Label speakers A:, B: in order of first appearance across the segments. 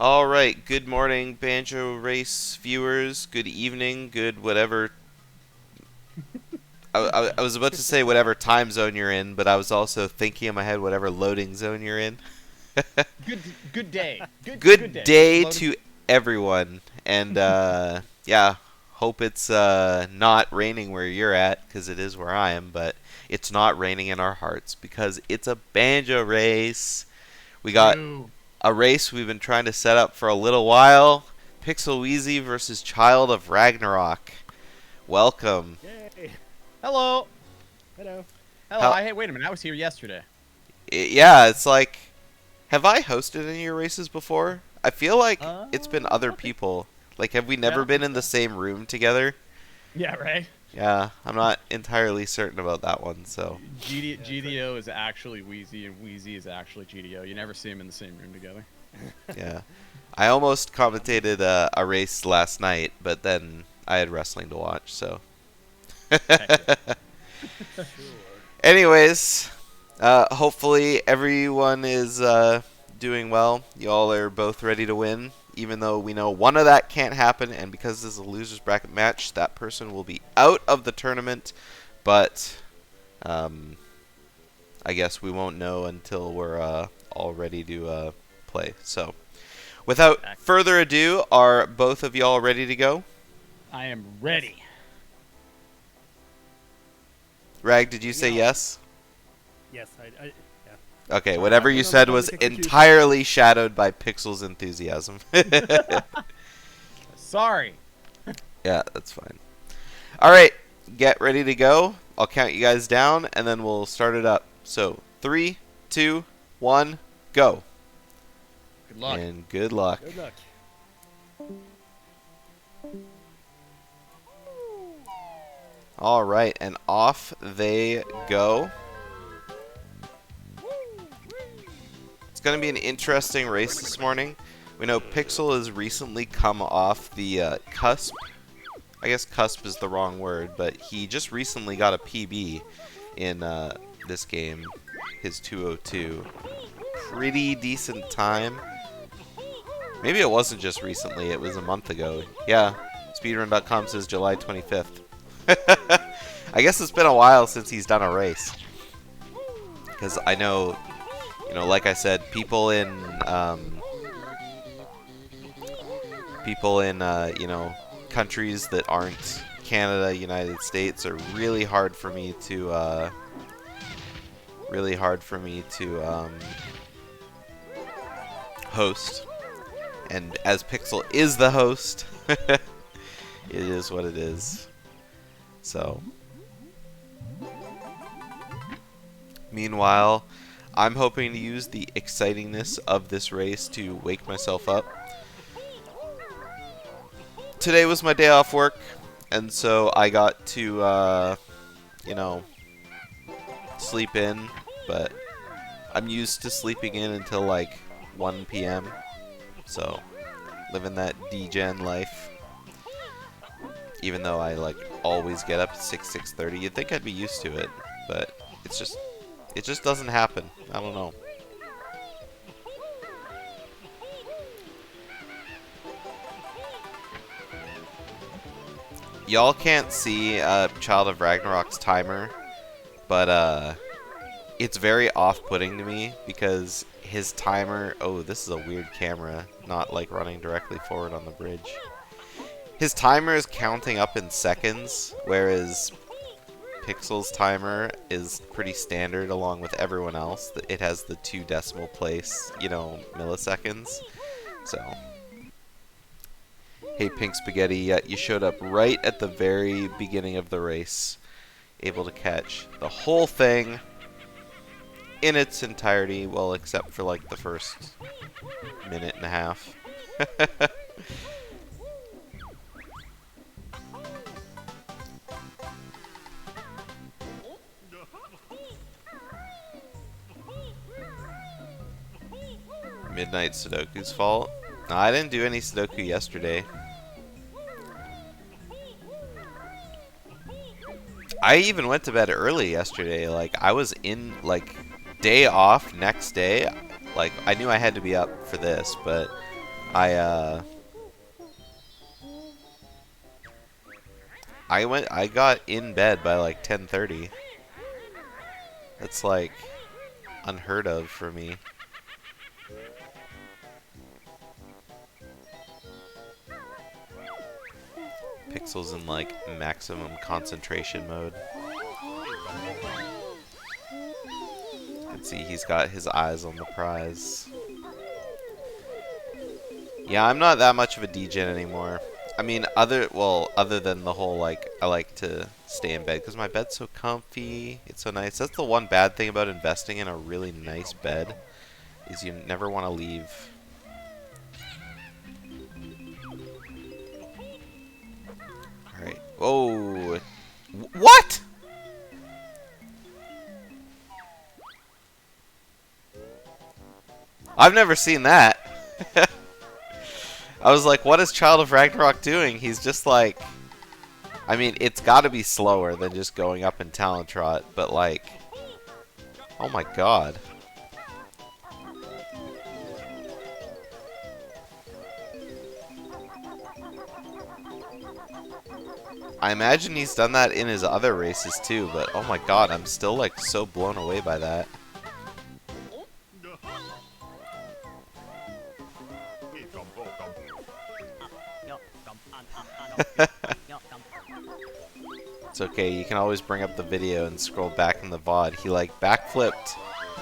A: All right, good morning, Banjo Race viewers. Good evening, good whatever. I was about to say whatever time zone you're in, but I was also thinking in my head whatever loading zone you're in.
B: Good day. Good
A: Good
B: day. What's the
A: day
B: loading?
A: to everyone, and yeah, hope it's not raining where you're at, because it is where I am, but it's not raining in our hearts because it's a banjo race. We got
B: True.
A: a race we've been trying to set up for a little while. PxlWeezy versus Child of Ragnarok. Welcome.
C: Yay!
B: Hello.
C: Hello.
B: Hello.
A: How,
B: Hey, wait a minute. I was here yesterday.
A: yeah, it's like, have I hosted any of your races before? I feel like it's been
B: I
A: other
B: don't think.
A: people. Like, have we
B: Yeah, I
A: never
B: don't
A: been
B: think
A: in the
B: so.
A: same room together?
B: Yeah, right.
A: Yeah, I'm not entirely certain about that one, so.
C: Yeah,
B: GDO is actually Wheezy, and Wheezy is actually GDO. You never see them in the same room together.
A: Yeah. I almost commentated a race last night, but then I had wrestling to watch, so.
B: Heck yeah.
C: sure.
A: Anyways, hopefully everyone is doing well. You all are both ready to win, even though we know one of that can't happen, and because this is a loser's bracket match, that person will be out of the tournament. But I guess we won't know until we're all ready to play. So, without further ado, are both of y'all ready to go?
B: I am ready.
A: Rag, did you say
C: No.
A: yes?
C: Yes, yeah.
A: Okay,
B: Sorry,
A: whatever
B: I'm
A: you
C: I'm
A: said
C: a
A: was
C: bit confused.
A: entirely shadowed by Pixel's enthusiasm.
B: Sorry.
A: Yeah, that's fine. All right, get ready to go. I'll count you guys down, and then we'll start it up. So, 3, 2, 1, go.
B: Good luck.
A: And good luck.
C: Good luck.
A: All right, and off they go. It's going to be an interesting race this morning. We know Pixel has recently come off the cusp. I guess cusp is the wrong word, but he just recently got a PB in this game, his 202. Pretty decent time. Maybe it wasn't just recently, it was a month ago. Yeah, speedrun.com says July 25th. I guess it's been a while since he's done a race. Because I know, like I said, people in, countries that aren't Canada, United States are really hard for me to, host. And as Pixel is the host, it is what it is. So, meanwhile, I'm hoping to use the excitingness of this race to wake myself up. Today was my day off work, and so I got to, sleep in, but I'm used to sleeping in until like 1 p.m. So, living that degen life. Even though I like always get up at 6:30, you'd think I'd be used to it, but it just doesn't happen. I don't know. Y'all can't see Child of Ragnarok's timer, but it's very off-putting to me because his timer. Oh, this is a weird camera, not like running directly forward on the bridge. His timer is counting up in seconds, whereas Pixel's timer is pretty standard along with everyone else. It has the 2 decimal place, milliseconds. So, hey, Pink Spaghetti, you showed up right at the very beginning of the race, able to catch the whole thing in its entirety, well, except for like the first minute and a half. Midnight Sudoku's fault. No, I didn't do any Sudoku yesterday. I even went to bed early yesterday. Like, I was in, day off next day. Like, I knew I had to be up for this, but I got in bed by like 10:30. That's like unheard of for me. Pixel's in like maximum concentration mode. You can see he's got his eyes on the prize. Yeah, I'm not that much of a degen anymore. I mean, other than the whole like I like to stay in bed because my bed's so comfy. It's so nice. That's the one bad thing about investing in a really nice bed is you never want to leave. All right. Oh, what? I've never seen that. I was like, what is Child of Ragnarok doing? He's just like, I mean, it's got to be slower than just going up in Talon Trot, but like, oh my god. I imagine he's done that in his other races too, but oh my god, I'm still like so blown away by that. It's okay, you can always bring up the video and scroll back in the VOD. He like backflipped,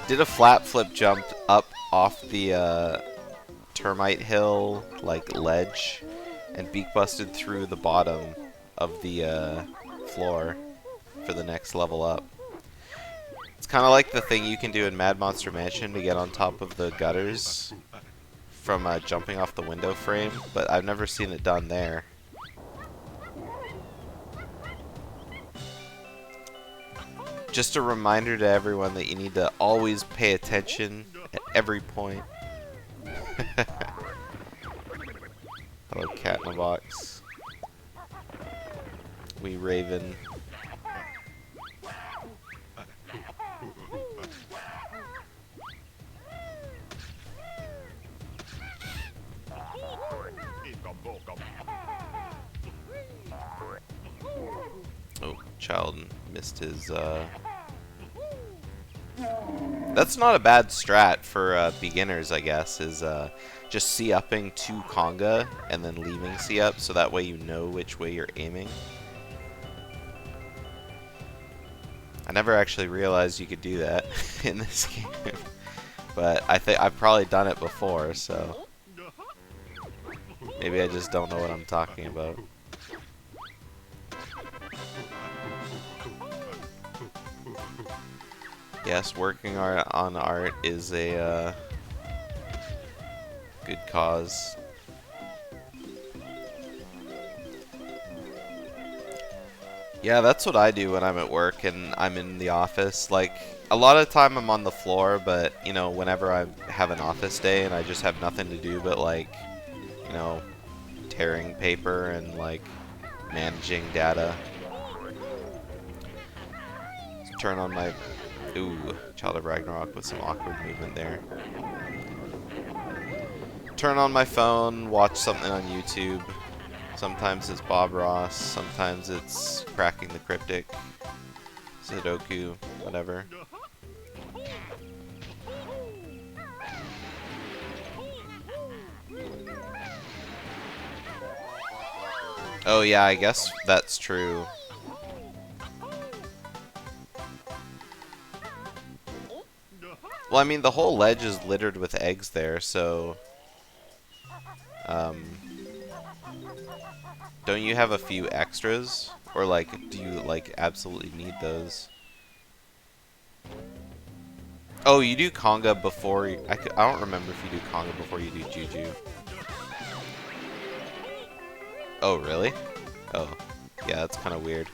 A: did a flat flip jump up off the termite hill like ledge and beak busted through the bottom of the floor for the next level up. It's kind of like the thing you can do in Mad Monster Mansion to get on top of the gutters from jumping off the window frame, but I've never seen it done there. Just a reminder to everyone that you need to always pay attention at every point. Hello, cat in a box. Wee Raven. Oh, child missed his, That's not a bad strat for beginners, I guess, is just C-upping to conga and then leaving C-up, so that way you know which way you're aiming. I never actually realized you could do that in this game, but I think I've probably done it before, so maybe I just don't know what I'm talking about. Yes, working on art is a good cause. Yeah, that's what I do when I'm at work and I'm in the office. Like, a lot of the time I'm on the floor, but, you know, whenever I have an office day and I just have nothing to do but, like, you know, tearing paper and, like, managing data. Let's turn on my... Ooh, Child of Ragnarok with some awkward movement there. Turn on my phone, watch something on YouTube. Sometimes it's Bob Ross, sometimes it's Cracking the Cryptic, Sudoku, whatever. Oh yeah, I guess that's true. Well, I mean, the whole ledge is littered with eggs there, so... don't you have a few extras? Or, like, do you, like, absolutely need those? Oh, you do conga before... I don't remember if you do conga before you do juju. Oh, really? Oh. Yeah, that's kind of weird.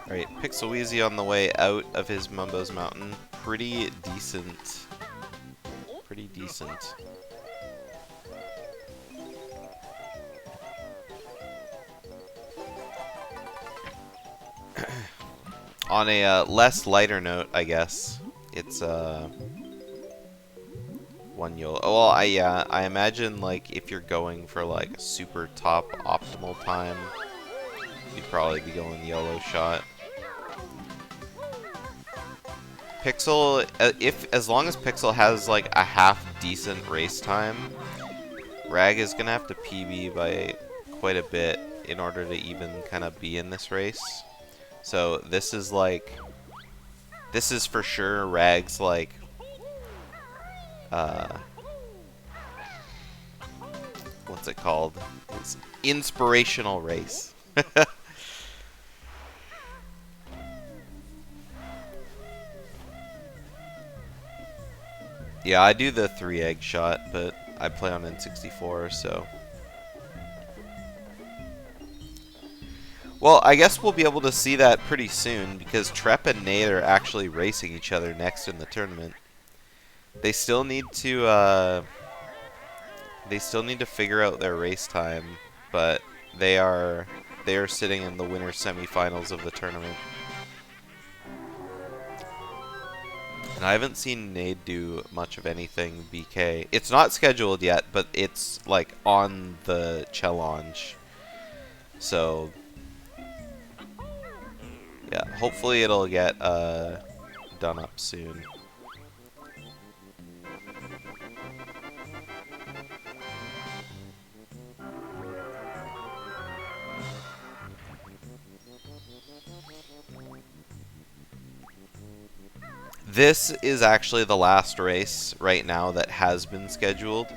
A: Alright, PxlWeezy on the way out of his Mumbo's Mountain. Pretty decent. Pretty decent. On a less lighter note, I guess, it's one YOLO. Oh, well, I imagine like if you're going for like a super top optimal time, you'd probably be going YOLO shot. Pixel, as long as Pixel has like a half decent race time, Rag is gonna have to PB by quite a bit in order to even kind of be in this race. So this is like, this is for sure Rag's like, what's it called? It's inspirational race. Yeah, I do the 3-egg shot, but I play on N64, so. Well, I guess we'll be able to see that pretty soon, because Trep and Nate are actually racing each other next in the tournament. They still need to, figure out their race time, but they are sitting in the winner semifinals of the tournament. And I haven't seen Nade do much of anything BK. It's not scheduled yet, but it's like on the challenge. So yeah, hopefully it'll get done up soon. This is actually the last race right now that has been scheduled.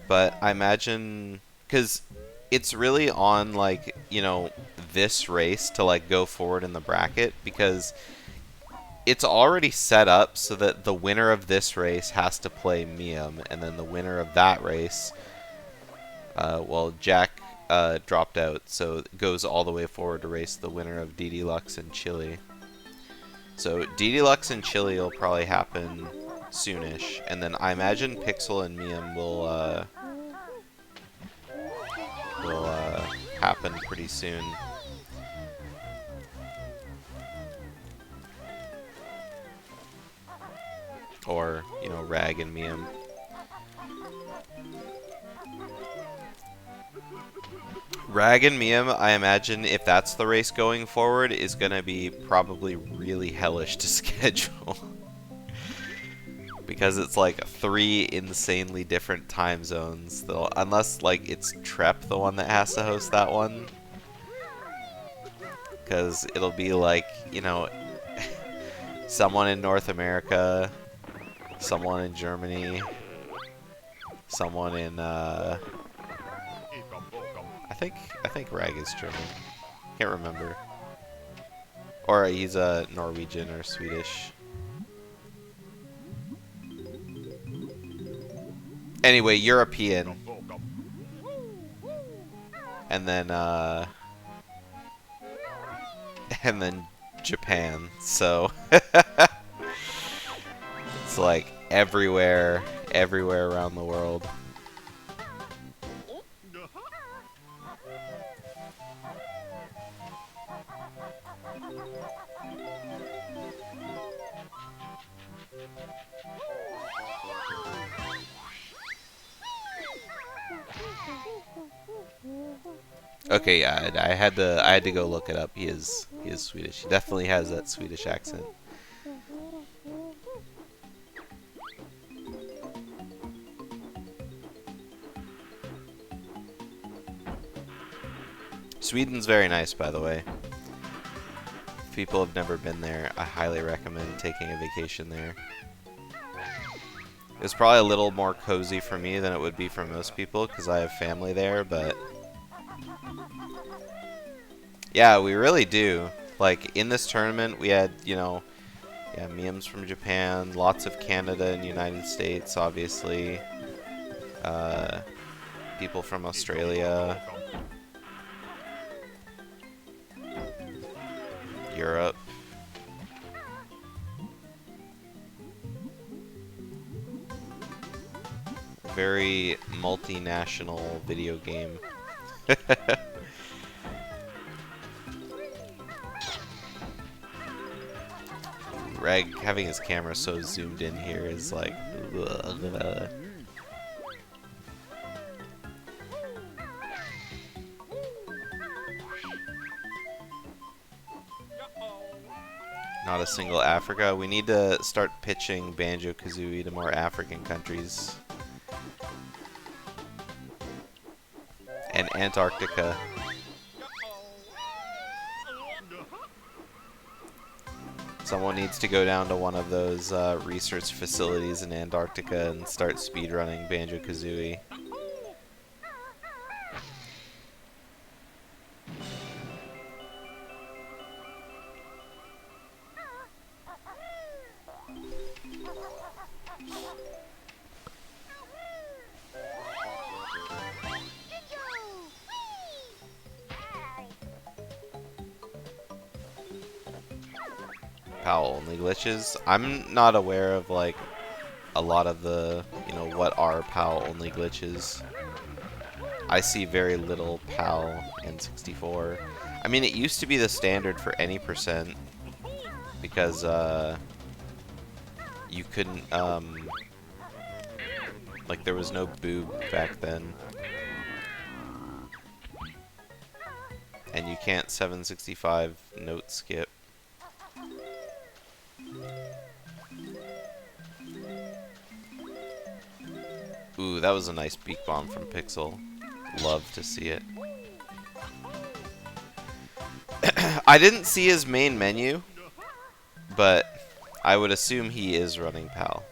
A: But I imagine, because it's really on, like, you know, this race to, like, go forward in the bracket, because it's already set up so that the winner of this race has to play Miam, and then the winner of that race, well, Jack dropped out, so it goes all the way forward to race the winner of DD Lux and Chile. So DD Lux and Chile will probably happen soonish, and then I imagine Pixel and Miam will happen pretty soon. Or, you know, Rag and Miam. Rag and Miam, I imagine, if that's the race going forward, is gonna be probably really hellish to schedule. Because it's like 3 insanely different time zones. Unless, like, it's Trep the one that has to host that one. Because it'll be like, you know, someone in North America, someone in Germany, someone in, I think Rag is German. Can't remember. Or he's a Norwegian or Swedish. Anyway, European. And then and then Japan. So it's like everywhere around the world. Okay, yeah, I had to go look it up. He is Swedish. He definitely has that Swedish accent. Sweden's very nice, by the way. If people have never been there, I highly recommend taking a vacation there. It's probably a little more cozy for me than it would be for most people, because I have family there, but yeah, we really do. Like, in this tournament, we had, you know, yeah, Miams from Japan, lots of Canada and United States, obviously. People from Australia. Europe. Very multinational video game. Reg having his camera so zoomed in here is like... ugh. Not a single Africa. We need to start pitching Banjo-Kazooie to more African countries. And Antarctica. Someone needs to go down to one of those research facilities in Antarctica and start speedrunning Banjo-Kazooie. PAL only glitches. I'm not aware of like a lot of the, you know, what are PAL only glitches. I see very little PAL in 64. I mean, it used to be the standard for any percent because you couldn't like there was no boob back then. And you can't 765 note skip. Ooh, that was a nice beak bomb from Pixel. Love to see it. I didn't see his main menu, but I would assume he is running PAL.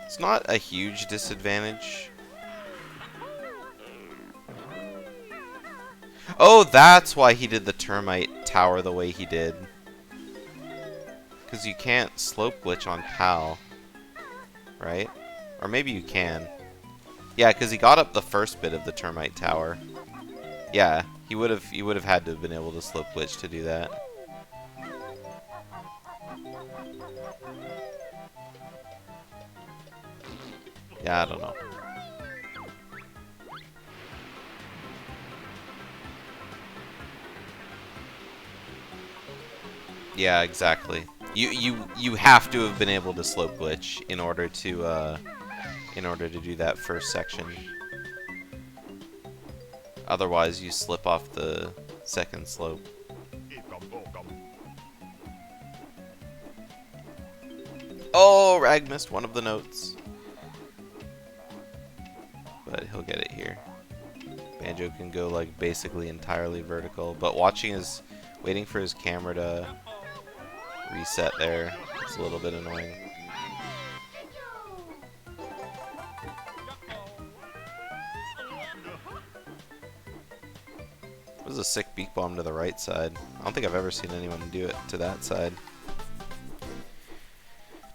A: It's not a huge disadvantage. Oh, that's why he did the termite tower the way he did. Because you can't slope glitch on PAL. Right? Or maybe you can. Yeah, because he got up the first bit of the termite tower. Yeah, he would have had to have been able to slope glitch to do that. Yeah, I don't know. Yeah, exactly. You have to have been able to slope glitch in order to do that first section. Otherwise, you slip off the second slope. Oh, Rag missed one of the notes. But he'll get it here. Banjo can go like basically entirely vertical, but waiting for his camera to reset there. It's a little bit annoying. It was a sick beak bomb to the right side. I don't think I've ever seen anyone do it to that side.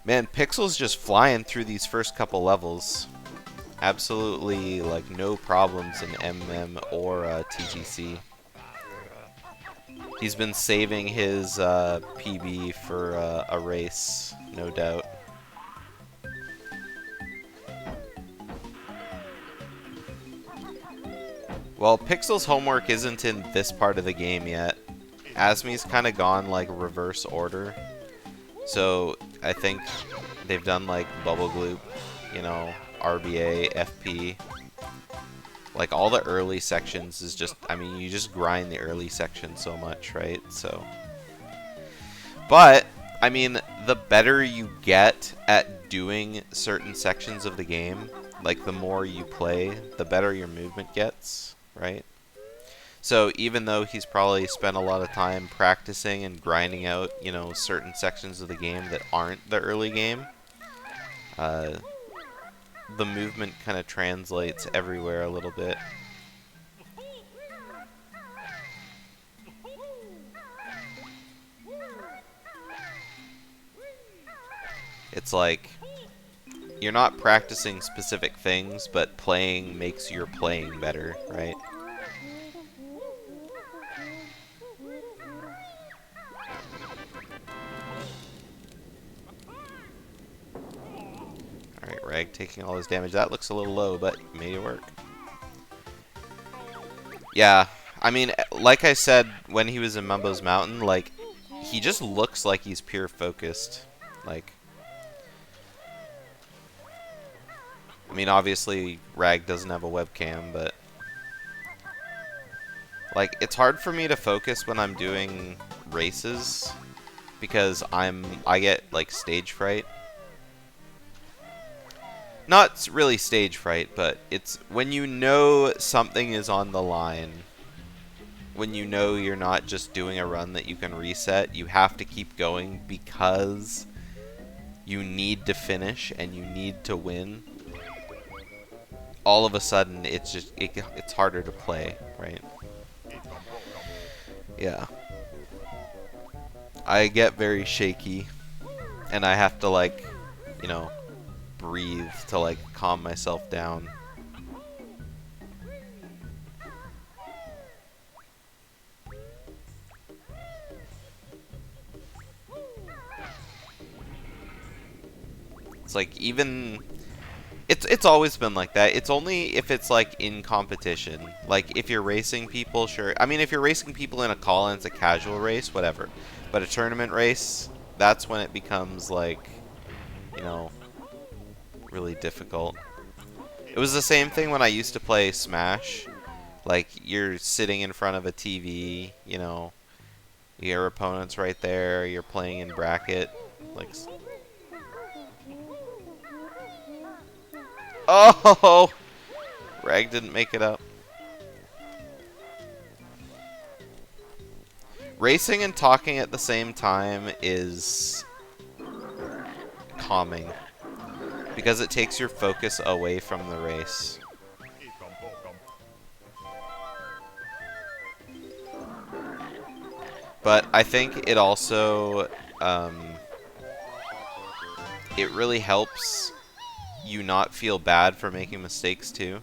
A: Man, Pixel's just flying through these first couple levels. Absolutely, like, no problems in MM or TTC. He's been saving his PB for a race, no doubt. Well, Pixel's homework isn't in this part of the game yet. Asmi's kind of gone, like, reverse order. So, I think they've done, like, Bubble Gloop, you know, RBA, FP. Like, all the early sections is just, I mean, you just grind the early section so much, right? So, but, I mean, the better you get at doing certain sections of the game, like, the more you play, the better your movement gets, right? So, even though he's probably spent a lot of time practicing and grinding out, you know, certain sections of the game that aren't the early game, the movement kind of translates everywhere a little bit. It's like, you're not practicing specific things, but playing makes your playing better, right? Alright, Rag taking all his damage. That looks a little low, but made it work. Yeah, I mean, like I said when he was in Mumbo's Mountain, like, he just looks like he's pure focused. Like, I mean, obviously, Rag doesn't have a webcam, but like, it's hard for me to focus when I'm doing races because I get like stage fright. Not really stage fright, but it's when you know something is on the line. When you know you're not just doing a run that you can reset, you have to keep going because you need to finish and you need to win. All of a sudden, it's just it's harder to play, right? Yeah. I get very shaky, and I have to, like, you know, breathe to, like, calm myself down. It's like, even it's always been like that. It's only if it's like in competition. Like if you're racing people, sure. I mean, if you're racing people in a call and it's a casual race, whatever. But a tournament race, that's when it becomes like, you know, really difficult. It was the same thing when I used to play Smash. Like, you're sitting in front of a TV, you know, your opponent's right there, you're playing in bracket. Like, oh! Rag didn't make it up. Racing and talking at the same time is calming because it takes your focus away from the race. But I think it also, it really helps you not feel bad for making mistakes too.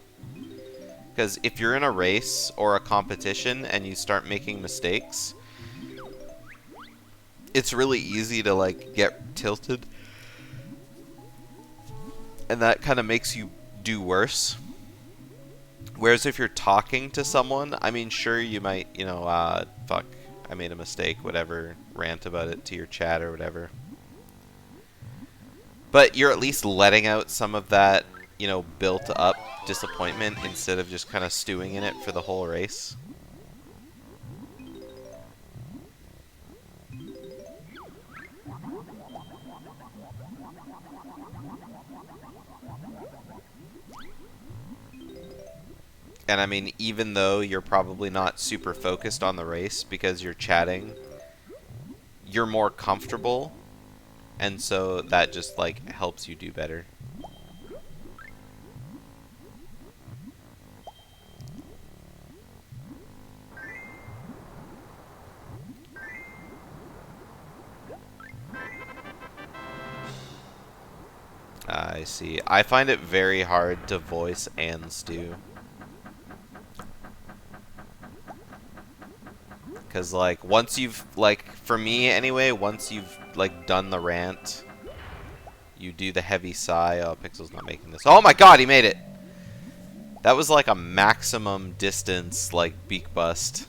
A: Because if you're in a race or a competition and you start making mistakes, it's really easy to, like, get tilted. And that kind of makes you do worse. Whereas if you're talking to someone, I mean, sure, you might, you know, fuck, I made a mistake, whatever, rant about it to your chat or whatever. But you're at least letting out some of that, you know, built up disappointment instead of just kind of stewing in it for the whole race. And I mean, even though you're probably not super focused on the race because you're chatting, you're more comfortable, and so that just, like, helps you do better. I see. I find it very hard to voice and stew. Because, like, once you've, like, for me anyway, once you've, like, done the rant, you do the heavy sigh. Oh, Pixel's not making this. Oh my god, he made it! That was, like, a maximum distance, like, beak bust.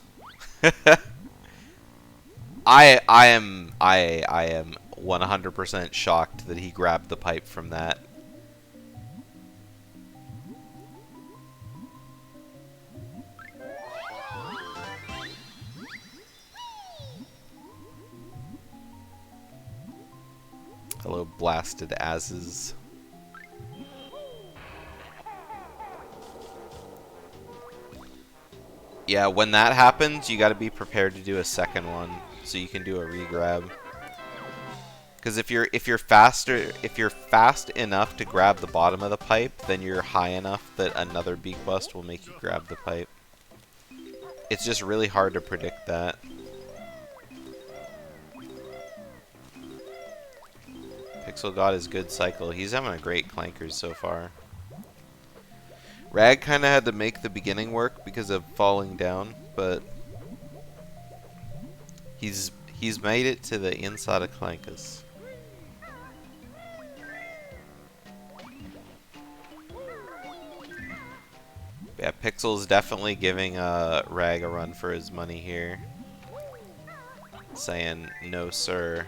A: I am 100% shocked that he grabbed the pipe from that. Hello, blasted asses. Yeah, when that happens, you gotta be prepared to do a second one, so you can do a regrab. Because if you're fast enough to grab the bottom of the pipe, then you're high enough that another beak bust will make you grab the pipe. It's just really hard to predict that. Pixel got his good cycle. He's having a great clankers so far. Rag kind of had to make the beginning work because of falling down, but he's made it to the inside of clankers. Yeah, Pixel's definitely giving Rag a run for his money here. Saying, no sir.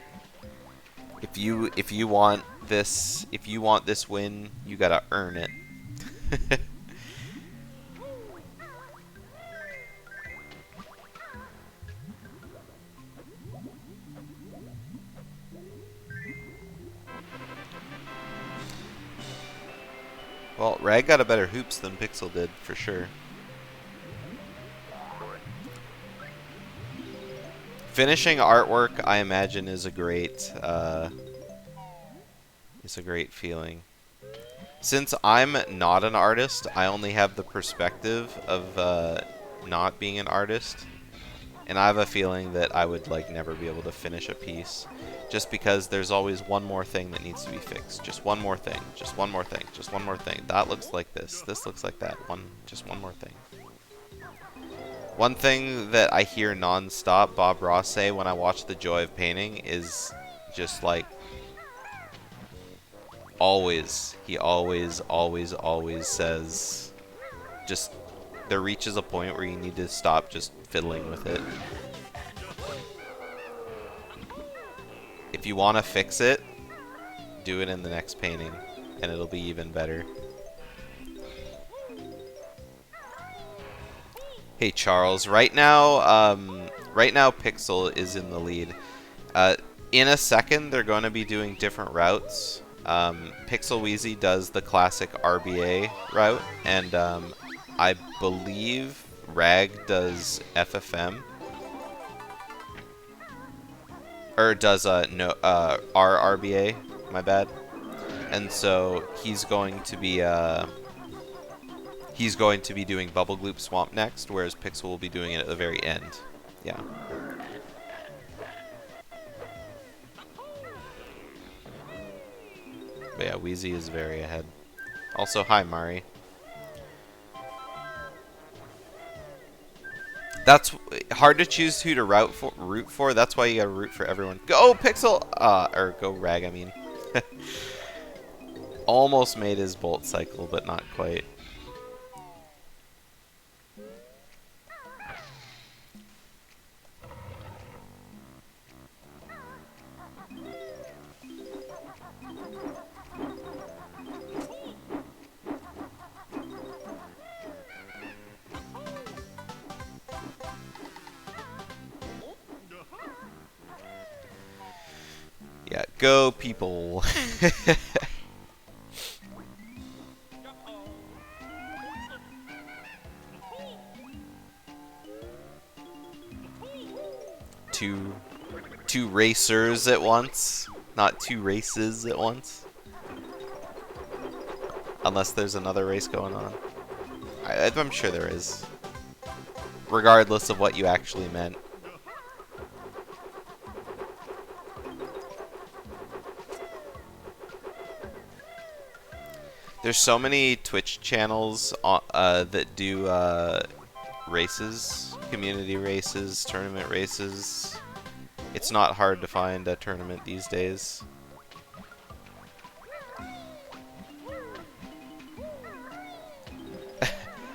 A: If you want this win, you gotta earn it. Well, Rag got a better hoops than Pixel did, for sure. Finishing artwork, I imagine, is a great feeling. Since I'm not an artist, I only have the perspective of not being an artist, and I have a feeling that I would like never be able to finish a piece, just because there's always one more thing that needs to be fixed. Just one more thing. Just one more thing. Just one more thing. That looks like this. This looks like that. Just one more thing. One thing that I hear non-stop Bob Ross say when I watch The Joy of Painting is just like, he always says, just, there reaches a point where you need to stop just fiddling with it. If you want to fix it, do it in the next painting, and it'll be even better. Hey Charles, right now Pixel is in the lead. In a second, they're going to be doing different routes. PxlWeezy does the classic RBA route, and I believe Rag does FFM, or does RRBA. My bad. And so he's going to be doing Bubble Gloop Swamp next, whereas Pixel will be doing it at the very end. Yeah. But yeah, Weezy is very ahead. Also, hi, Mari. That's hard to choose who to root for. That's why you gotta root for everyone. Go Pixel! Or go Rag, I mean. Almost made his Bolt cycle, but not quite. Yeah, go people. Two racers at once, not two races at once. Unless there's another race going on. I'm sure there is. Regardless of what you actually meant. There's so many Twitch channels that do races, community races, tournament races. It's not hard to find a tournament these days.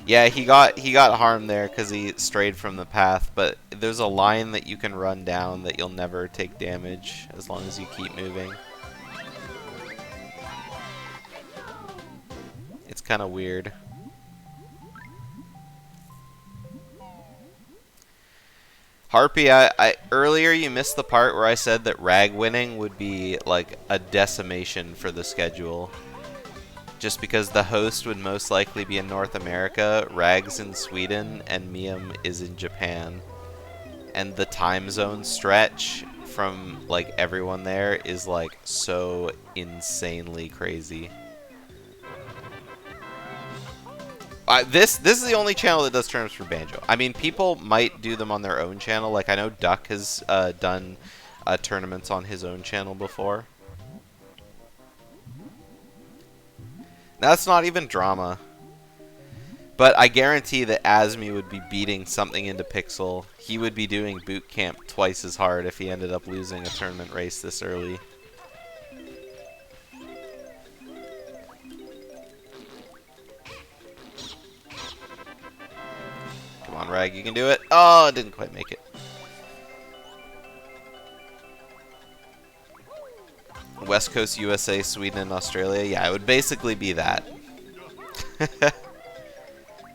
A: Yeah, he got harmed there because he strayed from the path, but there's a line that you can run down that you'll never take damage as long as you keep moving. It's kind of weird. Harpy, earlier you missed the part where I said that Rag winning would be like a decimation for the schedule. Just because the host would most likely be in North America, Rag's in Sweden, and Miam is in Japan. And the time zone stretch from like everyone there is like so insanely crazy. This is the only channel that does tournaments for Banjo. I mean, people might do them on their own channel. Like I know Duck has done tournaments on his own channel before. That's not even drama. But I guarantee that Asmi would be beating something into Pixel. He would be doing boot camp twice as hard if he ended up losing a tournament race this early. on, Rag. You can do it. Oh, I didn't quite make it. West Coast USA, Sweden, and Australia. Yeah, it would basically be that.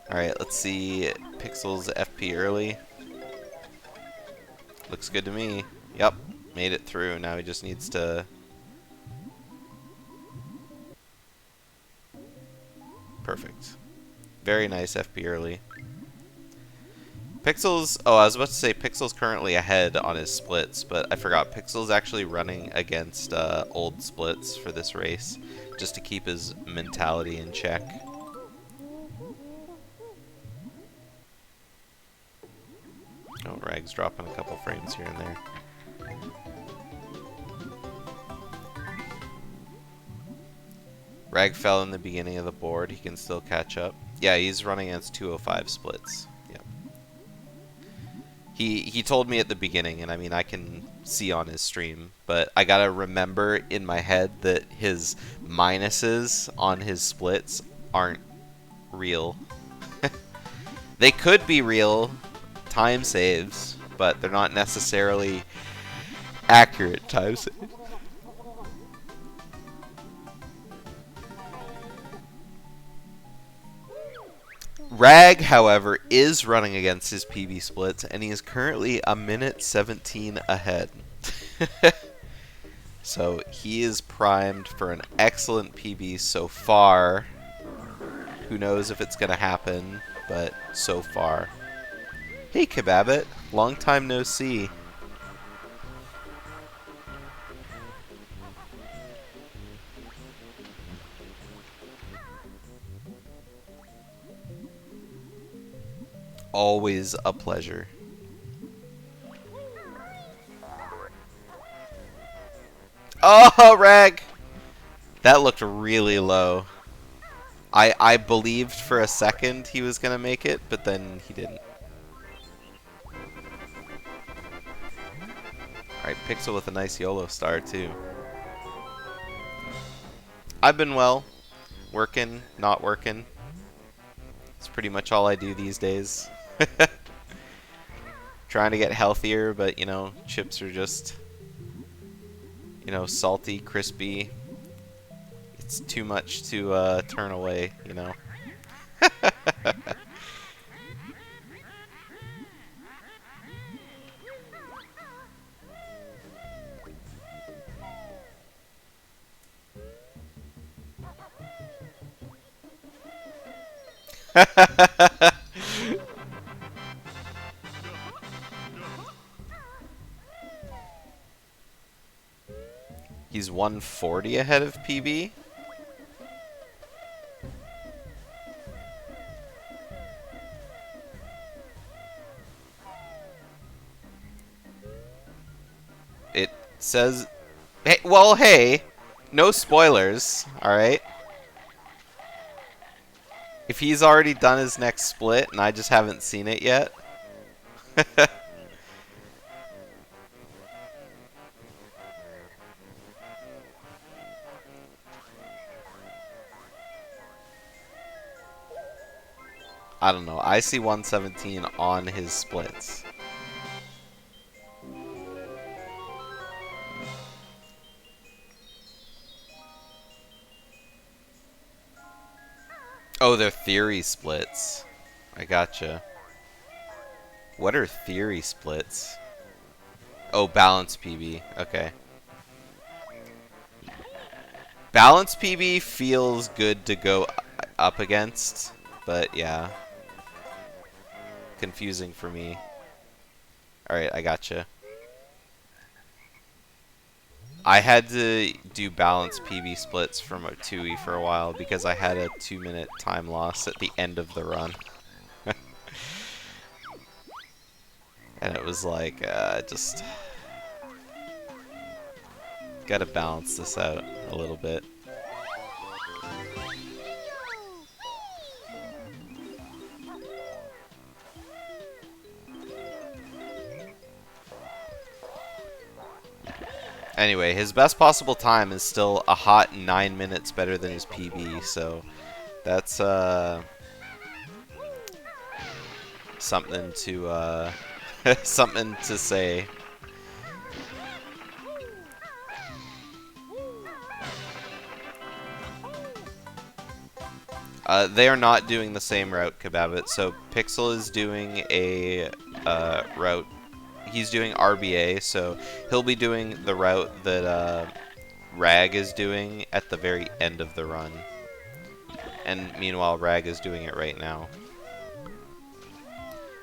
A: Alright, let's see. Pixel's FP early. Looks good to me. Yep, made it through. Now he just needs to... Perfect. Very nice FP early. Pixel's... Oh, I was about to say Pixel's currently ahead on his splits, but I forgot. Pixel's actually running against old splits for this race, just to keep his mentality in check. Oh, Rag's dropping a couple frames here and there. Rag fell in the beginning of the board. He can still catch up. Yeah, he's running against 205 splits. Yep. He told me at the beginning, and I mean, I can see on his stream, but I gotta remember in my head that his minuses on his splits aren't real. They could be real time saves, but they're not necessarily accurate time saves. Rag, however, is running against his PB splits, and he is currently a minute 17 ahead. So he is primed for an excellent PB so far. Who knows if it's going to happen, but so far. Hey, Kebabbit. Long time no see. Always a pleasure. Oh, Rag! That looked really low. I believed for a second he was gonna make it, but then he didn't. Alright, Pixel with a nice YOLO star, too. I've been well. Working, not working. It's pretty much all I do these days. Trying to get healthier, but, you know, chips are just, you know, salty, crispy. It's too much to turn away, you know. He's 140 ahead of PB. It says, hey, well, hey, no spoilers, alright? If he's already done his next split and I just haven't seen it yet. I don't know. I see 117 on his splits. Oh, they're theory splits. I gotcha. What are theory splits? Oh, balance PB. Okay. Balance PB feels good to go up against, but yeah. Confusing for me. Alright, I gotcha. I had to do balance PB splits from a 2E for a while because I had a 2-minute time loss at the end of the run. And it was like, just gotta balance this out a little bit. Anyway, his best possible time is still a hot 9 minutes better than his PB, so that's something to something to say. They are not doing the same route, Kababbit. So Pixel is doing a route. He's doing RBA, so he'll be doing the route that Rag is doing at the very end of the run. And meanwhile, Rag is doing it right now.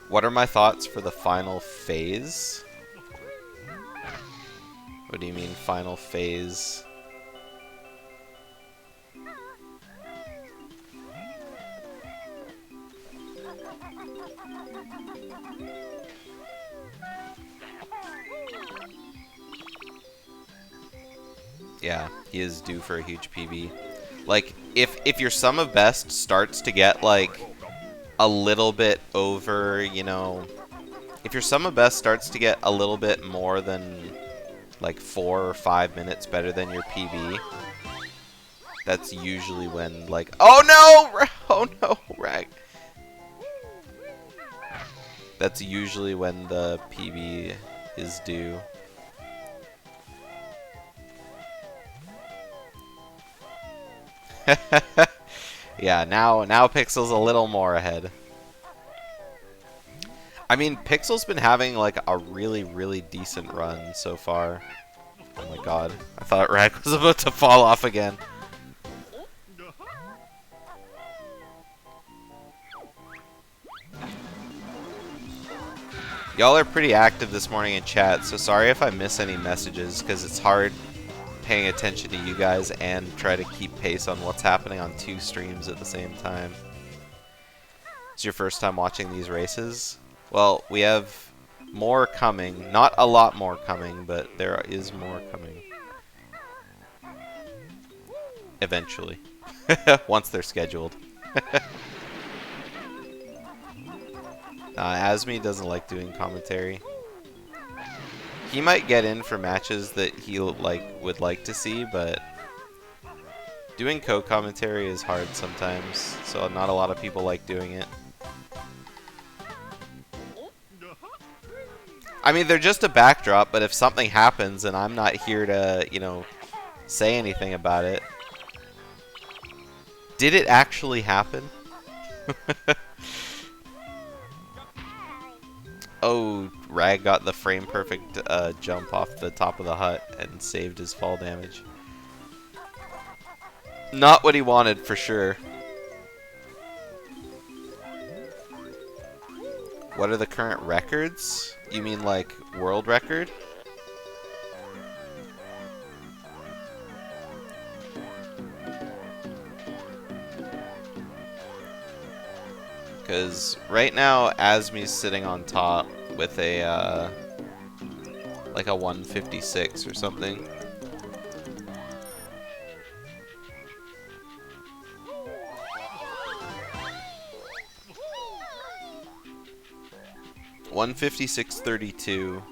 A: What are my thoughts for the final phase? What do you mean, final phase? Yeah, he is due for a huge PB. Like, if your sum of best starts to get, like, a little bit over, you know... If your sum of best starts to get a little bit more than, like, 4 or 5 minutes better than your PB, that's usually when, like... Oh, no! Oh, no, Rag. That's usually when the PB is due. Yeah, now Pixel's a little more ahead. I mean, Pixel's been having like a really, really decent run so far. Oh my god, I thought Rag was about to fall off again. Y'all are pretty active this morning in chat, so sorry if I miss any messages, because it's hard paying attention to you guys and try to keep pace on what's happening on 2 streams at the same time. It's your first time watching these races? Well, we have more coming. Not a lot more coming, but there is more coming. Eventually. Once they're scheduled. Asmi doesn't like doing commentary. He might get in for matches that he would like to see, but doing co-commentary is hard sometimes, so not a lot of people like doing it. I mean, they're just a backdrop, but if something happens and I'm not here to, you know, say anything about it. Did it actually happen? Oh, Rag got the frame perfect jump off the top of the hut and saved his fall damage. Not what he wanted for sure. What are the current records? You mean like world record? Because right now, Asmi's sitting on top with a, like a 156 or something. $156.32.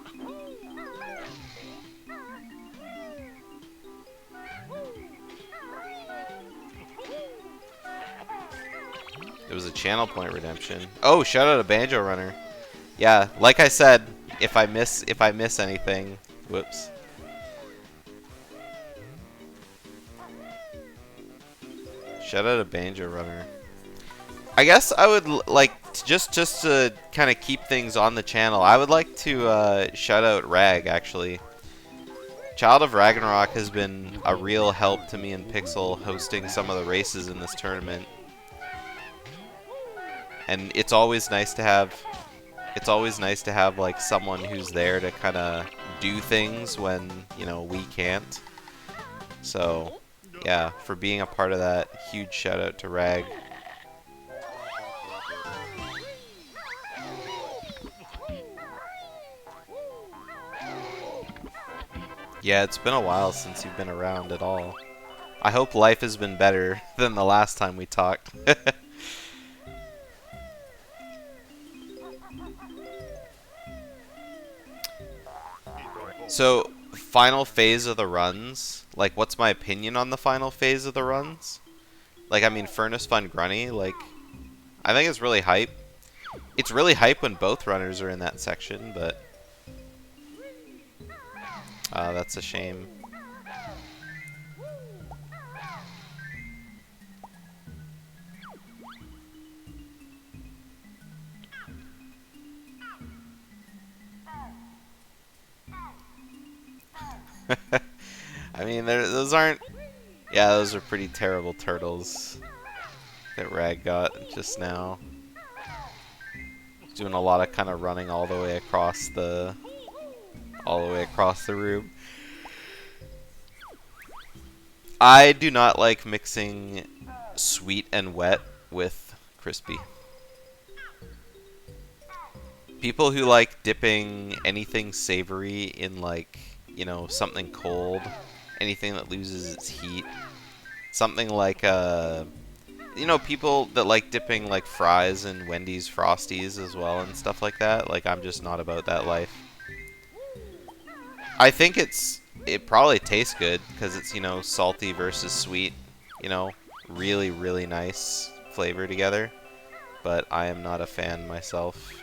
A: It was a channel point redemption. Oh, shout out to Banjo Runner. Yeah, like I said, if I miss anything, whoops. Shout out to Banjo Runner. I guess I would like to just to kind of keep things on the channel. I would like to shout out Rag actually. Child of Ragnarok has been a real help to me and Pixel hosting some of the races in this tournament. And it's always nice to have like someone who's there to kind of do things when, you know, we can't. So, yeah, for being a part of that, huge shout out to Rag. Yeah, it's been a while since you've been around at all. I hope life has been better than the last time we talked. So, final phase of the runs, like, what's my opinion on the final phase of the runs? Like, I mean, Furnace Fun Grunny, like, I think it's really hype. It's really hype when both runners are in that section, but that's a shame. I mean, those aren't... Yeah, those are pretty terrible turtles that Rag got just now. He's doing a lot of kind of running all the way across the room. I do not like mixing sweet and wet with crispy. People who like dipping anything savory in, like, you know, something cold, anything that loses its heat, something like you know, people that like dipping like fries in Wendy's Frosties as well and stuff like that. Like, I'm just not about that life. I think it probably tastes good because it's, you know, salty versus sweet, you know, really, really nice flavor together. But I am not a fan myself.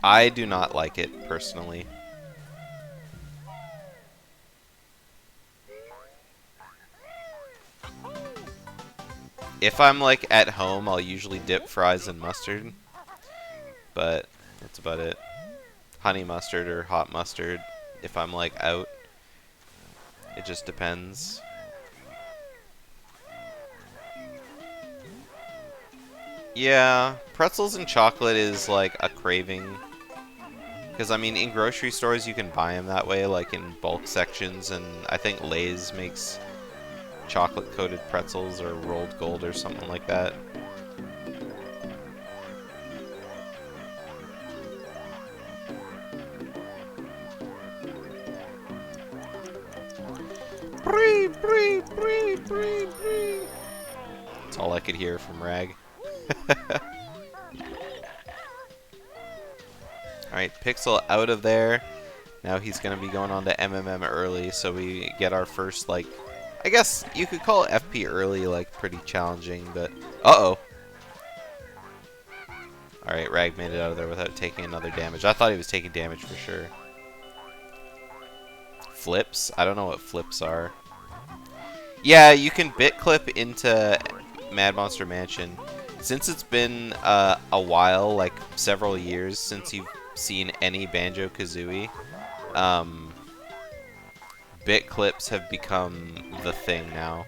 A: I do not like it personally. If I'm like at home, I'll usually dip fries in mustard, but that's about it. Honey mustard or hot mustard if I'm like out. It just depends. Yeah, pretzels and chocolate is like a craving. Because, I mean, in grocery stores you can buy them that way, like in bulk sections, and I think Lay's makes chocolate-coated pretzels or rolled gold or something like that. Bree, bree, bree, bree, bree. That's all I could hear from Rag. Alright, Pixel out of there. Now he's going to be going on to MMM early, so we get our first, like, I guess you could call FP early, like, pretty challenging, but... Uh-oh. Alright, Rag made it out of there without taking another damage. I thought he was taking damage for sure. Flips? I don't know what flips are. Yeah, you can bit clip into Mad Monster Mansion. Since it's been a while, like several years since you've seen any Banjo-Kazooie, bit clips have become the thing now.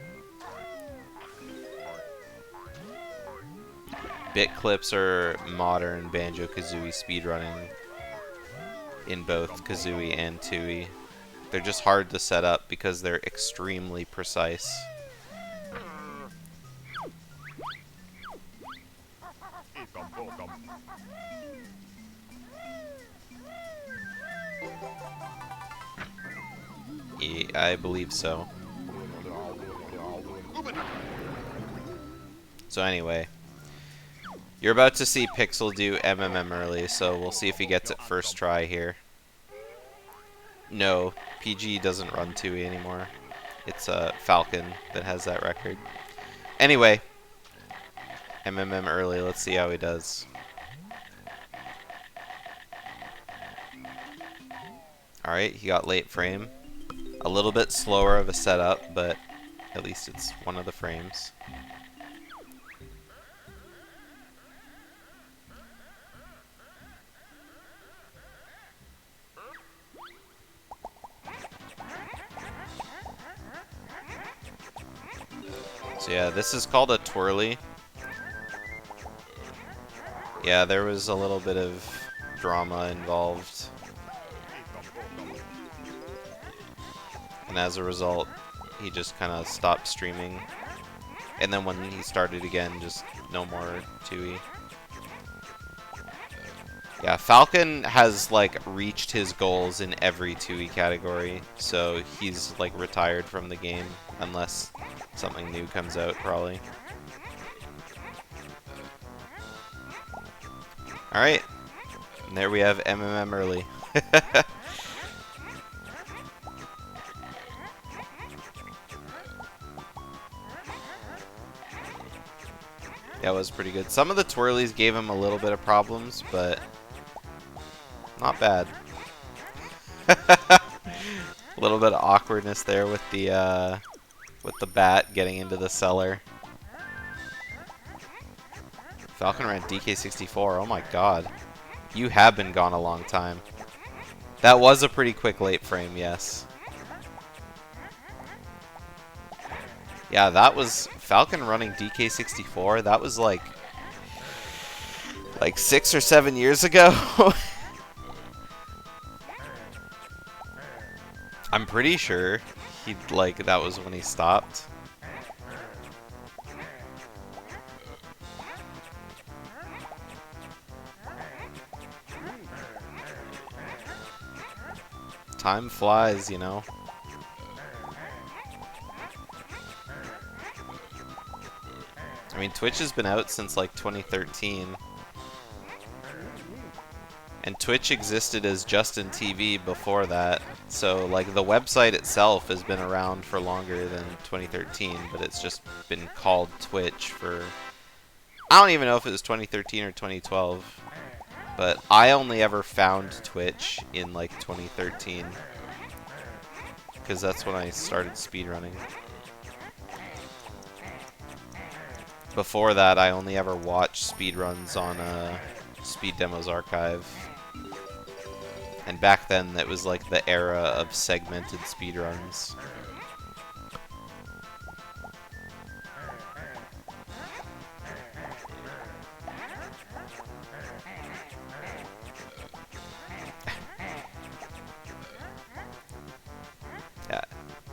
A: Bit clips are modern Banjo-Kazooie speedrunning in both Kazooie and Tooie. They're just hard to set up because they're extremely precise. Yeah, I believe so. So anyway, you're about to see Pixel do MMM early, so we'll see if he gets it first try here. No, PG doesn't run Tooie anymore. It's Falcon that has that record. Anyway, MMM early, let's see how he does. Alright, he got late frame. A little bit slower of a setup, but at least it's one of the frames. So yeah, this is called a twirly. Yeah, there was a little bit of drama involved. And as a result, he just kind of stopped streaming. And then when he started again, just no more Tooie. Yeah, Falcon has, like, reached his goals in every Tooie category. So he's, like, retired from the game. Unless something new comes out, probably. Alright. And there we have MMM early. Yeah, it was pretty good. Some of the twirlies gave him a little bit of problems, but not bad. A little bit of awkwardness there with the bat getting into the cellar. Falcon ran DK64. Oh my god. You have been gone a long time. That was a pretty quick late frame, yes. Yeah, that was Falcon running DK64. That was like 6 or 7 years ago. I'm pretty sure that was when he stopped. Time flies, you know. I mean, Twitch has been out since like 2013. And Twitch existed as Justin TV before that. So like the website itself has been around for longer than 2013, but it's just been called Twitch for, I don't even know if it was 2013 or 2012. But I only ever found Twitch in like 2013. Because that's when I started speedrunning. Before that, I only ever watched speedruns on Speed Demos Archive. And back then, that was like the era of segmented speedruns. Yeah,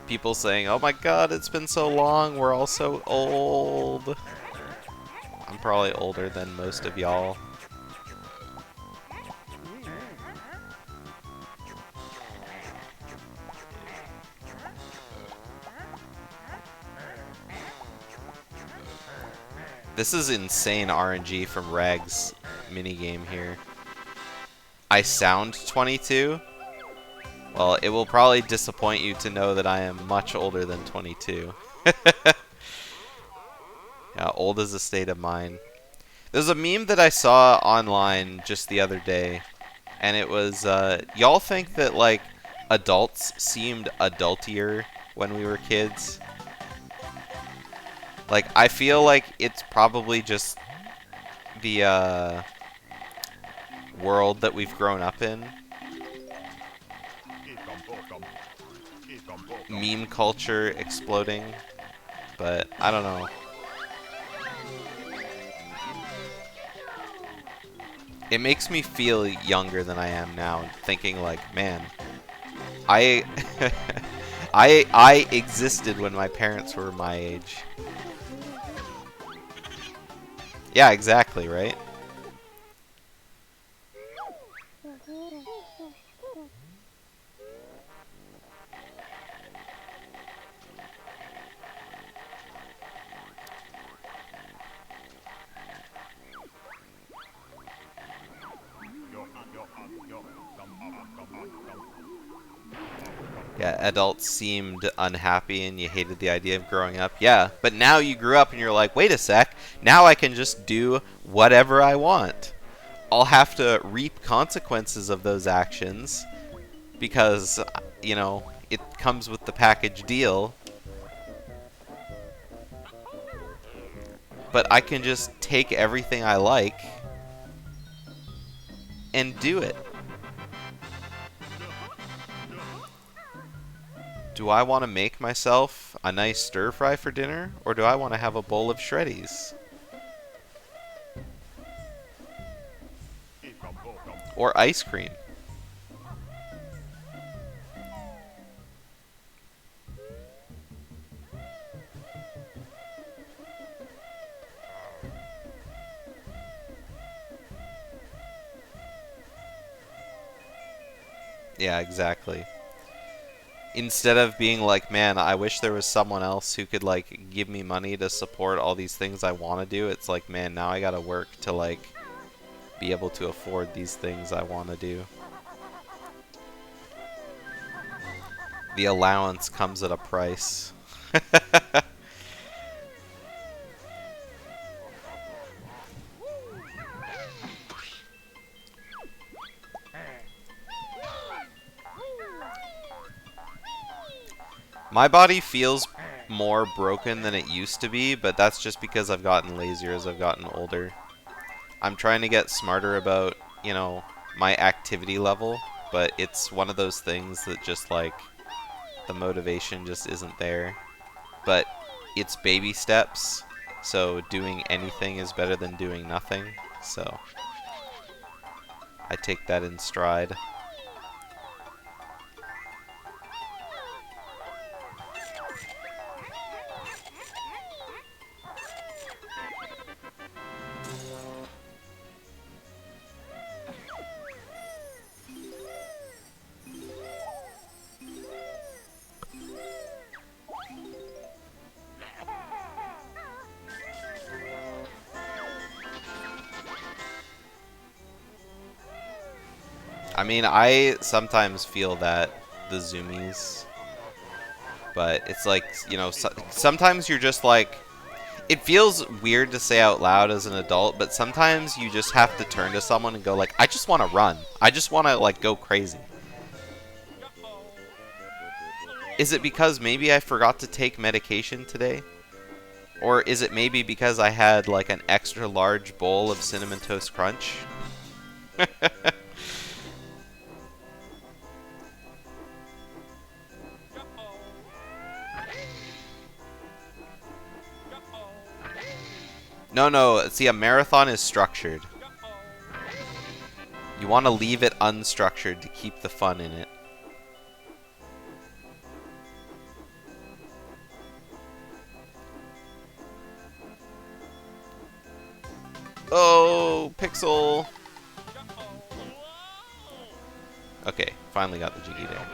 A: people saying, "Oh my God, it's been so long. We're all so old." I'm probably older than most of y'all. This is insane RNG from Rag's minigame here. I sound 22? Well, it will probably disappoint you to know that I am much older than 22. Yeah, old is a state of mind. There's a meme that I saw online just the other day, and it was, y'all think that, like, adults seemed adultier when we were kids? Like, I feel like it's probably just the, world that we've grown up in. Meme culture exploding, but I don't know. It makes me feel younger than I am now, thinking like, man, I I existed when my parents were my age. Yeah, exactly, right? Yeah, adults seemed unhappy and you hated the idea of growing up. Yeah, but now you grew up and you're like, wait a sec, now I can just do whatever I want. I'll have to reap consequences of those actions because, you know, it comes with the package deal. But I can just take everything I like and do it. Do I want to make myself a nice stir fry for dinner, or do I want to have a bowl of shreddies? Or ice cream? Yeah, exactly. Instead of being like, man, I wish there was someone else who could, like, give me money to support all these things I want to do, it's like, man, now I gotta work to, like, be able to afford these things I want to do. The allowance comes at a price. My body feels more broken than it used to be, but that's just because I've gotten lazier as I've gotten older. I'm trying to get smarter about, you know, my activity level, but it's one of those things that just like the motivation just isn't there. But it's baby steps, so doing anything is better than doing nothing, so I take that in stride. I mean, I sometimes feel that, the zoomies, but it's like, you know, sometimes you're just like, it feels weird to say out loud as an adult, but sometimes you just have to turn to someone and go like, I just want to run. I just want to like go crazy. Is it because maybe I forgot to take medication today? Or is it maybe because I had like an extra large bowl of Cinnamon Toast Crunch? No, see, a marathon is structured. You want to leave it unstructured to keep the fun in it. Oh, Pixel! Okay, finally got the Jiggy there.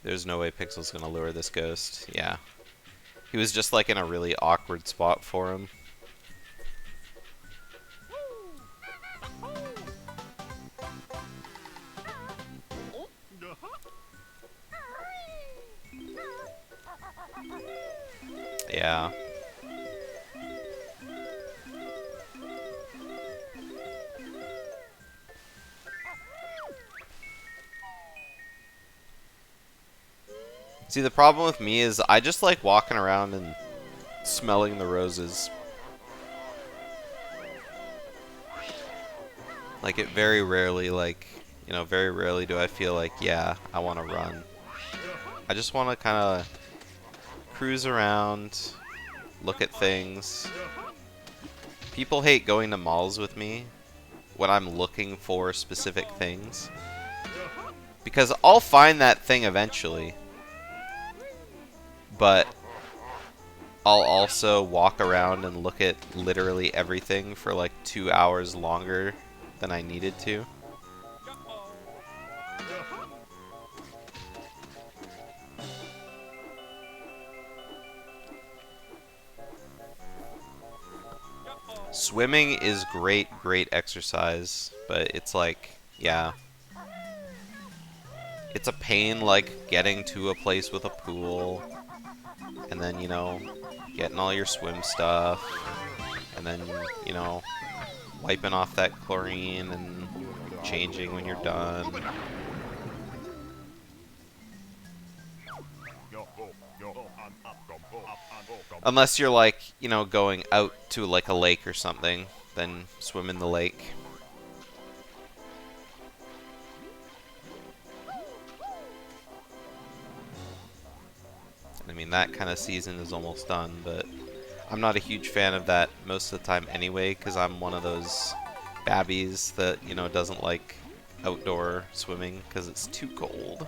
A: There's no way Pixel's gonna lure this ghost. Yeah. He was just like in a really awkward spot for him. Yeah. See, the problem with me is I just like walking around and smelling the roses. Like, it very rarely, like, you know, very rarely do I feel like, yeah, I want to run. I just want to kind of cruise around, look at things. People hate going to malls with me when I'm looking for specific things. Because I'll find that thing eventually. But I'll also walk around and look at literally everything for like 2 hours longer than I needed to. Swimming is great exercise, but it's like, yeah. It's a pain, like, getting to a place with a pool, and then, you know, getting all your swim stuff, and then, you know, wiping off that chlorine and changing when you're done. Unless you're like, you know, going out to like a lake or something, then swim in the lake. I mean, that kind of season is almost done, but I'm not a huge fan of that most of the time anyway, because I'm one of those babbies that, you know, doesn't like outdoor swimming because it's too cold.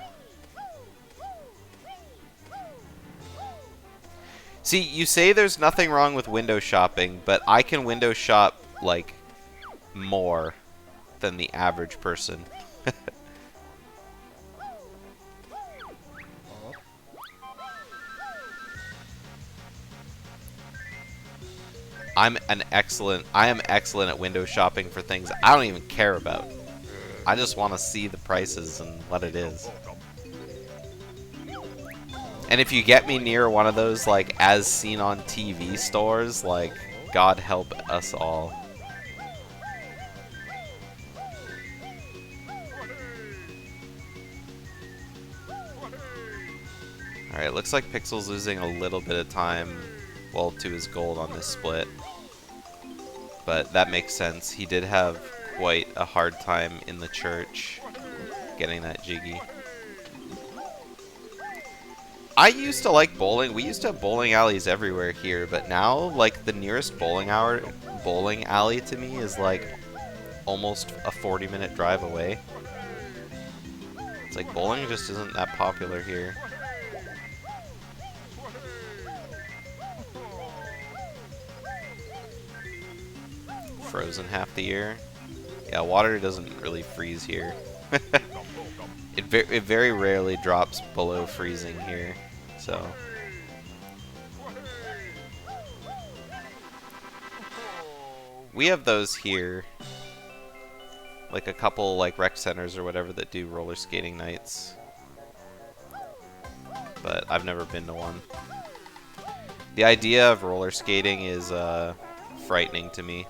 A: See, you say there's nothing wrong with window shopping, but I can window shop, like, more than the average person. I am excellent at window shopping for things I don't even care about. I just want to see the prices and what it is. And if you get me near one of those, like, as seen on TV stores, like, God help us all. Alright, looks like Pixel's losing a little bit of time, well, to his gold on this split. But that makes sense. He did have quite a hard time in the church getting that jiggy. I used to like bowling. We used to have bowling alleys everywhere here, but now, like, the nearest bowling alley to me is, like, almost a 40-minute drive away. It's like bowling just isn't that popular here. Frozen half the year. Yeah, water doesn't really freeze here. It very rarely drops below freezing here, so. We have those here. Like a couple like rec centers or whatever that do roller skating nights. But I've never been to one. The idea of roller skating is frightening to me.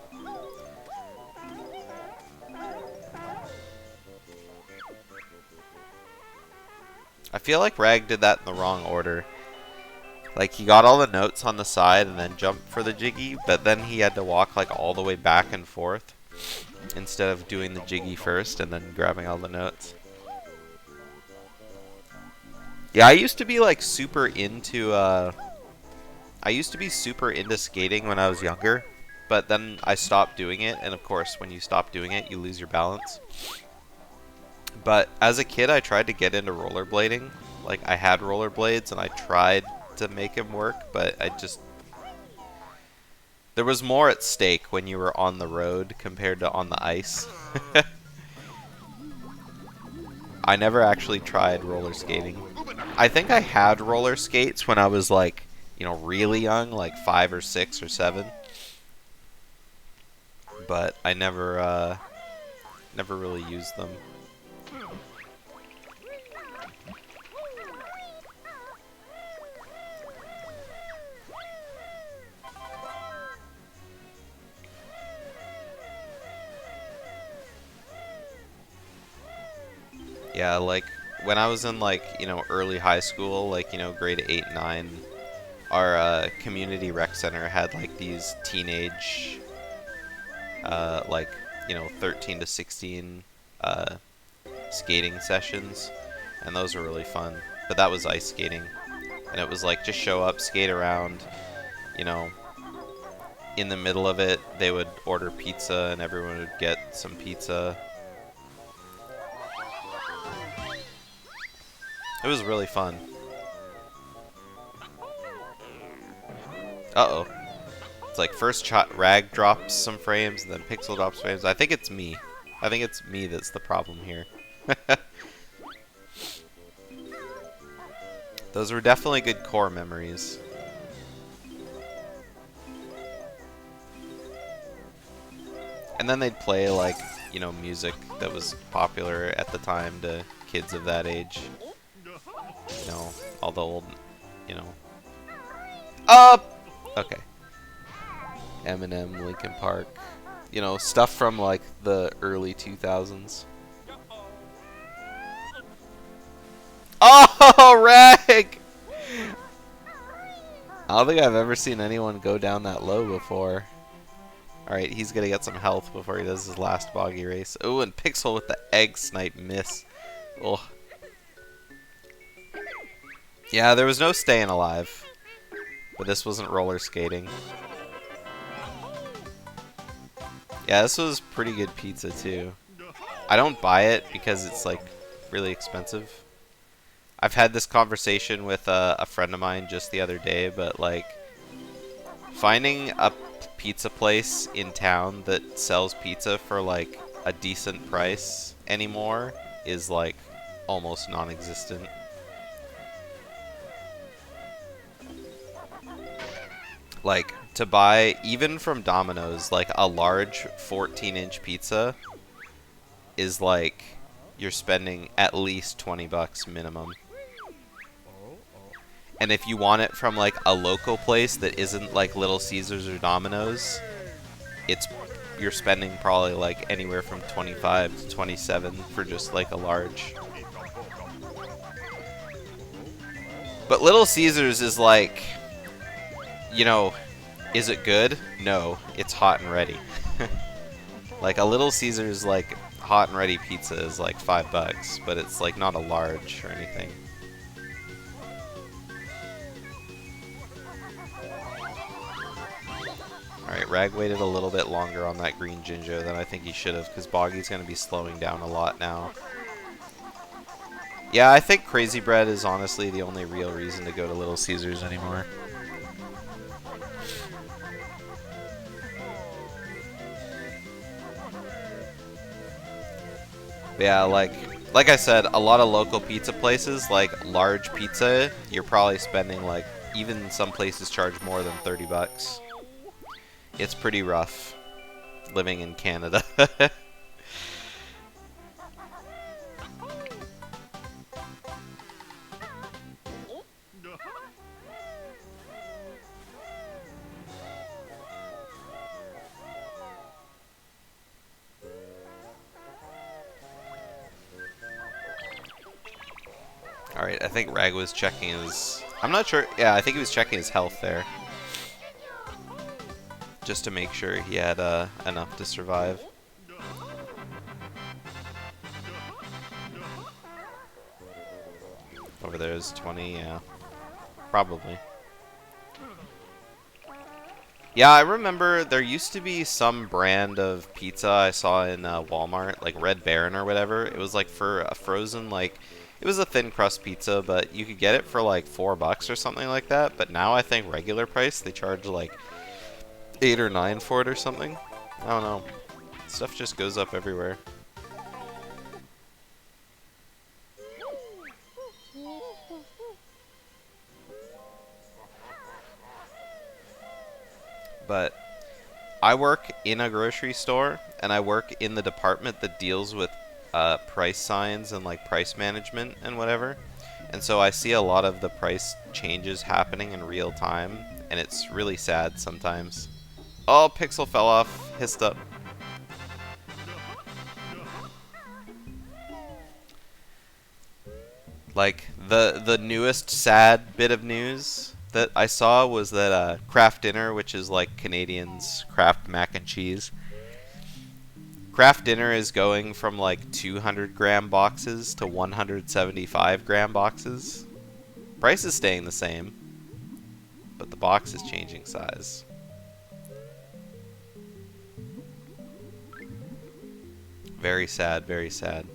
A: I feel like Rag did that in the wrong order. Like, he got all the notes on the side and then jumped for the jiggy, but then he had to walk, like, all the way back and forth instead of doing the jiggy first and then grabbing all the notes. Yeah, I used to be, like, super into skating when I was younger, but then I stopped doing it, and of course, when you stop doing it, you lose your balance. But as a kid, I tried to get into rollerblading. Like, I had rollerblades, and I tried to make them work, but there was more at stake when you were on the road compared to on the ice. I never actually tried roller skating. I think I had roller skates when I was, like, you know, really young, like 5 or 6 or 7. But I never really used them. Yeah, like, when I was in, like, you know, early high school, like, you know, grade 8, 9, our community rec center had, like, these teenage, like, you know, 13 to 16 skating sessions, and those were really fun. But that was ice skating, and it was, like, just show up, skate around, you know. In the middle of it, they would order pizza, and everyone would get some pizza. It was really fun. Uh-oh. It's like first Rag drops some frames, and then Pixel drops frames. I think it's me. I think it's me that's the problem here. Those were definitely good core memories. And then they'd play, like, you know, music that was popular at the time to kids of that age. You know, all the old, you know. Okay. Eminem, Linkin Park. You know, stuff from, like, the early 2000s. Oh, Rag! I don't think I've ever seen anyone go down that low before. Alright, he's gonna get some health before he does his last boggy race. Oh, and Pixel with the egg snipe miss. Oh. Yeah, there was no staying alive. But this wasn't roller skating. Yeah, this was pretty good pizza too. I don't buy it because it's, like, really expensive. I've had this conversation with a friend of mine just the other day, but, like, finding a pizza place in town that sells pizza for, like, a decent price anymore is, like, almost non-existent. Like, to buy, even from Domino's, like a large 14-inch pizza is like you're spending at least 20 bucks minimum. And if you want it from like a local place that isn't like Little Caesars or Domino's, you're spending probably like anywhere from 25 to 27 for just like a large. But Little Caesars is like, you know, is it good? No, it's hot and ready. Like a Little Caesars like hot and ready pizza is like 5 bucks, but it's like not a large or anything. Alright, Rag waited a little bit longer on that green ginger than I think he should have, because Boggy's going to be slowing down a lot now. Yeah, I think Crazy Bread is honestly the only real reason to go to Little Caesars anymore. Yeah, like I said, a lot of local pizza places, like large pizza, you're probably spending like, even some places charge more than 30 bucks. It's pretty rough living in Canada. Alright, I think Rag was checking his... I'm not sure. Yeah, I think he was checking his health there. Just to make sure he had enough to survive. Over there is 20, yeah. Probably. Yeah, I remember there used to be some brand of pizza I saw in Walmart, like Red Baron or whatever. It was like for a frozen, like... It was a thin crust pizza, but you could get it for like 4 bucks or something like that. But now I think regular price, they charge like 8 or 9 for it or something. I don't know. Stuff just goes up everywhere. But I work in a grocery store, and I work in the department that deals with price signs and like price management and whatever. And so I see a lot of the price changes happening in real time, and it's really sad sometimes. Oh, Pixel fell off, hissed up. Like the newest sad bit of news that I saw was that Kraft Dinner, which is like Canadians' Kraft mac and cheese, Kraft Dinner is going from like 200 gram boxes to 175 gram boxes. Price is staying the same, but the box is changing size. Very sad, very sad.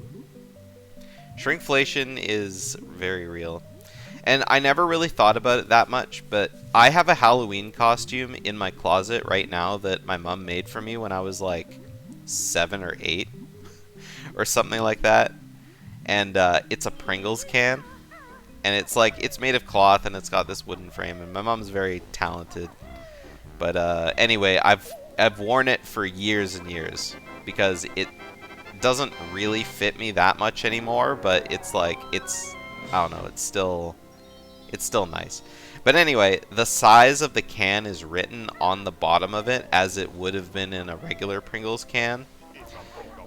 A: Shrinkflation is very real. And I never really thought about it that much, but I have a Halloween costume in my closet right now that my mom made for me when I was like 7 or 8 or something like that. And it's a Pringles can. And it's like, it's made of cloth and it's got this wooden frame. And my mom's very talented. But anyway, I've worn it for years and years because it doesn't really fit me that much anymore, but it's like, I don't know, it's still nice. But anyway, the size of the can is written on the bottom of it as it would have been in a regular Pringles can.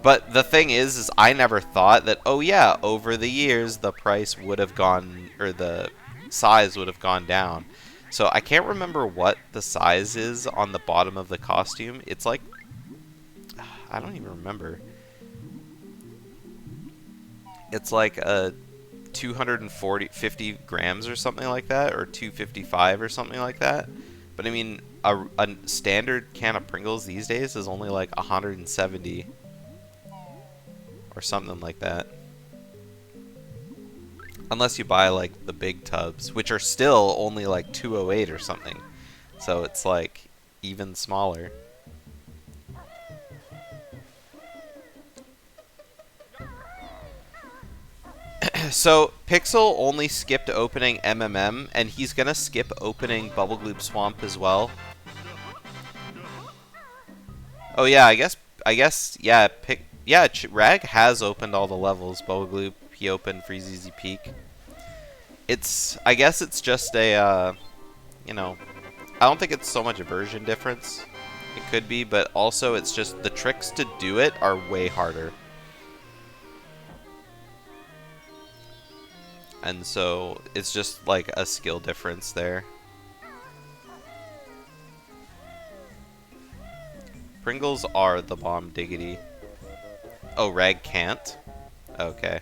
A: But the thing is I never thought that, oh yeah, over the years the price would have gone, or the size would have gone down. So I can't remember what the size is on the bottom of the costume. It's like, I don't even remember. It's like a 250 grams or something like that, or 255 or something like that. But I mean, a standard can of Pringles these days is only like 170 or something like that. Unless you buy like the big tubs, which are still only like 208 or something. So it's like even smaller. So, Pixel only skipped opening MMM, and he's gonna skip opening Bubble Gloop Swamp as well. Oh yeah, yeah, Rag has opened all the levels. Bowgloop, he opened PxlWeezy Peak. I guess it's just a, you know, I don't think it's so much a version difference. It could be, but also it's just the tricks to do it are way harder. And so it's just like a skill difference there. Pringles are the bomb diggity. Oh, Rag can't? Okay.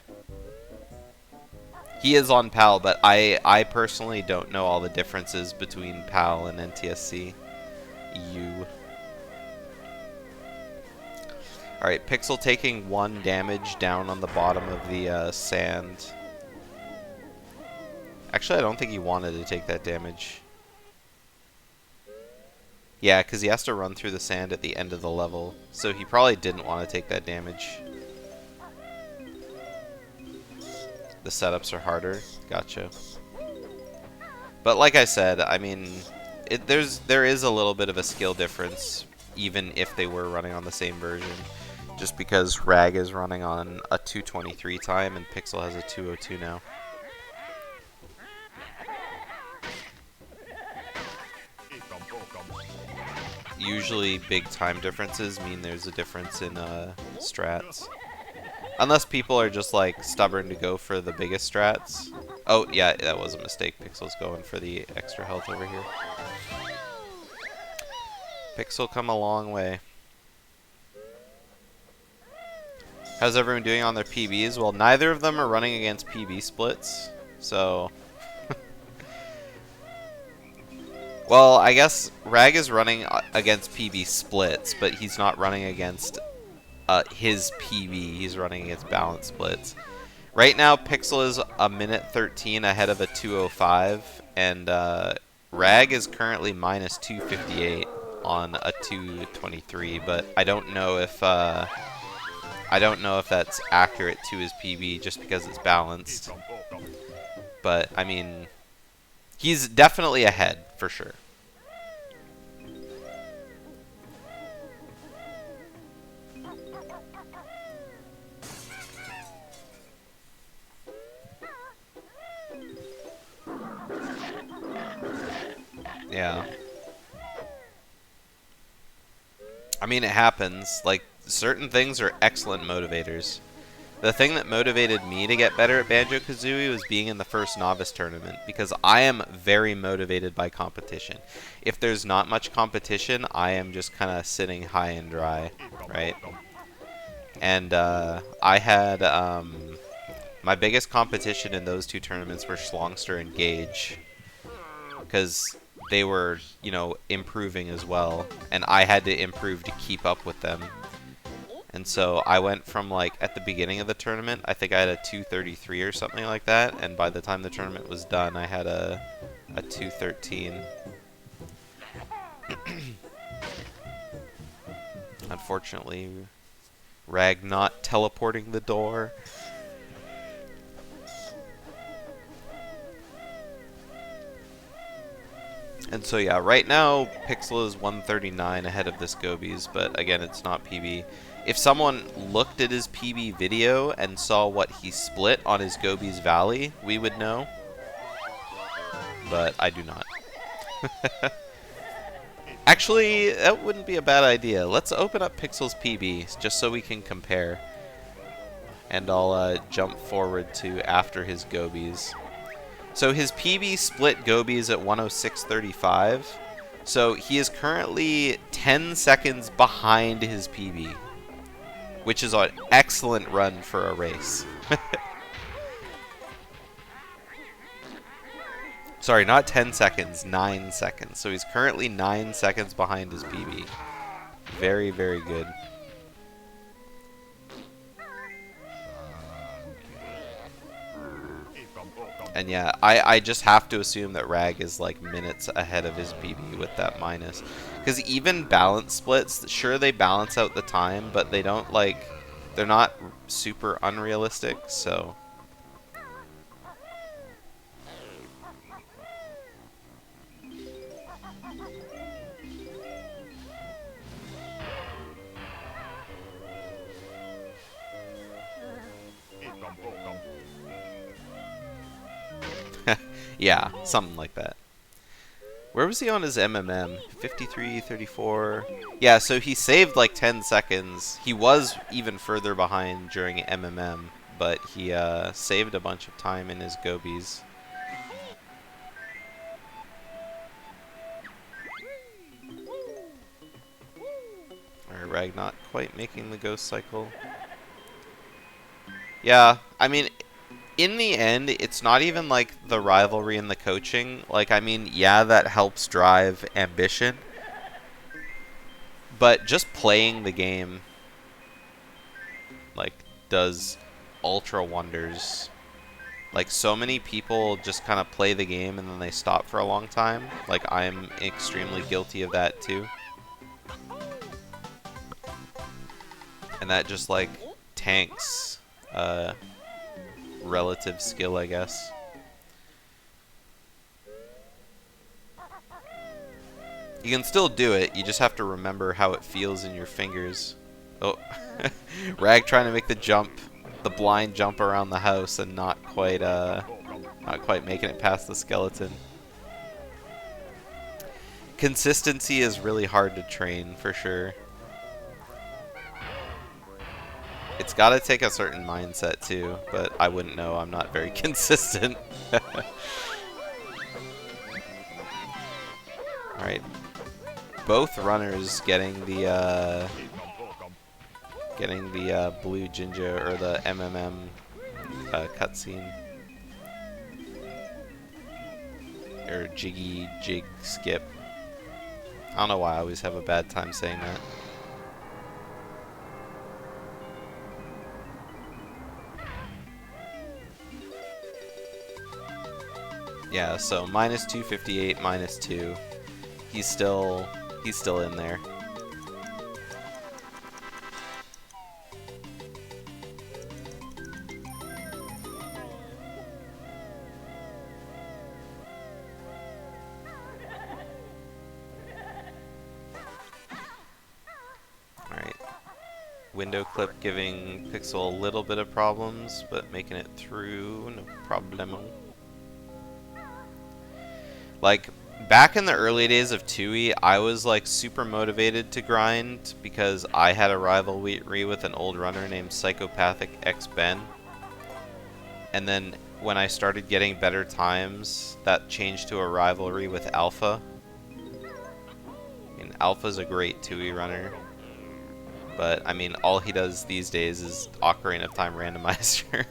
A: He is on PAL, but I personally don't know all the differences between PAL and NTSC. Alright, Pixel taking 1 damage down on the bottom of the sand. Actually, I don't think he wanted to take that damage. Yeah, because he has to run through the sand at the end of the level, so he probably didn't want to take that damage. The setups are harder. Gotcha. But like I said, I mean, there is a little bit of a skill difference, even if they were running on the same version. Just because Rag is running on a 223 time and Pixel has a 202 now. Usually big time differences mean there's a difference in strats. Unless people are just like stubborn to go for the biggest strats. Oh yeah, that was a mistake. Pixel's going for the extra health over here. Pixel come a long way. How's everyone doing on their PBs? Well, neither of them are running against PB splits, so... Well, I guess Rag is running against PB splits, but he's not running against his PB. He's running against balance splits. Right now, Pixel is a minute 13 ahead of a 205, and Rag is currently minus 258 on a 223. But I don't know if that's accurate to his PB just because it's balanced. But I mean, he's definitely ahead for sure. Yeah. I mean, it happens. Like, certain things are excellent motivators. The thing that motivated me to get better at Banjo-Kazooie was being in the first novice tournament, because I am very motivated by competition. If there's not much competition, I am just kind of sitting high and dry, right? And I had my biggest competition in those 2 tournaments were Schlongster and Gage, because they were, you know, improving as well, and I had to improve to keep up with them. And so I went from, like, at the beginning of the tournament, I think I had a 233 or something like that, and by the time the tournament was done, I had a 213. Unfortunately, Rag not teleporting the door. And so yeah, right now Pixel is 139 ahead of this Gobies, but again, it's not PB. If someone looked at his PB video and saw what he split on his Gobies Valley, we would know. But I do not. Actually, that wouldn't be a bad idea. Let's open up Pixel's PB, just so we can compare. And I'll jump forward to after his Gobies. So his PB split Gobies at 106.35. So he is currently 10 seconds behind his PB, which is an excellent run for a race. Sorry, not 10 seconds, 9 seconds. So he's currently 9 seconds behind his PB. Very, very good. And yeah, I just have to assume that Rag is like minutes ahead of his PB with that minus. Because even balance splits, sure they balance out the time, but they don't like, they're not super unrealistic, so. Yeah, something like that. Where was he on his MMM? 53, 34. Yeah, so he saved like 10 seconds. He was even further behind during MMM, but he saved a bunch of time in his gobies. Alright, Rag not quite making the ghost cycle. Yeah, I mean, in the end, it's not even like the rivalry and the coaching. Like, I mean, yeah, that helps drive ambition. But just playing the game, like, does ultra wonders. Like, so many people just kind of play the game and then they stop for a long time. Like, I'm extremely guilty of that too. And that just, like, tanks relative skill, I guess. You can still do it, you just have to remember how it feels in your fingers. Oh, Rag trying to make the jump, the blind jump around the house and not quite making it past the skeleton. Consistency is really hard to train, for sure. It's got to take a certain mindset too, but I wouldn't know, I'm not very consistent. Alright. Both runners getting the blue Jinjo or the MMM cutscene. Or Jiggy Jig Skip. I don't know why I always have a bad time saying that. Yeah, so minus 258, -2. He's still in there. Alright. Window clip giving Pixel a little bit of problems, but making it through, no problemo. Like, back in the early days of 2E, I was like super motivated to grind because I had a rivalry with an old runner named Psychopathic X Ben. And then when I started getting better times, that changed to a rivalry with Alpha. And Alpha's a great 2E runner. But, I mean, all he does these days is Ocarina of Time Randomizer.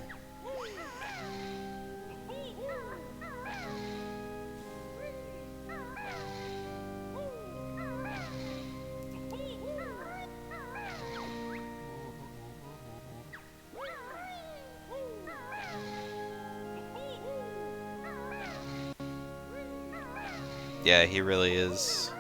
A: Yeah, he really is.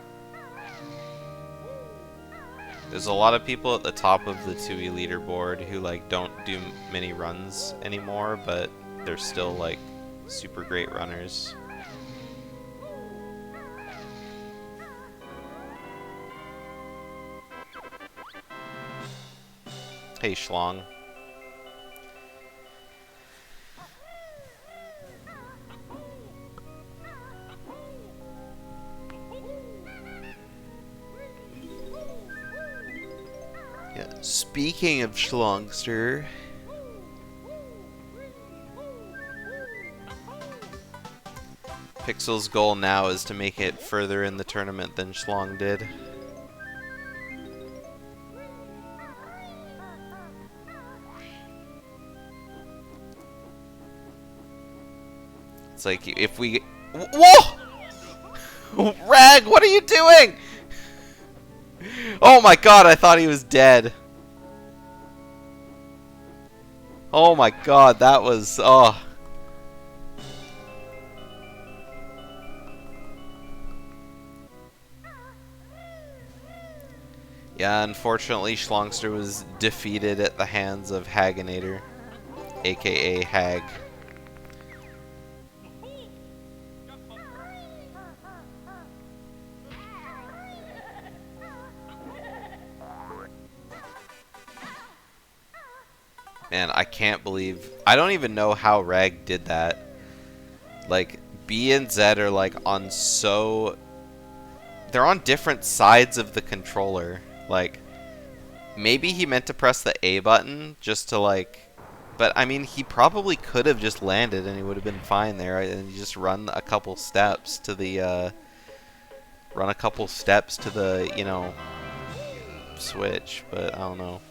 A: There's a lot of people at the top of the 2E leaderboard who like don't do many runs anymore, but they're still like super great runners. Hey Schlong. Speaking of Schlongster, Pixel's goal now is to make it further in the tournament than Schlong did. It's like if we... Whoa! Rag, what are you doing? Oh my god, I thought he was dead. Oh my god, that was... Oh. Yeah, unfortunately, Schlongster was defeated at the hands of Haginator, aka Hag. Man, I can't believe... I don't even know how Rag did that. Like, B and Z are like on so... They're on different sides of the controller. Like, maybe he meant to press the A button just to like... But, I mean, he probably could have just landed and he would have been fine there. And you just run a couple steps to the, you know, switch. But, I don't know.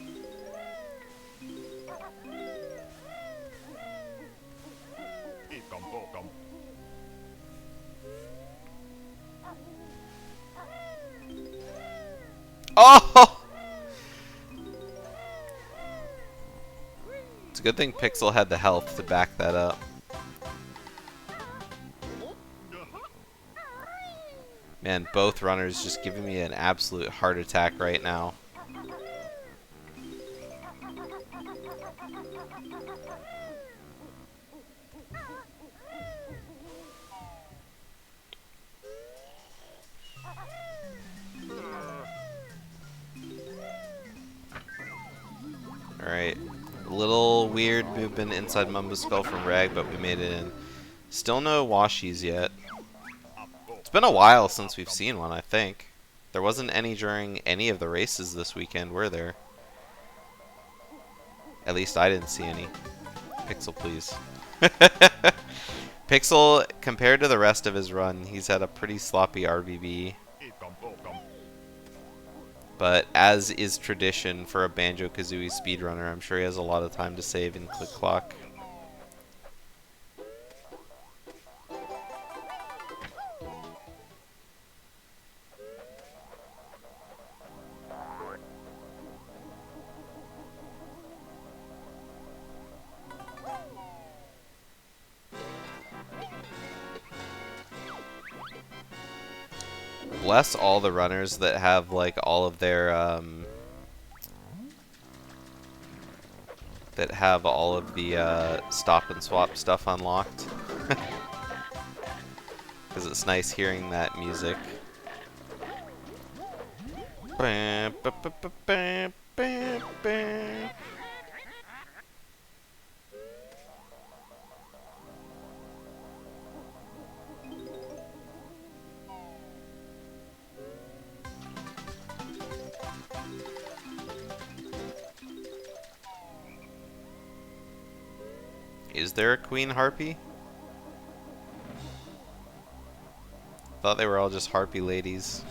A: Oh! It's a good thing Pixel had the health to back that up. Man, both runners just giving me an absolute heart attack right now. Alright. A little weird movement inside Mumbo's skull from Rag, but we made it in. Still no washies yet. It's been a while since we've seen one, I think. There wasn't any during any of the races this weekend, were there? At least I didn't see any. Pixel, please. Pixel, compared to the rest of his run, he's had a pretty sloppy RBB. But as is tradition for a Banjo-Kazooie speedrunner, I'm sure he has a lot of time to save in Click Clock. Bless all the runners that have like all of their stop and swap stuff unlocked. Because it's nice hearing that music. Is there a Queen Harpy? Thought they were all just Harpy ladies.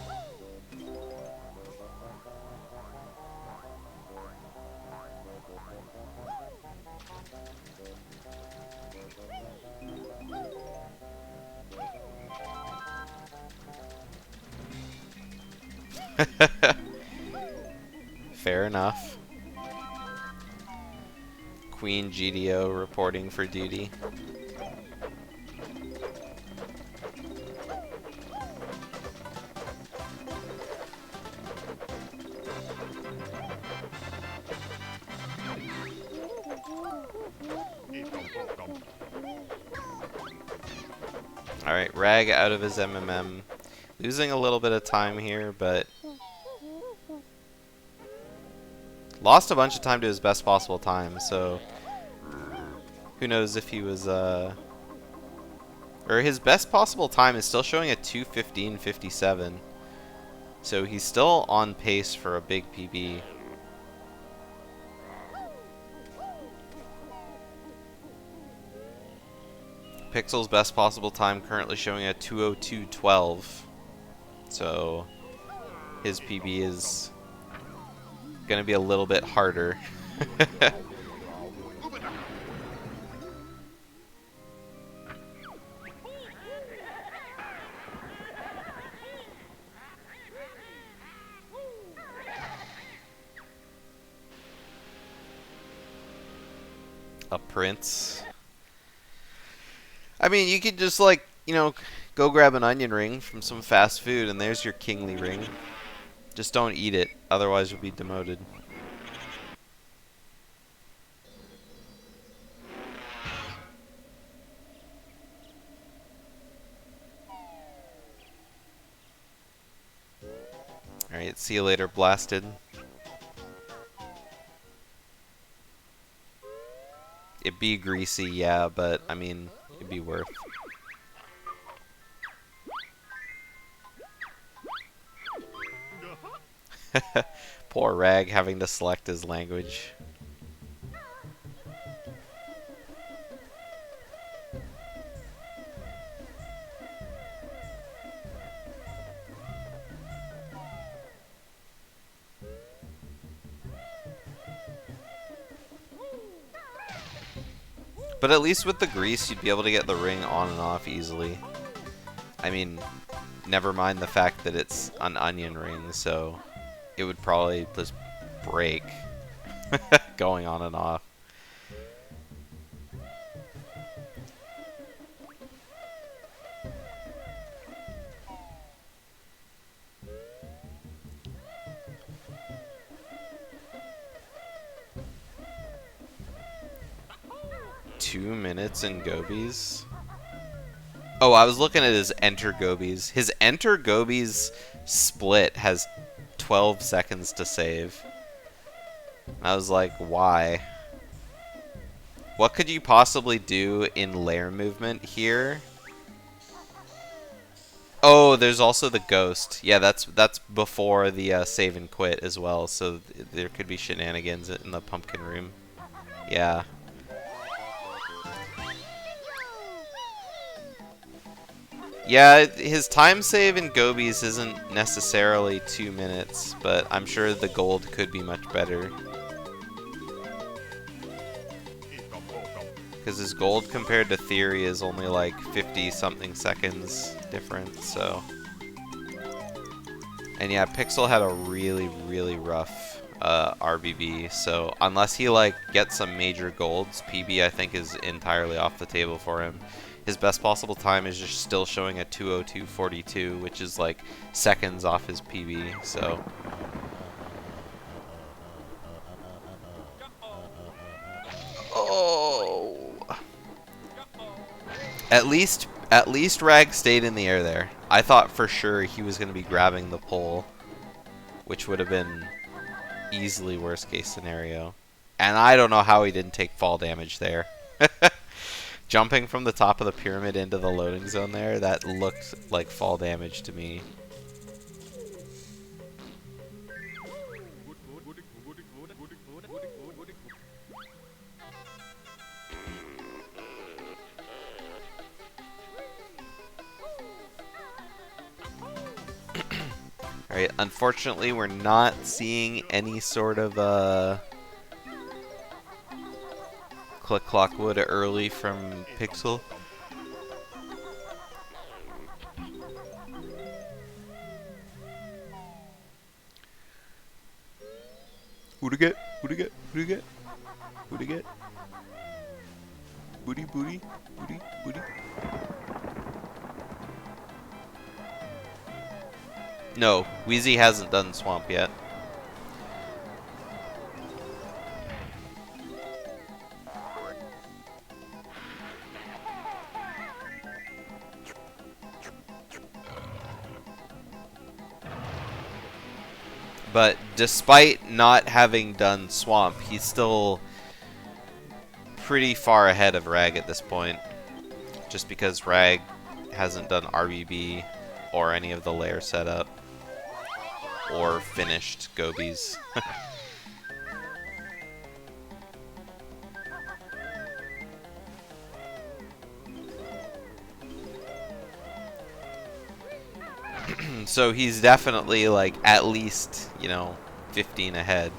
A: Fair enough. Queen GDO reporting for duty. Alright, Rag out of his MMM. Losing a little bit of time here, but lost a bunch of time to his best possible time, so who knows if he was, or his best possible time is still showing a 2:15:57, so he's still on pace for a big PB. Pixel's best possible time currently showing a 2:02:12, so his PB is gonna be a little bit harder. A prince. I mean, you could just like, you know, go grab an onion ring from some fast food and there's your kingly ring. Just don't eat it, otherwise you'll be demoted. Alright, see you later, Blasted. It'd be greasy, yeah, but I mean, it'd be worth. Poor Rag having to select his language. But at least with the grease, you'd be able to get the ring on and off easily. I mean, never mind the fact that it's an onion ring, so it would probably just break going on and off. Minutes in Gobies. Oh, I was looking at his enter Gobies. His enter Gobies split has 12 seconds to save. I was like, why? What could you possibly do in lair movement here? Oh, there's also the ghost. Yeah, that's before the save and quit as well, so there could be shenanigans in the pumpkin room. Yeah. Yeah, his time save in Gobies isn't necessarily 2 minutes, but I'm sure the gold could be much better. Because his gold compared to Theory is only like 50-something seconds different, so... And yeah, Pixel had a really, really rough RBB, so unless he like gets some major golds, PB I think is entirely off the table for him. His best possible time is just still showing a 2:02.42, which is like seconds off his PB, so... Oh! At least Rag stayed in the air there. I thought for sure he was going to be grabbing the pole, which would have been easily worst case scenario. And I don't know how he didn't take fall damage there. Jumping from the top of the pyramid into the loading zone there, that looked like fall damage to me. Alright, unfortunately we're not seeing any sort of Click Clockwood early from Pixel. Who'd it get? Who'd it get? Who'd it get? Who'd it get? Booty, booty, booty, booty. No, Weezy hasn't done Swamp yet. But despite not having done Swamp, he's still pretty far ahead of Rag at this point. Just because Rag hasn't done RBB or any of the lair setup. Or finished Gobies. So he's definitely like at least, you know, 15 ahead.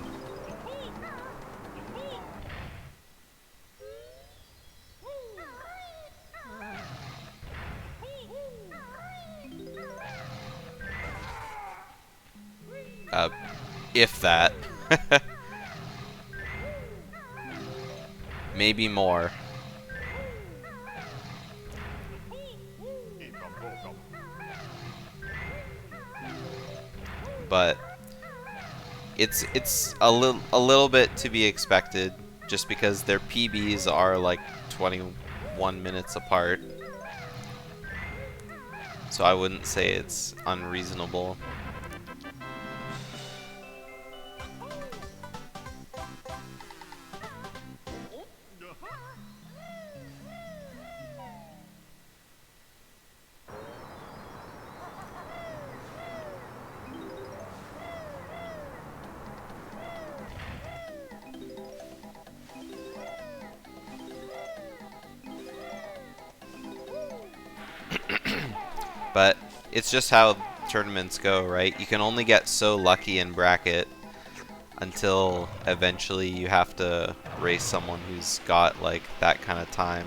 A: If that. Maybe more. But it's a little bit to be expected, just because their PBs are like 21 minutes apart. So I wouldn't say it's unreasonable. But it's just how tournaments go, right? You can only get so lucky in bracket until eventually you have to race someone who's got like that kind of time.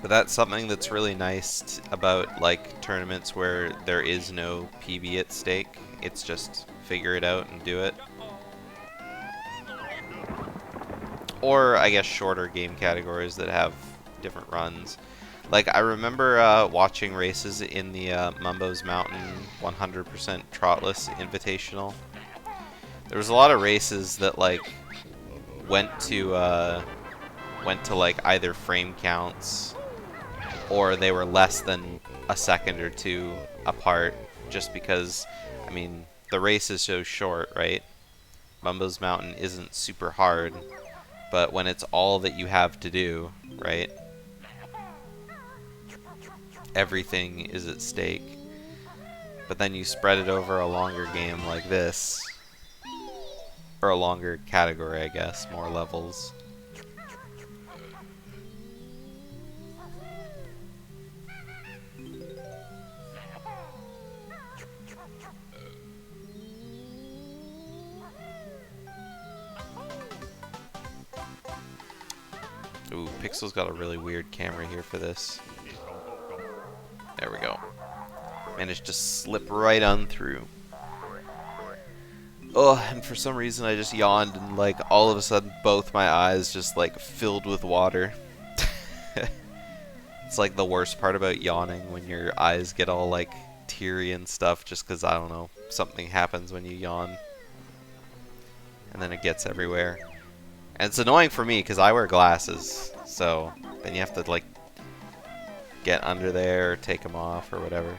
A: But that's something that's really nice about like tournaments where there is no PB at stake. It's just figure it out and do it. Or I guess shorter game categories that have different runs. Like I remember watching races in the Mumbo's Mountain 100% Trotless Invitational. There was a lot of races that like went to like either frame counts or they were less than a second or two apart, just because, I mean, the race is so short, right? Mumbo's Mountain isn't super hard, but when it's all that you have to do, right? Everything is at stake. But then you spread it over a longer game like this, or a longer category, I guess, more levels. Ooh, Pixel's got a really weird camera here for this. There we go. Managed to slip right on through. Oh, and for some reason I just yawned and like all of a sudden both my eyes just like filled with water. It's like the worst part about yawning, when your eyes get all like teary and stuff just because, I don't know, something happens when you yawn. And then it gets everywhere. And it's annoying for me because I wear glasses, so then you have to like get under there or take them off or whatever.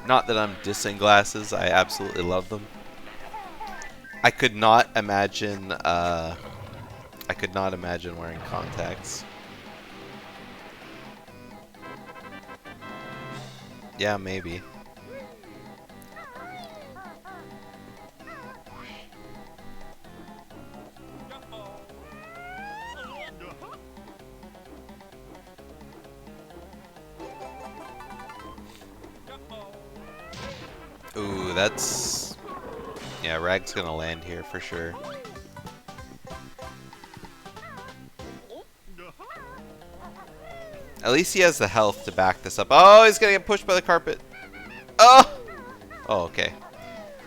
A: Not that I'm dissing glasses, I absolutely love them. I could not imagine wearing contacts. Yeah, maybe. Ooh, that's... yeah, Rag's gonna land here for sure. At least he has the health to back this up. Oh, he's gonna get pushed by the carpet. Oh! Oh, okay.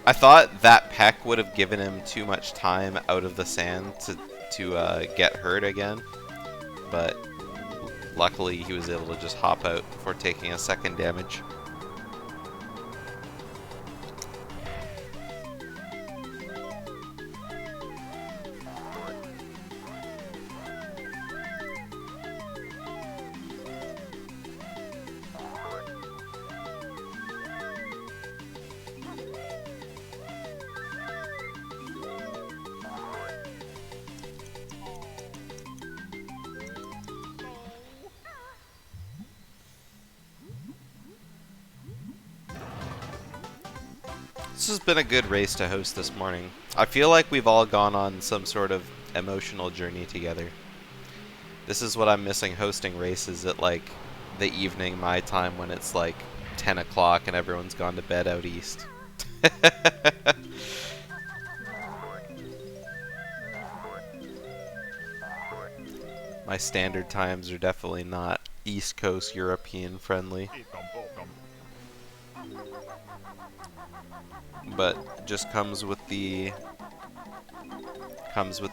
A: I thought that peck would have given him too much time out of the sand to get hurt again. But luckily he was able to just hop out before taking a second damage. This has been a good race to host this morning. I feel like we've all gone on some sort of emotional journey together. This is what I'm missing, hosting races at like the evening my time, when it's like 10 o'clock and everyone's gone to bed out east. My standard times are definitely not East Coast European friendly. But just comes with the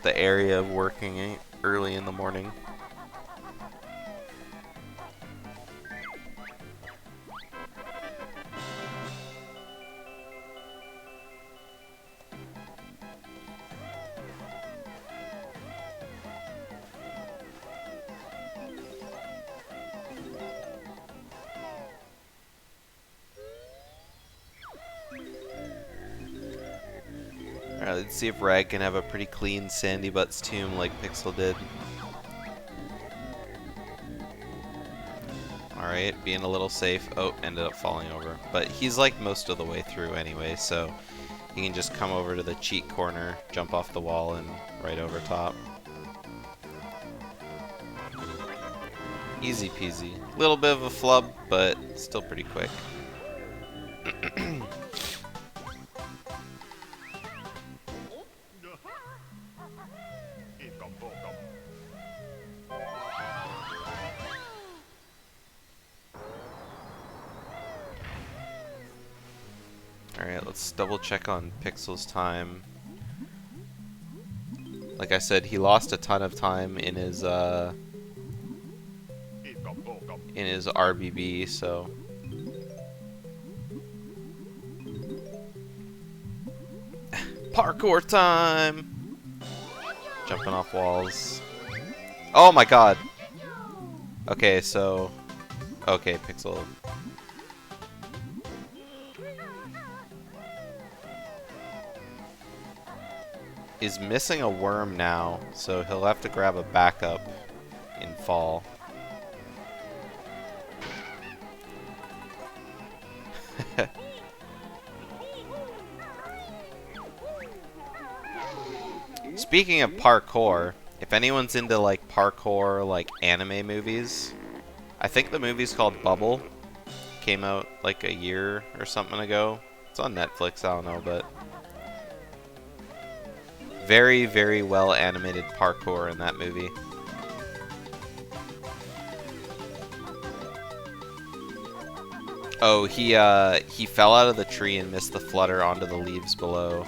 A: area of working early in the morning. Alright, let's see if Rag can have a pretty clean Sandy Butts tomb like Pixel did. Alright, being a little safe. Oh, ended up falling over. But he's like most of the way through anyway, so you can just come over to the cheat corner, jump off the wall, and right over top. Easy peasy. Little bit of a flub, but still pretty quick. Alright, let's double check on Pixel's time. Like I said, he lost a ton of time in his RBB, so parkour time! Jumping off walls. Oh my god! Okay, so okay, Pixel. Is missing a worm now, so he'll have to grab a backup in fall. Speaking of parkour, if anyone's into like parkour, like anime movies, I think the movie's called Bubble. Came out like a year or something ago. It's on Netflix, I don't know, but very, very well animated parkour in that movie. Oh, he fell out of the tree and missed the flutter onto the leaves below.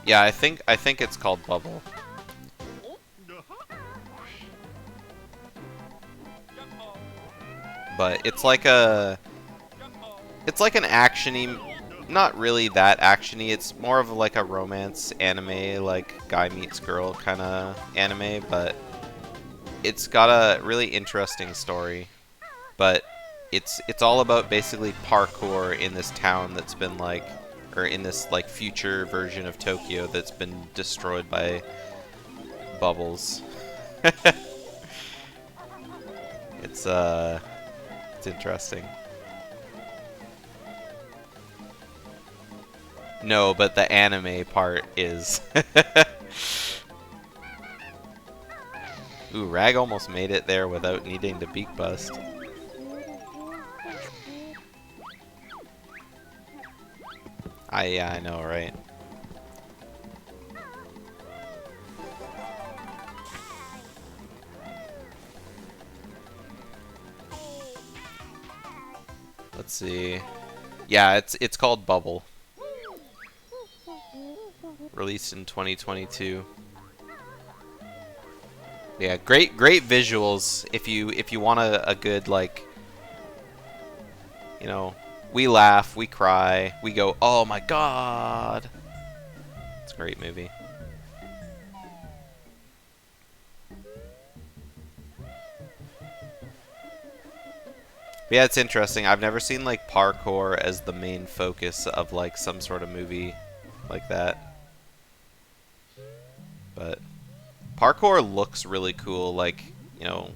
A: Yeah, I think it's called Bubble. But it's like an actiony, not really that actiony. It's more of like a romance anime, like guy meets girl kind of anime, but it's got a really interesting story. But it's all about basically parkour in this town that's been like, or in this like future version of Tokyo that's been destroyed by bubbles. It's interesting. No, but the anime part is. Ooh, Rag almost made it there without needing to beak bust. Yeah, I know, right? Let's see. Yeah, it's called Bubble. Released in 2022. Yeah, great visuals if you want a good, like, you know, we laugh, we cry, we go, "Oh my god." It's a great movie. But yeah, it's interesting. I've never seen like parkour as the main focus of like some sort of movie like that. But parkour looks really cool. Like, you know,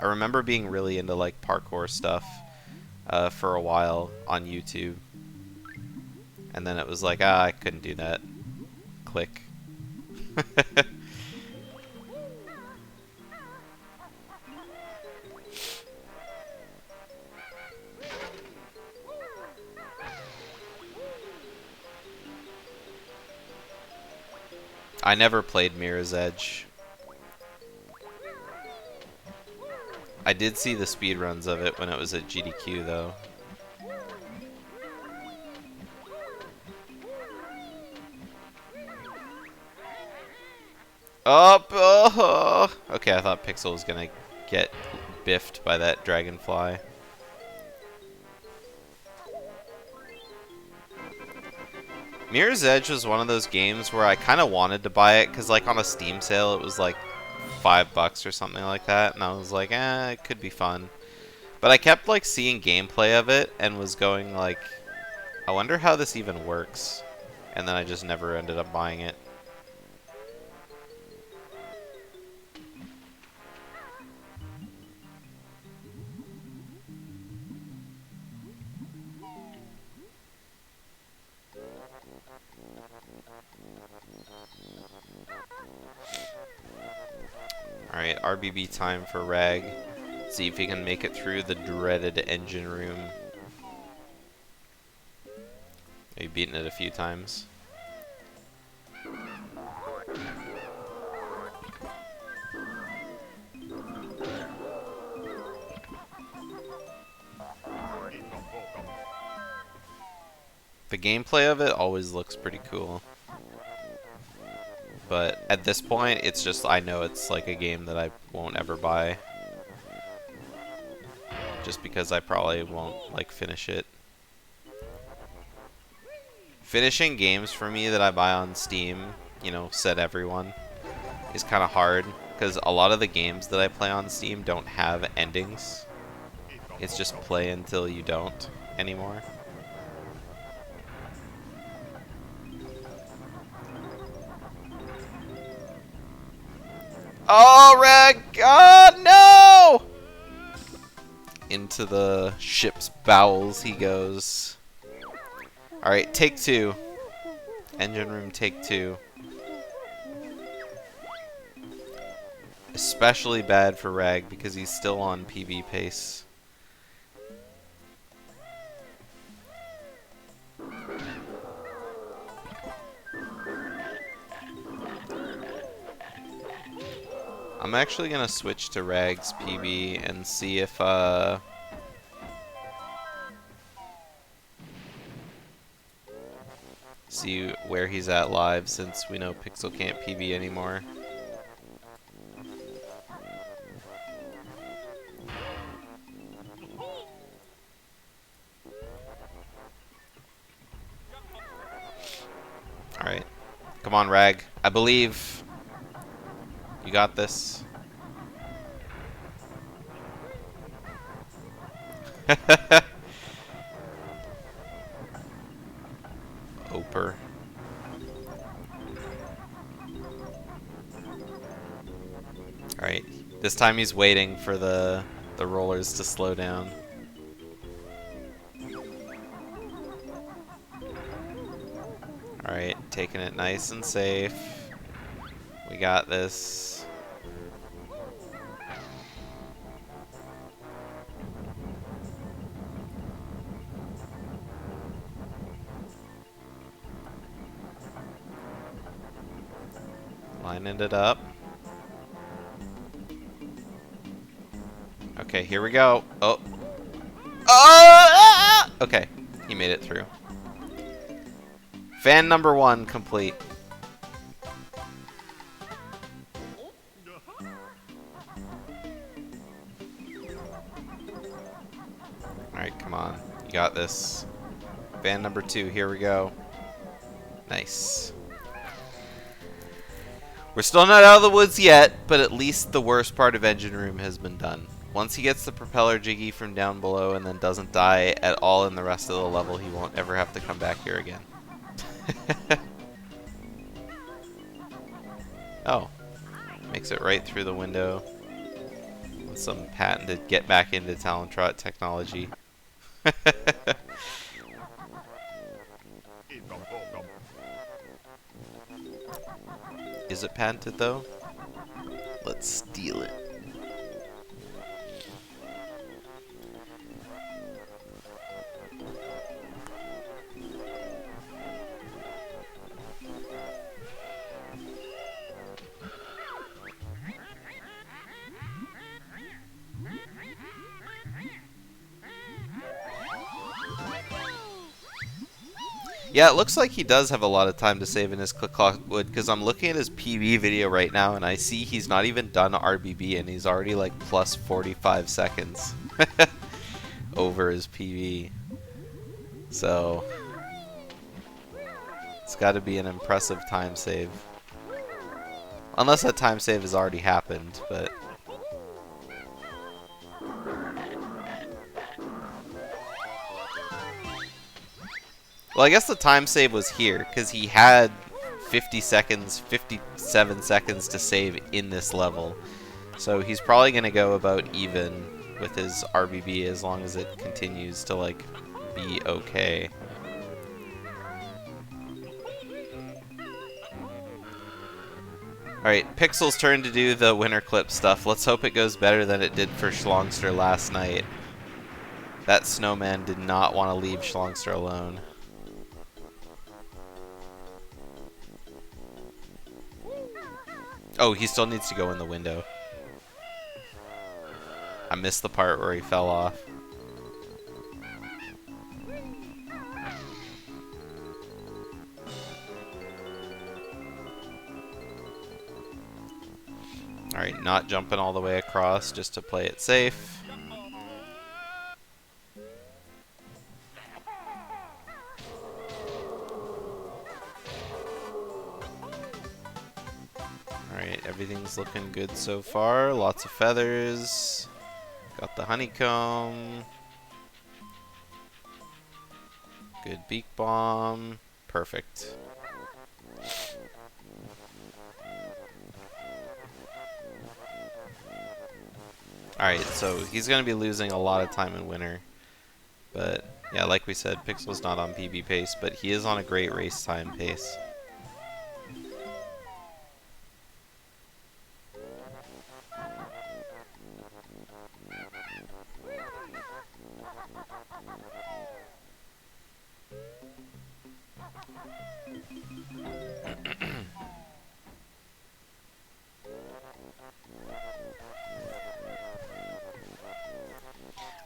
A: I remember being really into like parkour stuff for a while on YouTube. And then it was like, I couldn't do that. Click. I never played Mirror's Edge. I did see the speedruns of it when it was at GDQ, though. Up! Oh! Okay, I thought Pixel was gonna get biffed by that dragonfly. Mirror's Edge was one of those games where I kind of wanted to buy it, because like on a Steam sale it was like $5 or something like that, and I was like, it could be fun. But I kept like seeing gameplay of it and was going like, I wonder how this even works. And then I just never ended up buying it. Alright, RBB time for Rag. See if he can make it through the dreaded engine room. He's beaten it a few times. The gameplay of it always looks pretty cool. But at this point, it's just, I know it's like a game that I won't ever buy. Just because I probably won't, like, finish it. Finishing games for me that I buy on Steam, you know, said everyone, is kind of hard. Because a lot of the games that I play on Steam don't have endings. It's just play until you don't anymore. Oh, Rag! Oh, no! Into the ship's bowels he goes. Alright, take two. Engine room, take two. Especially bad for Rag because he's still on PB pace. I'm actually gonna switch to Rag's PB and see if see where he's at live, since we know Pixel can't PB anymore. Alright. Come on, Rag. I believe. You got this. Oper. Alright. This time he's waiting for the rollers to slow down. Alright, taking it nice and safe. We got this. Lining it up. Okay, here we go. Oh. Oh! Okay, he made it through. Fan number 1 complete. Alright, come on. You got this. Fan number 2, here we go. Nice. We're still not out of the woods yet, but at least the worst part of engine room has been done. Once he gets the propeller jiggy from down below and then doesn't die at all in the rest of the level, he won't ever have to come back here again. Oh. Makes it right through the window. With some patented get back into Talontrot technology. Is it patented though? Let's steal it. Yeah, it looks like he does have a lot of time to save in his Click Clock Wood, because I'm looking at his PB video right now, and I see he's not even done RBB, and he's already like plus 45 seconds over his PB. So, it's got to be an impressive time save. Unless that time save has already happened, but... Well, I guess the time save was here, because he had 50 seconds, 57 seconds to save in this level. So he's probably going to go about even with his RBB as long as it continues to, like, be okay. Alright, Pixel's turn to do the winter clip stuff. Let's hope it goes better than it did for Schlongster last night. That snowman did not want to leave Schlongster alone. Oh, he still needs to go in the window. I missed the part where he fell off. Alright, not jumping all the way across just to play it safe. Alright, everything's looking good so far. Lots of feathers. Got the honeycomb. Good beak bomb. Perfect. Alright, so he's going to be losing a lot of time in winter. But, yeah, like we said, Pixel's not on PB pace, but he is on a great race time pace.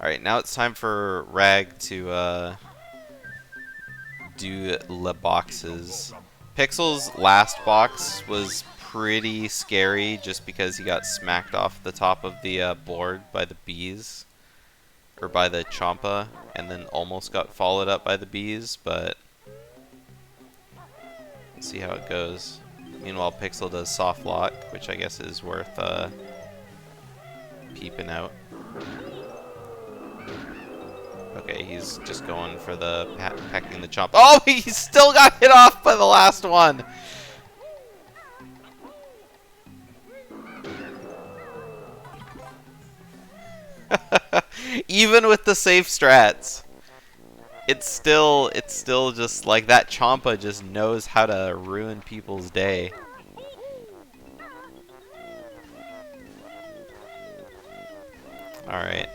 A: Alright, now it's time for Rag to do the boxes. Pixel's last box was pretty scary just because he got smacked off the top of the board by the bees. Or by the Champa, and then almost got followed up by the bees, but let's see how it goes. Meanwhile, Pixel does soft lock, which I guess is worth peeping out. Okay, he's just going for the pecking the chomp. Oh, he still got hit off by the last one! Even with the safe strats, it's still just like that Champa just knows how to ruin people's day. Alright.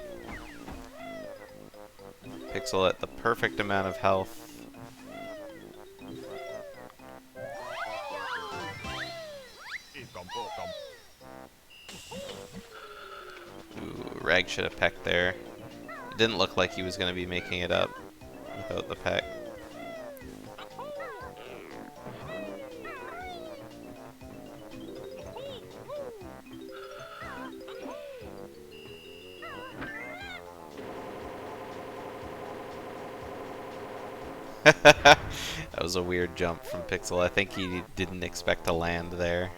A: Pixel at the perfect amount of health. Ooh, Rag should have pecked there. It didn't look like he was going to be making it up without the peck. That was a weird jump from Pixel. I think he didn't expect to land there.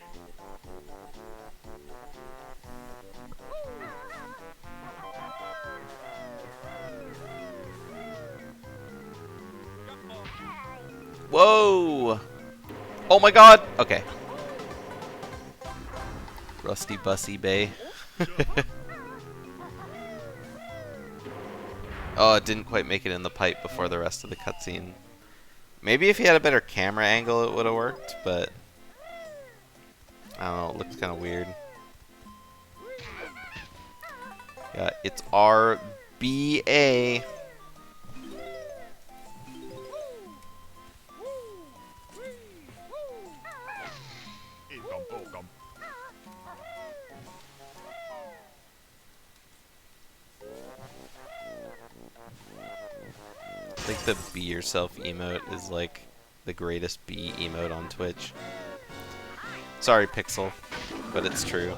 A: Whoa! Oh my god! Okay. Rusty Bussy Bay. Oh, it didn't quite make it in the pipe before the rest of the cutscene. Maybe if he had a better camera angle it would have worked, but I don't know, it looks kind of weird. Yeah, it's RBA. I think the be yourself emote is like the greatest be emote on Twitch. Sorry, Pixel, but it's true.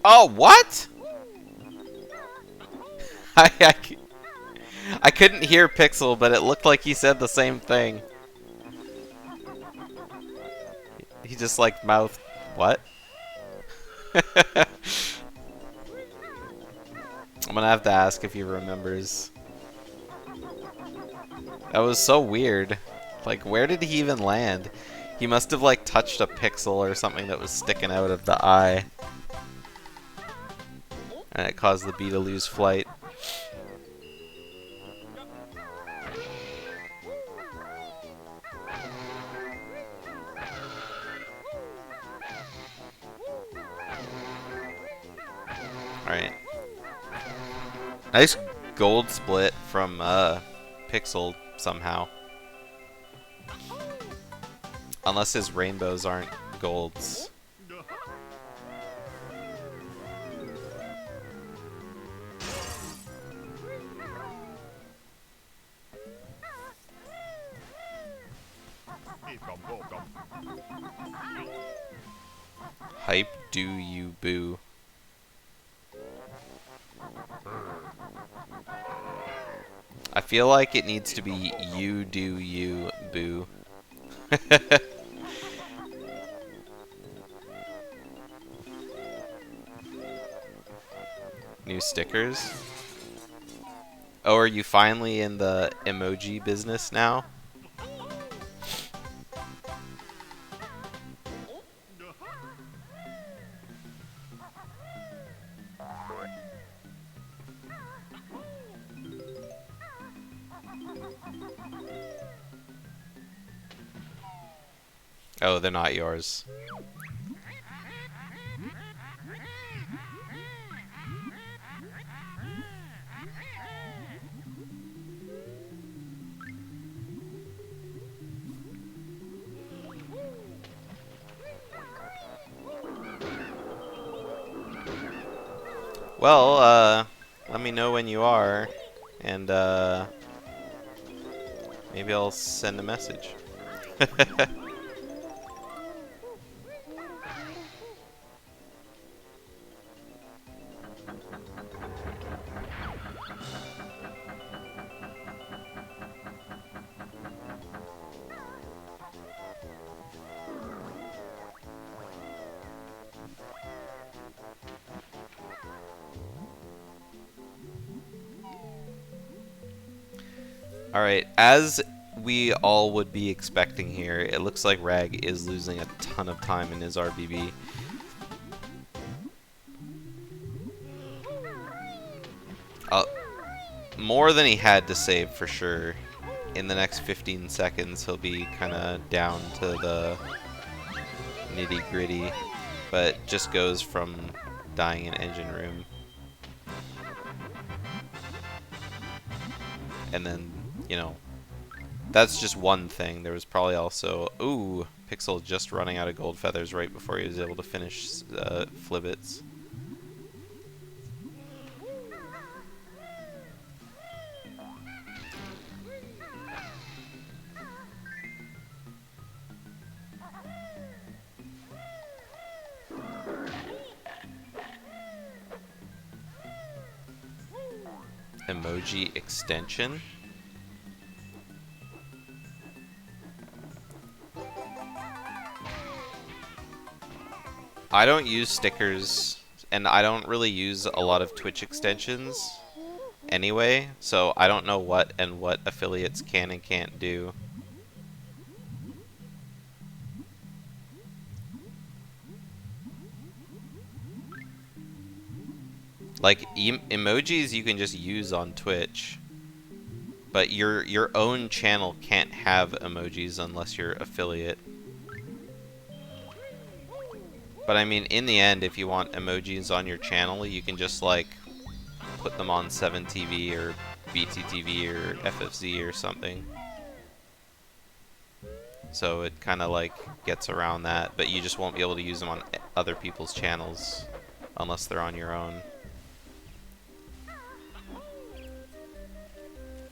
A: Oh, what? I couldn't hear Pixel, but it looked like he said the same thing. He just like mouthed, what? I'm gonna have to ask if he remembers. That was so weird. Like, where did he even land? He must have, like, touched a pixel or something that was sticking out of the eye. And it caused the bee to lose flight. Alright. Nice gold split from Pixel somehow. Unless his rainbows aren't golds. Hype do you boo. I feel like it needs to be you do you boo. New stickers? Oh, are you finally in the emoji business now? Oh, they're not yours. Well, let me know when you are, and maybe I'll send a message. Alright, as we all would be expecting here, it looks like Rag is losing a ton of time in his RBB. More than he had to save for sure. In the next 15 seconds he'll be kinda down to the nitty gritty, but just goes from dying in engine room. And then, you know, that's just one thing. There was probably also... Ooh, Pixel just running out of gold feathers right before he was able to finish Flibbits. Emoji extension. I don't use stickers, and I don't really use a lot of Twitch extensions anyway, so I don't know what affiliates can and can't do. Like, emojis you can just use on Twitch, but your own channel can't have emojis unless you're affiliate. But I mean, in the end, if you want emojis on your channel, you can just, like, put them on 7TV or BTTV or FFZ or something. So it kind of, like, gets around that, but you just won't be able to use them on other people's channels unless they're on your own.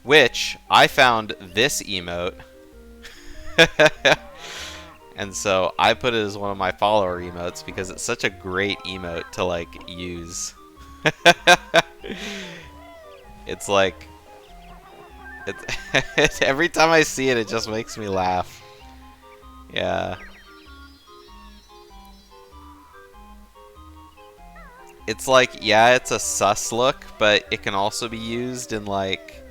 A: Which, I found this emote. And so I put it as one of my follower emotes because it's such a great emote to, like, use. It's like... It's every time I see it, it just makes me laugh. Yeah. It's like, yeah, it's a sus look, but it can also be used in, like...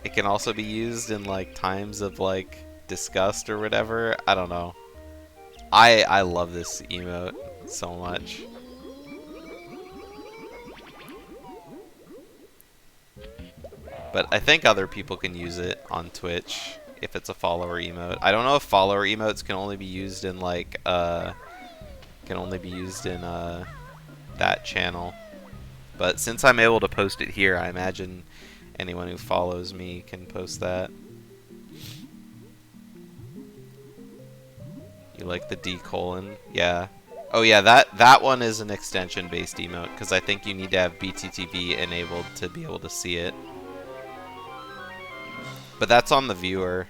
A: It can also be used in, like, times of, like, disgust or whatever. I don't know. I love this emote so much. But I think other people can use it on Twitch if it's a follower emote. I don't know if follower emotes can only be used in like that channel. But since I'm able to post it here, I imagine anyone who follows me can post that. You like the D colon? Yeah. Oh yeah, that one is an extension-based emote because I think you need to have BTTV enabled to be able to see it. But that's on the viewer.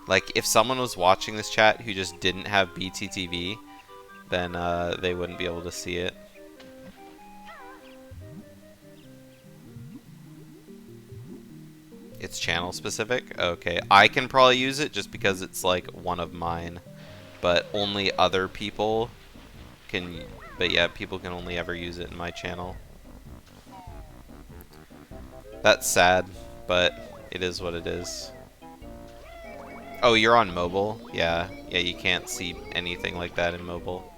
A: Like, if someone was watching this chat who just didn't have BTTV, then they wouldn't be able to see it. It's channel specific? Okay. I can probably use it just because it's like one of mine. But only other people can... But yeah, people can only ever use it in my channel. That's sad, but it is what it is. Oh, you're on mobile? Yeah. Yeah, you can't see anything like that in mobile.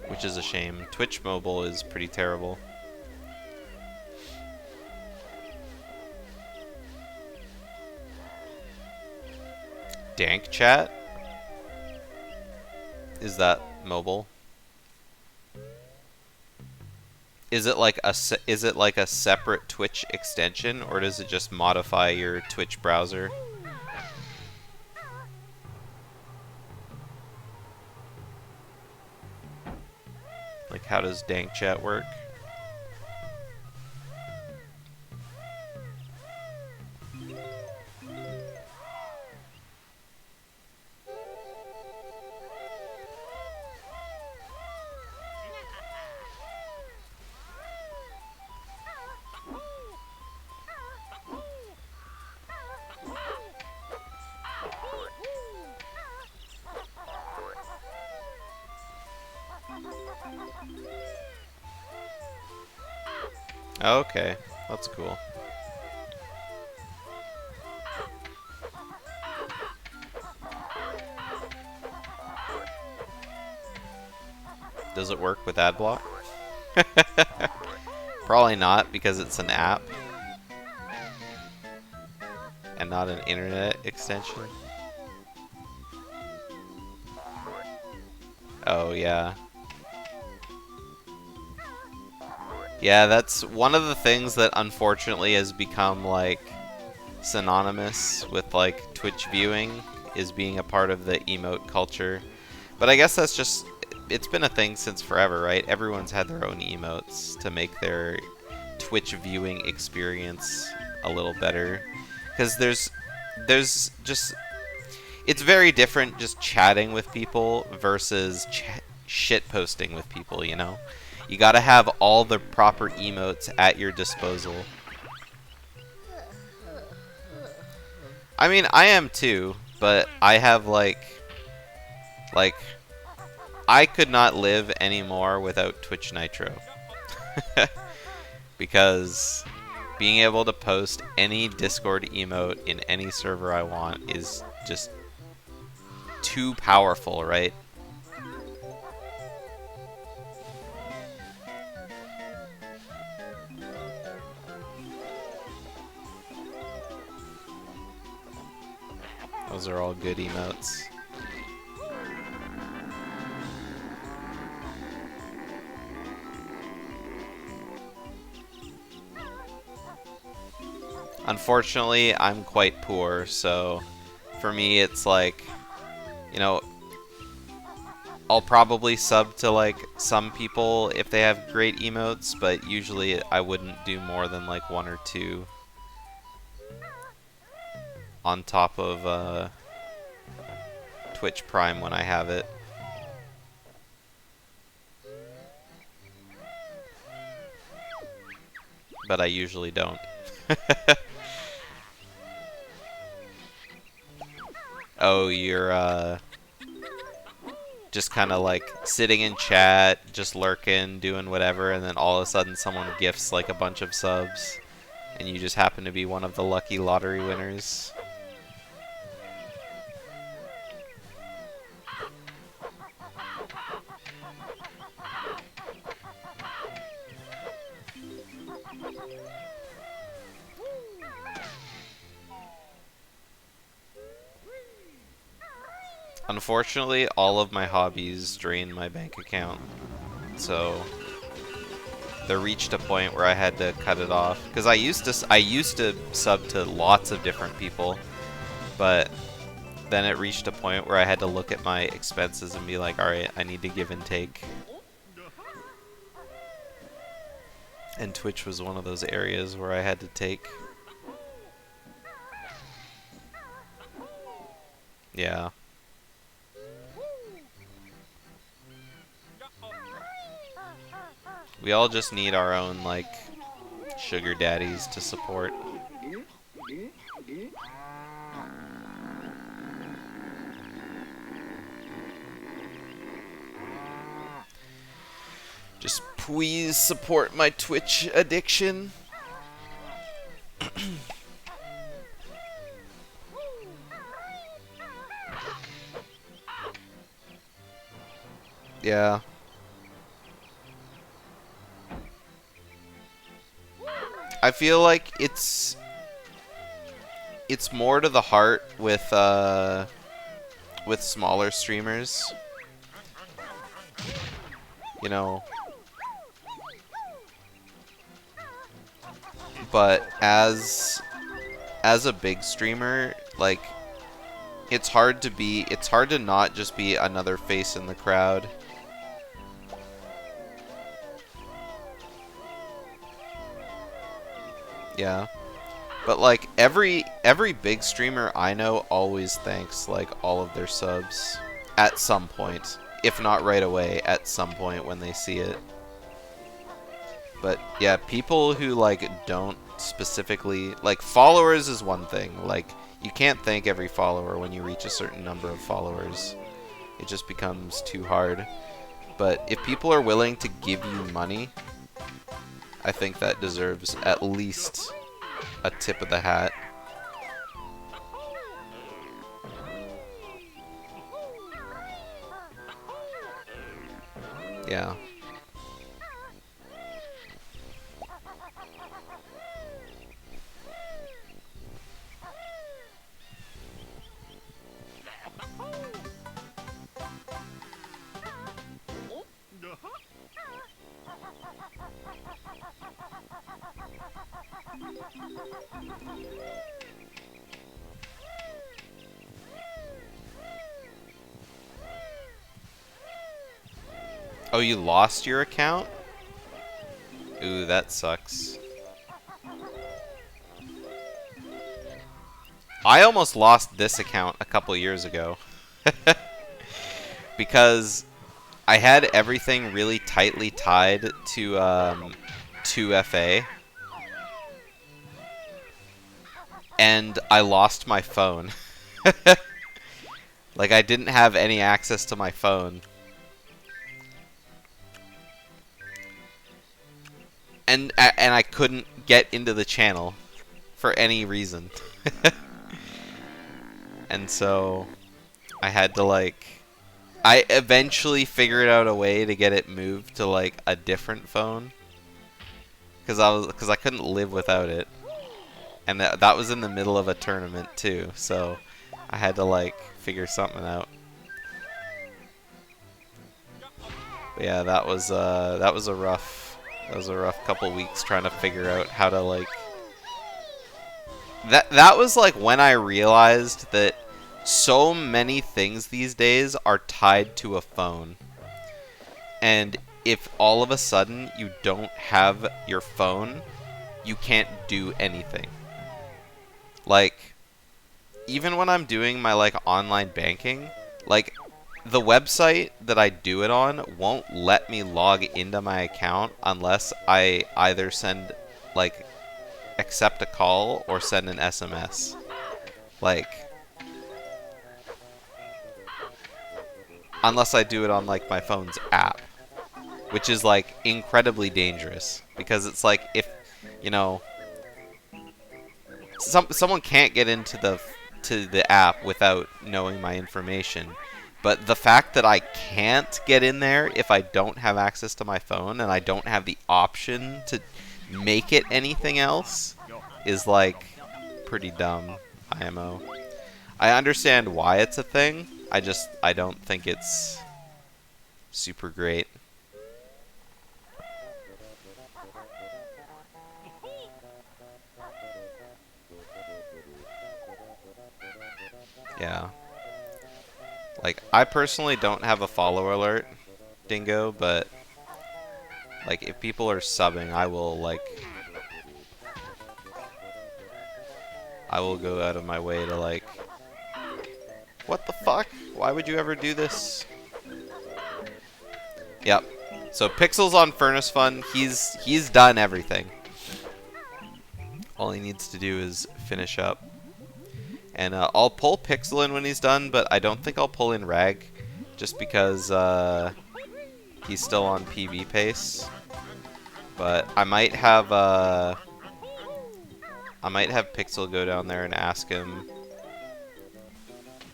A: Which is a shame. Twitch mobile is pretty terrible. Dank chat? Is that mobile? Is it like a separate Twitch extension, or does it just modify your Twitch browser? Like, how does Dank chat work? Okay, that's cool. Does it work with AdBlock? Probably not, because it's an app and not an internet extension. Oh, yeah. Yeah, that's one of the things that unfortunately has become like synonymous with like Twitch viewing, is being a part of the emote culture. But I guess that's just, it's been a thing since forever, right? Everyone's had their own emotes to make their Twitch viewing experience a little better. Because there's just, it's very different just chatting with people versus shit posting with people, you know? You gotta have all the proper emotes at your disposal. I mean, I am too, but I have like, I could not live anymore without Twitch Nitro. Because being able to post any Discord emote in any server I want is just too powerful, right? Those are all good emotes. Unfortunately, I'm quite poor, so for me it's like, you know, I'll probably sub to like some people if they have great emotes, but usually I wouldn't do more than like one or two on top of Twitch Prime when I have it. But I usually don't. Oh, you're just kind of like sitting in chat, just lurking, doing whatever, and then all of a sudden someone gifts like a bunch of subs, and you just happen to be one of the lucky lottery winners. Unfortunately, all of my hobbies drain my bank account. So there reached a point where I had to cut it off because I used to sub to lots of different people, but then it reached a point where I had to look at my expenses and be like, all right, I need to give and take. And Twitch was one of those areas where I had to take. Yeah. We all just need our own, like, sugar daddies to support. Just please support my Twitch addiction. Yeah. I feel like it's more to the heart with smaller streamers. You know, but as a big streamer, like it's hard to not just be another face in the crowd. Yeah. But like every big streamer I know always thanks like all of their subs at some point, if not right away, at some point when they see it. But yeah, people who like don't specifically, like, followers is one thing. Like, you can't thank every follower when you reach a certain number of followers. It just becomes too hard. But if people are willing to give you money, I think that deserves at least a tip of the hat. Yeah. Oh, you lost your account? Ooh, that sucks. I almost lost this account a couple years ago. Because I had everything really tightly tied to 2FA. And I lost my phone. Like, I didn't have any access to my phone. And I couldn't get into the channel for any reason. And so I had to, like, I eventually figured out a way to get it moved to like a different phone, because I couldn't live without it, and that was in the middle of a tournament too, so I had to like figure something out. But yeah, that was a rough couple weeks trying to figure out how to like. That was like when I realized that so many things these days are tied to a phone. And if all of a sudden you don't have your phone, you can't do anything. Like, even when I'm doing my like online banking, like the website that I do it on won't let me log into my account unless I either send like accept a call or send an SMS. Like, unless I do it on like my phone's app, which is like incredibly dangerous, because it's like, if you know, someone can't get into the app without knowing my information, but the fact that I can't get in there if I don't have access to my phone and I don't have the option to make it anything else is like pretty dumb. IMO. I understand why it's a thing, I don't think it's super great. Yeah. Like, I personally don't have a follow alert, Dingo, but like, if people are subbing, I will, like, I will go out of my way to, like, what the fuck? Why would you ever do this? Yep. So Pixel's on Furnace Fun. He's done everything. All he needs to do is finish up. And I'll pull Pixel in when he's done, but I don't think I'll pull in Rag, just because he's still on PB pace. But I might have Pixel go down there and ask him,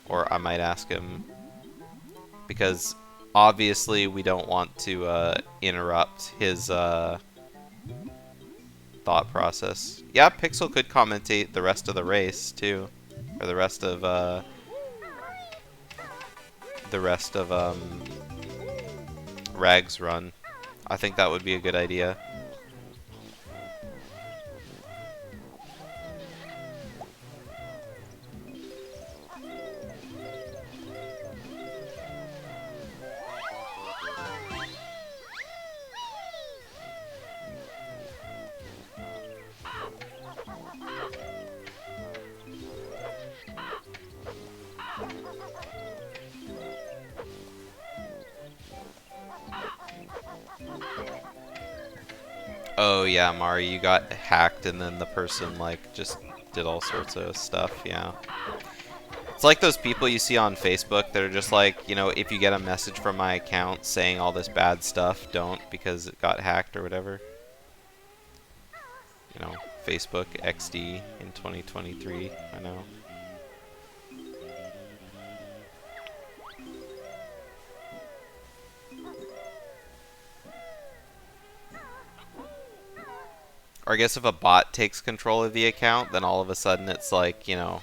A: or I might ask him, because obviously we don't want to interrupt his thought process. Yeah, Pixel could commentate the rest of the race too, or the rest of Rag's run. I think that would be a good idea. Oh yeah, Mari, you got hacked and then the person like just did all sorts of stuff, yeah. It's like those people you see on Facebook that are just like, you know, if you get a message from my account saying all this bad stuff, don't, because it got hacked or whatever. You know, Facebook XD in 2023, I know. Or I guess if a bot takes control of the account, then all of a sudden it's like, you know,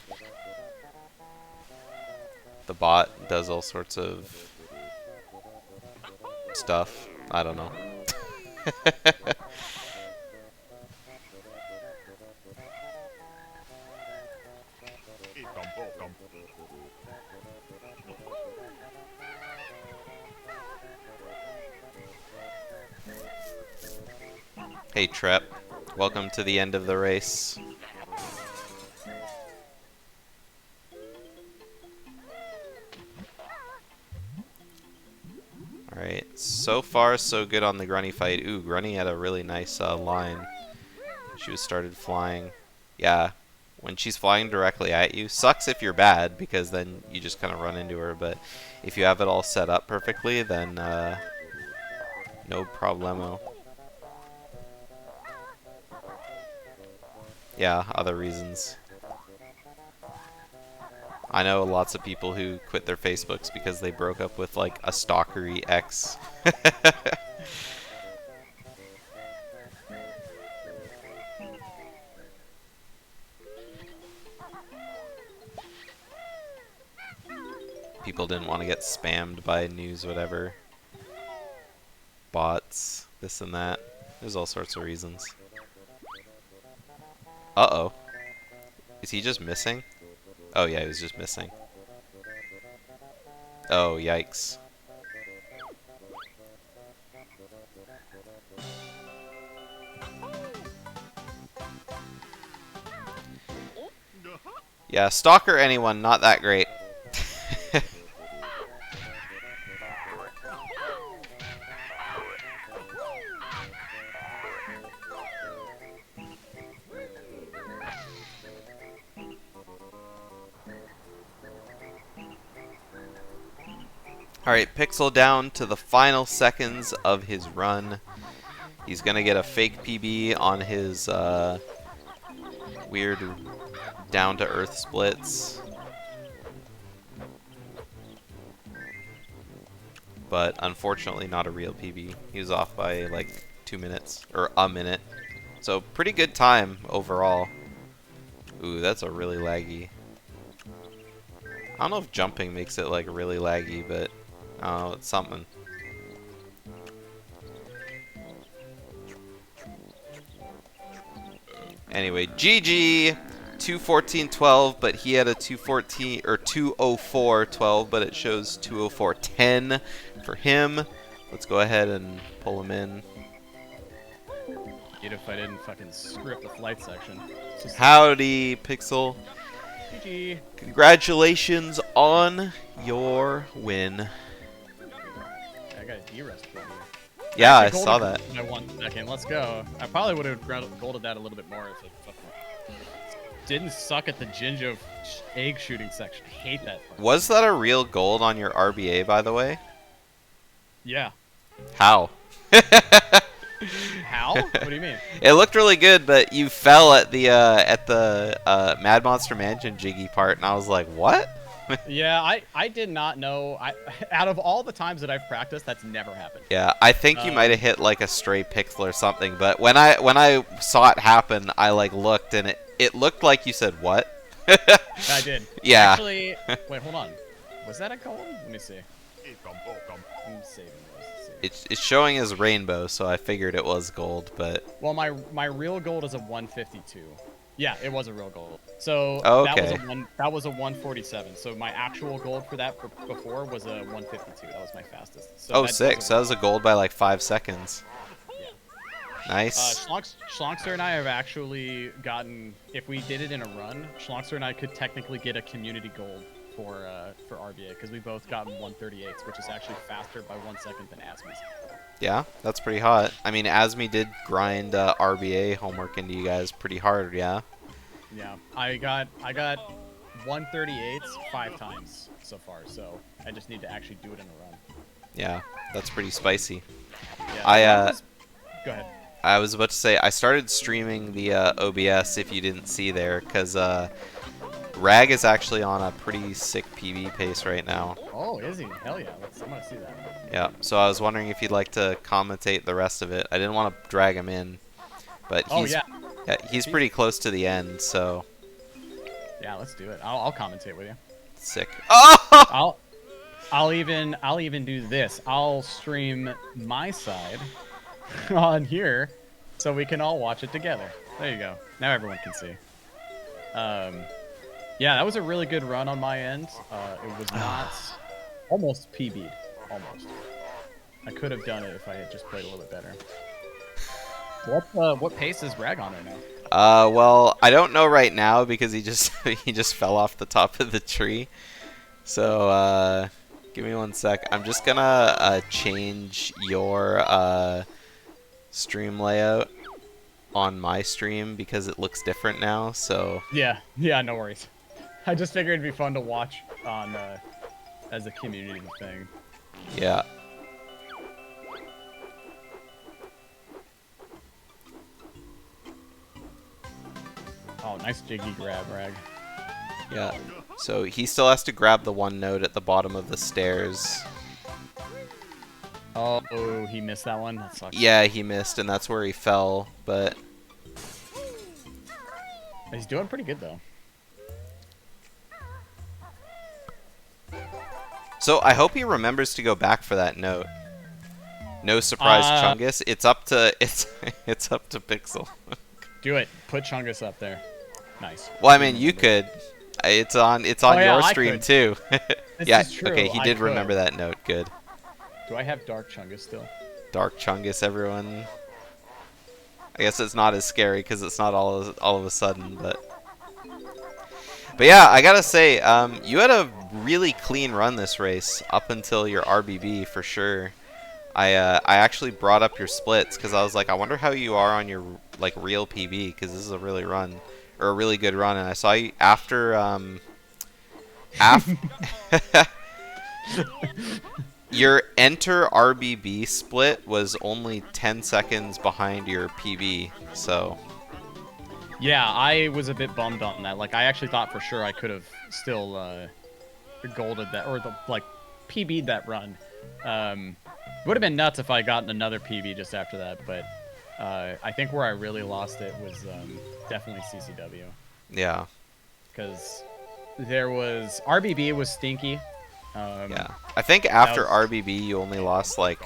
A: the bot does all sorts of stuff. I don't know. Hey Trep, welcome to the end of the race. Alright, so far so good on the Grunny fight. Ooh, Grunny had a really nice line. She was started flying. Yeah, when she's flying directly at you, sucks if you're bad, because then you just kind of run into her, but if you have it all set up perfectly, then no problemo. Yeah, other reasons. I know lots of people who quit their Facebooks because they broke up with like a stalkery ex. People didn't want to get spammed by news, whatever. Bots, this and that. There's all sorts of reasons. Uh-oh. Is he just missing? Oh yeah, he was just missing. Oh, yikes. Yeah, stalker anyone, not that great. Alright, Pixel down to the final seconds of his run. He's gonna get a fake PB on his weird down-to-earth splits. But unfortunately not a real PB. He was off by like 2 minutes, or a minute. So pretty good time overall. Ooh, that's a really laggy. I don't know if jumping makes it like really laggy, but it's something. Anyway, GG 214.12, but he had a 214 or 204.12, but it shows 204.10 for him. Let's go ahead and pull him in.
B: If I didn't fucking screw up the flight section.
A: Howdy, Pixel.
B: GG.
A: Congratulations on your win.
B: I got a D-rest for you.
A: Yeah, I
B: Actually,
A: saw
B: golded
A: that.
B: My 1 second. Let's go. I probably would have golded that a little bit more if it fucking didn't suck at the Jinjo egg shooting section. I hate that part.
A: Was that a real gold on your RBA, by the way?
B: Yeah.
A: How?
B: How? What do you mean?
A: It looked really good, but you fell at the Mad Monster Mansion jiggy part, and I was like, what?
B: Yeah, I did not know. Out of all the times that I've practiced, that's never happened.
A: Yeah, I think you might have hit like a stray pixel or something, but when I saw it happen, I like looked, and it looked like you said what?
B: I did.
A: Yeah.
B: Actually, wait, hold on. Was that a gold? Let me see. I'm saving this.
A: It's showing as rainbow, so I figured it was gold, but
B: Well, my real gold is a 152. Yeah, it was a real gold. So
A: okay.
B: that was a 147. So my actual gold for that before was a 152. That was my fastest. So
A: oh, sick. So that was a gold by like 5 seconds.
B: Yeah.
A: Nice.
B: Schlongster and I have actually gotten, if we did it in a run, Schlongster and I could technically get a community gold for RBA because we both got 138s, which is actually faster by 1 second than Asmi's.
A: Yeah, that's pretty hot. I mean, Asmi did grind RBA homework into you guys pretty hard, yeah?
B: Yeah, I got 138s 5 times so far, so I just need to actually do it in a run.
A: Yeah, that's pretty spicy.
B: Yeah, go ahead.
A: I was about to say, I started streaming the OBS, if you didn't see there, because Rag is actually on a pretty sick PB pace right now.
B: Oh, is he? Hell yeah, I want to see that.
A: Yeah, so I was wondering if you'd like to commentate the rest of it. I didn't want to drag him in, but he's pretty close to the end, so...
B: Yeah, let's do it. I'll commentate with you.
A: Sick. Oh!
B: I'll even do this. I'll stream my side on here so we can all watch it together. There you go. Now everyone can see. Yeah, that was a really good run on my end. It was not almost PB'd. Almost. I could have done it if I had just played a little bit better. What pace is Rag on right now?
A: Well, I don't know right now because he just fell off the top of the tree. So, give me 1 sec. I'm just gonna change your stream layout on my stream because it looks different now. So
B: yeah, no worries. I just figured it'd be fun to watch on as a community thing.
A: Yeah.
B: Oh, nice jiggy grab, Rag.
A: Yeah. So he still has to grab the one node at the bottom of the stairs.
B: Oh, he missed that one? That sucks.
A: Yeah, he missed, and that's where he fell, but...
B: He's doing pretty good, though.
A: So I hope he remembers to go back for that note. No surprise, Chungus. It's up to it's up to Pixel.
B: Do it. Put Chungus up there. Nice.
A: Well, I mean, you could. It's on
B: yeah,
A: your stream too. Yeah.
B: Is true.
A: Okay, he did remember that note. Good.
B: Do I have Dark Chungus still?
A: Dark Chungus, everyone. I guess it's not as scary because it's not all of a sudden, but yeah, I gotta say, you had a really clean run this race up until your RBB for sure. I actually brought up your splits because I was like, I wonder how you are on your like real PB because this is a really good run, and I saw you after your enter RBB split was only 10 seconds behind your PB, so.
B: Yeah, I was a bit bummed on that. Like, I actually thought for sure I could have still golded that, or PB'd that run. It would have been nuts if I gotten another PB just after that, but I think where I really lost it was definitely CCW.
A: Yeah.
B: Because There was RBB was stinky.
A: Yeah. I think after
B: was-
A: RBB, you only lost like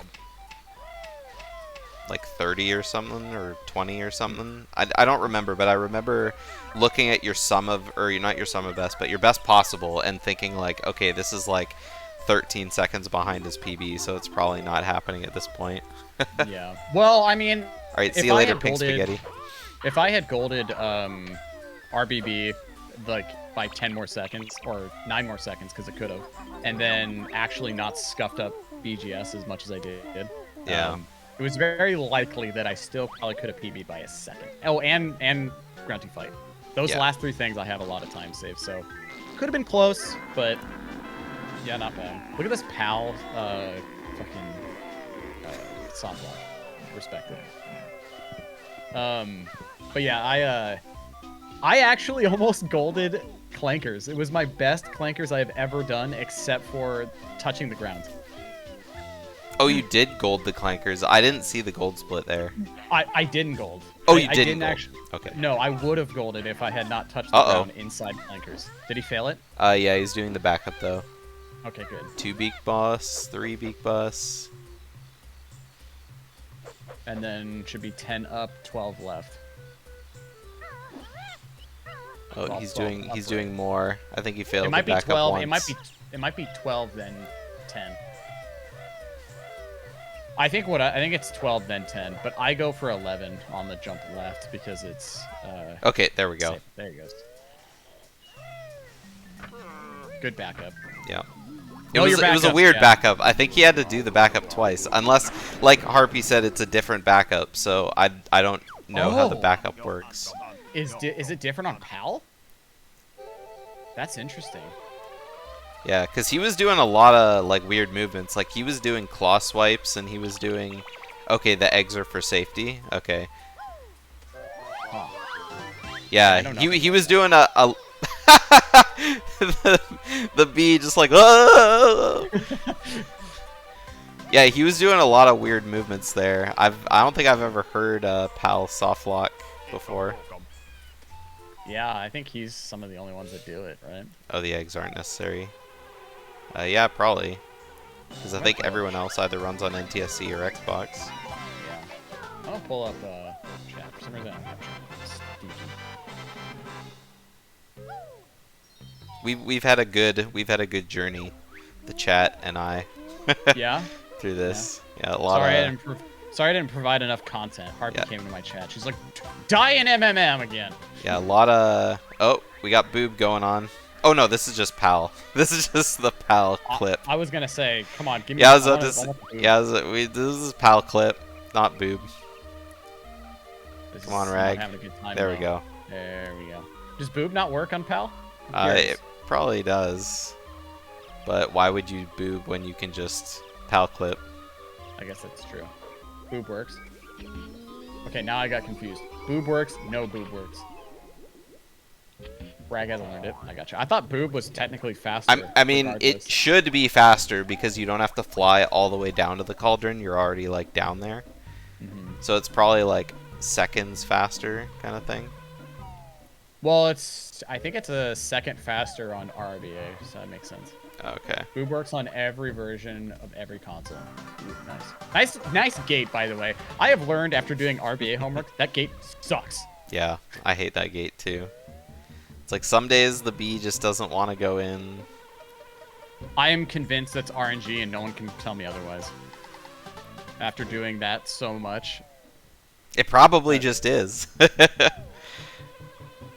A: 30 or something, or 20 or something. I don't remember, but I remember looking at your sum of, or not your sum of best, but your best possible, and thinking like, okay, this is like 13 seconds behind his PB, so it's probably not happening at this point.
B: Yeah. Well, I mean,
A: All right,
B: if
A: see you
B: I
A: later,
B: had
A: Pink
B: golded-
A: Spaghetti.
B: if I had golded RBB like by 10 more seconds or 9 more seconds, because it could have, and then actually not scuffed up BGS as much as I did.
A: Yeah.
B: It was very likely that I still probably could have PB'd by a second. Oh, and Grunty Fight. Those
A: Yeah.
B: last 3 things I have a lot of time saved, so could have been close, but yeah, not bad. Look at this PAL fucking soft lock. Respect it. But yeah, I actually almost golded clankers. It was my best clankers I have ever done, except for touching the ground.
A: Oh, you did gold the clankers. I didn't see the gold split there.
B: I didn't gold.
A: Oh,
B: I
A: you didn't
B: didn't
A: gold.
B: actually.
A: Okay.
B: No, I would have golded if I had not touched the
A: Uh-oh.
B: ground inside clankers. Did he fail it?
A: Yeah, he's doing the backup though.
B: Okay, good.
A: 2 beak boss, 3 beak boss.
B: And then should be 10 up, 12 left.
A: Oh,
B: 12,
A: he's
B: 12
A: doing
B: upright.
A: more. I think he failed
B: It might
A: the
B: be
A: backup
B: 12.
A: once.
B: It might be 12 then 10. I think it's 12 then 10, but I go for 11 on the jump left because it's
A: Okay, there we go.
B: safe. There he goes. Good backup.
A: Yeah.
B: Know your
A: It was a
B: backups,
A: weird
B: yeah.
A: backup. I think he had to do the backup twice, unless, like Harpy said, it's a different backup. So I don't know how the
B: Oh.
A: backup works.
B: Is it different on PAL? That's interesting.
A: Yeah, because he was doing a lot of like weird movements. Like he was doing claw swipes, and he was doing. Okay, the eggs are for safety. Okay.
B: Huh.
A: Yeah,
B: know
A: he was doing a the bee just like oh. Yeah, he was doing a lot of weird movements there. I don't think I've ever heard Pal soft lock before.
B: Yeah, I think he's some of the only ones that do it, right?
A: Oh, the eggs aren't necessary. Yeah, probably. Because I think everyone else either runs on NTSC or Xbox.
B: Yeah. I'm gonna pull up chat. For some reason I don't have chat. Sneaky.
A: We've had a good journey, the chat and I,
B: Yeah.
A: through this. Yeah, a lot
B: Sorry,
A: of.
B: Sorry I didn't provide enough content. Harpy
A: Yeah.
B: came into my chat. She's like, die in MMM again.
A: Yeah, a lot of. Oh, we got boob going on. Oh no, this is just Pal. This is just the Pal clip.
B: I was gonna say, come on, give me.
A: Yeah, I was
B: I
A: about
B: wanna-
A: to
B: I
A: say,
B: want the boob.
A: yeah, this is Pal clip, not boob.
B: This
A: come on,
B: is not
A: Rag.
B: having a good time
A: There we
B: now.
A: go.
B: There we go. Does boob not work on PAL?
A: It probably does. But why would you boob when you can just Pal clip?
B: I guess that's true. Boob works. Okay, now I got confused. Boob works, no boob works. Rag hasn't learned it. I got you. I thought boob was technically faster.
A: I mean, it
B: regardless.
A: should be faster because you don't have to fly all the way down to the cauldron. You're already like down there.
B: Mhm.
A: So it's probably like seconds faster kind of thing.
B: Well, I think it's a second faster on RBA, so that makes sense.
A: Okay.
B: Boob works on every version of every console. Ooh, nice gate, by the way. I have learned after doing RBA homework that gate sucks.
A: Yeah, I hate that gate too. It's like some days the bee just doesn't want to go in.
B: I am convinced that's RNG, and no one can tell me otherwise. After doing that so much,
A: It probably just is.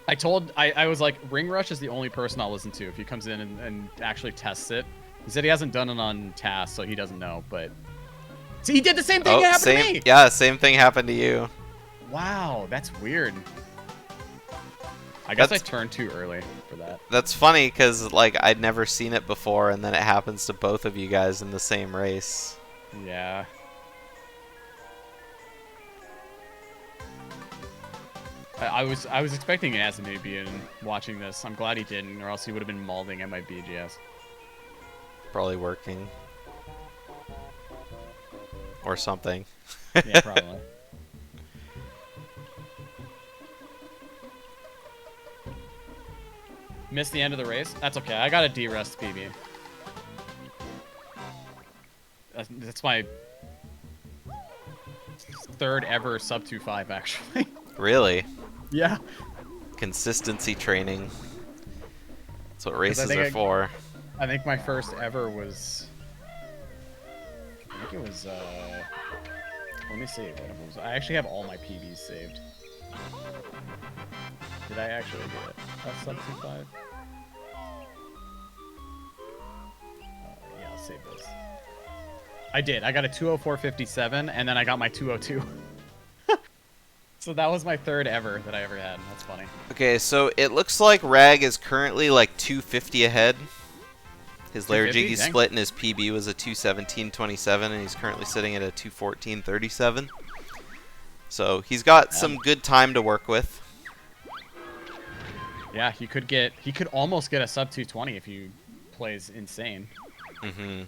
B: I was like, Ring Rush is the only person I'll listen to if he comes in and actually tests it. He said he hasn't done it on task, so he doesn't know, but... See, he did the same thing that happened to me!
A: Yeah, same thing happened to you.
B: Wow, that's weird. I guess
A: That's-
B: I turned too early for that.
A: That's funny because like I'd never seen it before, and then it happens to both of you guys in the same race.
B: Yeah. I was expecting Azumi to be in watching this. I'm glad he didn't, or else he would have been mauling at my BGS.
A: Probably working. Or something.
B: Yeah, probably. Missed the end of the race. That's okay. I got a D-Rest PB. That's my third ever sub 2.5, actually.
A: Really?
B: Yeah.
A: Consistency training. That's what
B: 'Cause
A: races are for.
B: I think my first ever was... I think it was, let me see what it was. I actually have all my PBs saved. Did I actually do it? That's sub 2.5? Yeah, I'll save this. I did. I got a 204.57, and then I got my 202. So that was my third ever that I ever had. That's funny.
A: Okay, so it looks like Rag is currently like 250 ahead. His Lair
B: 250?
A: Jiggy
B: Dang.
A: split and his PB was a 217.27, and he's currently sitting at a 214.37. So he's got some good time to work with.
B: Yeah, he could almost get a sub 220 if he plays insane.
A: Mm-hmm.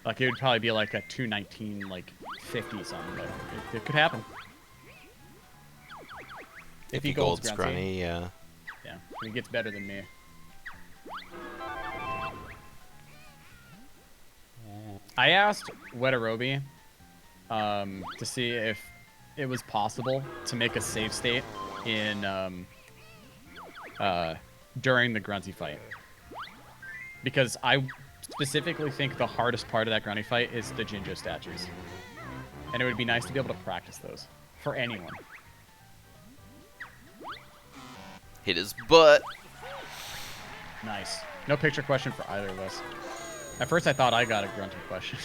B: Like it would probably be like a 219, like 50 something, but it could happen.
A: If he golds Grunny, yeah.
B: Yeah, he gets better than me. I asked Wetarobi to see if it was possible to make a save state in during the Grunty fight, because I specifically think the hardest part of that Grunty fight is the Jinjo statues, and it would be nice to be able to practice those for anyone.
A: Hit his butt.
B: Nice. No picture question for either of us. At first I thought I got a Grunty question.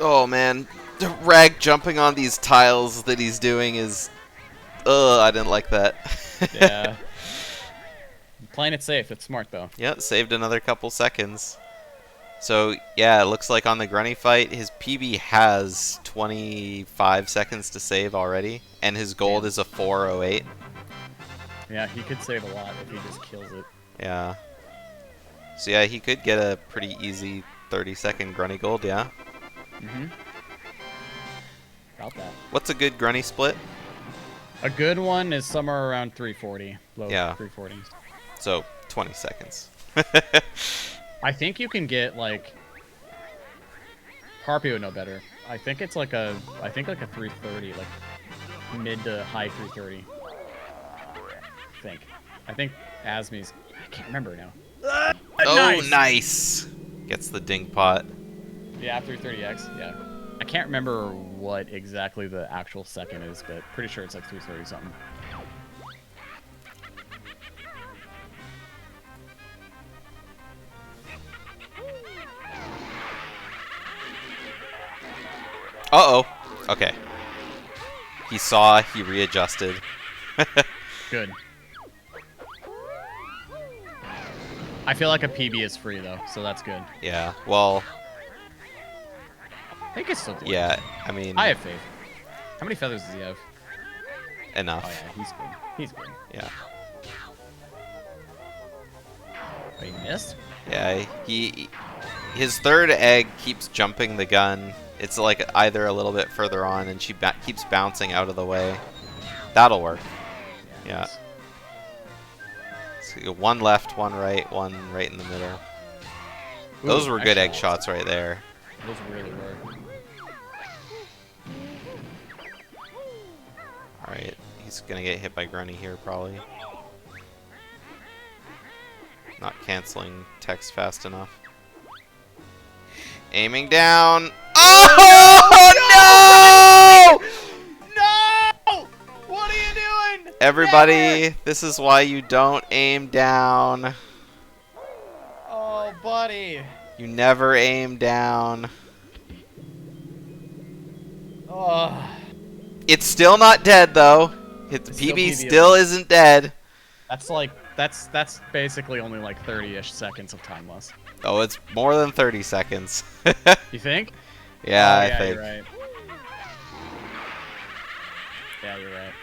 A: Oh man, the Rag jumping on these tiles that he's doing is... Ugh, I didn't like that.
B: Yeah. Playing it safe. It's smart though.
A: Yep, saved another couple seconds. So, yeah, it looks like on the Grunny fight, his PB has 25 seconds to save already, and his gold is a 408.
B: Yeah, he could save a lot if he just kills it.
A: Yeah. So, yeah, he could get a pretty easy 30-second Grunny gold, yeah?
B: Mm-hmm. About that.
A: What's a good Grunny split?
B: A good one is somewhere around 340. Low
A: Yeah.
B: 340s.
A: So, 20 seconds.
B: I think you can get, like... Harpy would know better. I think it's like a... I think like a 330, like mid to high 330. I think Asmi's... I can't remember now.
A: Oh, nice! Gets the ding pot.
B: Yeah, 330X, yeah. I can't remember what exactly the actual second is, but pretty sure it's like 330 something.
A: Uh-oh. Okay. He saw, he readjusted.
B: Good. I feel like a PB is free, though, so that's good.
A: Yeah, well...
B: I think it's still good.
A: Yeah, I mean...
B: I have faith. How many feathers does he have?
A: Enough.
B: Oh, yeah, he's good. He's good.
A: Yeah.
B: Oh, he missed?
A: Yeah, his third egg keeps jumping the gun. It's like either a little bit further on, and she keeps bouncing out of the way. That'll work. Yeah.
B: Nice.
A: So one left, one right in the middle.
B: Ooh,
A: Those were good egg
B: excellent.
A: shots right there.
B: Those really were.
A: Alright, he's gonna get hit by Grunny here, probably. Not canceling text fast enough. Aiming down. Oh, no!
B: No! What are you doing?
A: Everybody,
B: Never!
A: this is why you don't aim down.
B: Oh, buddy.
A: You never aim down.
B: Oh.
A: It's still not dead, though. The
B: It's still
A: PB
B: PB
A: still isn't dead.
B: That's like, that's basically only like 30-ish seconds of time loss.
A: Oh, it's more than 30 seconds.
B: You think?
A: Yeah,
B: Oh,
A: I
B: yeah,
A: think.
B: You're right. Yeah, you're right.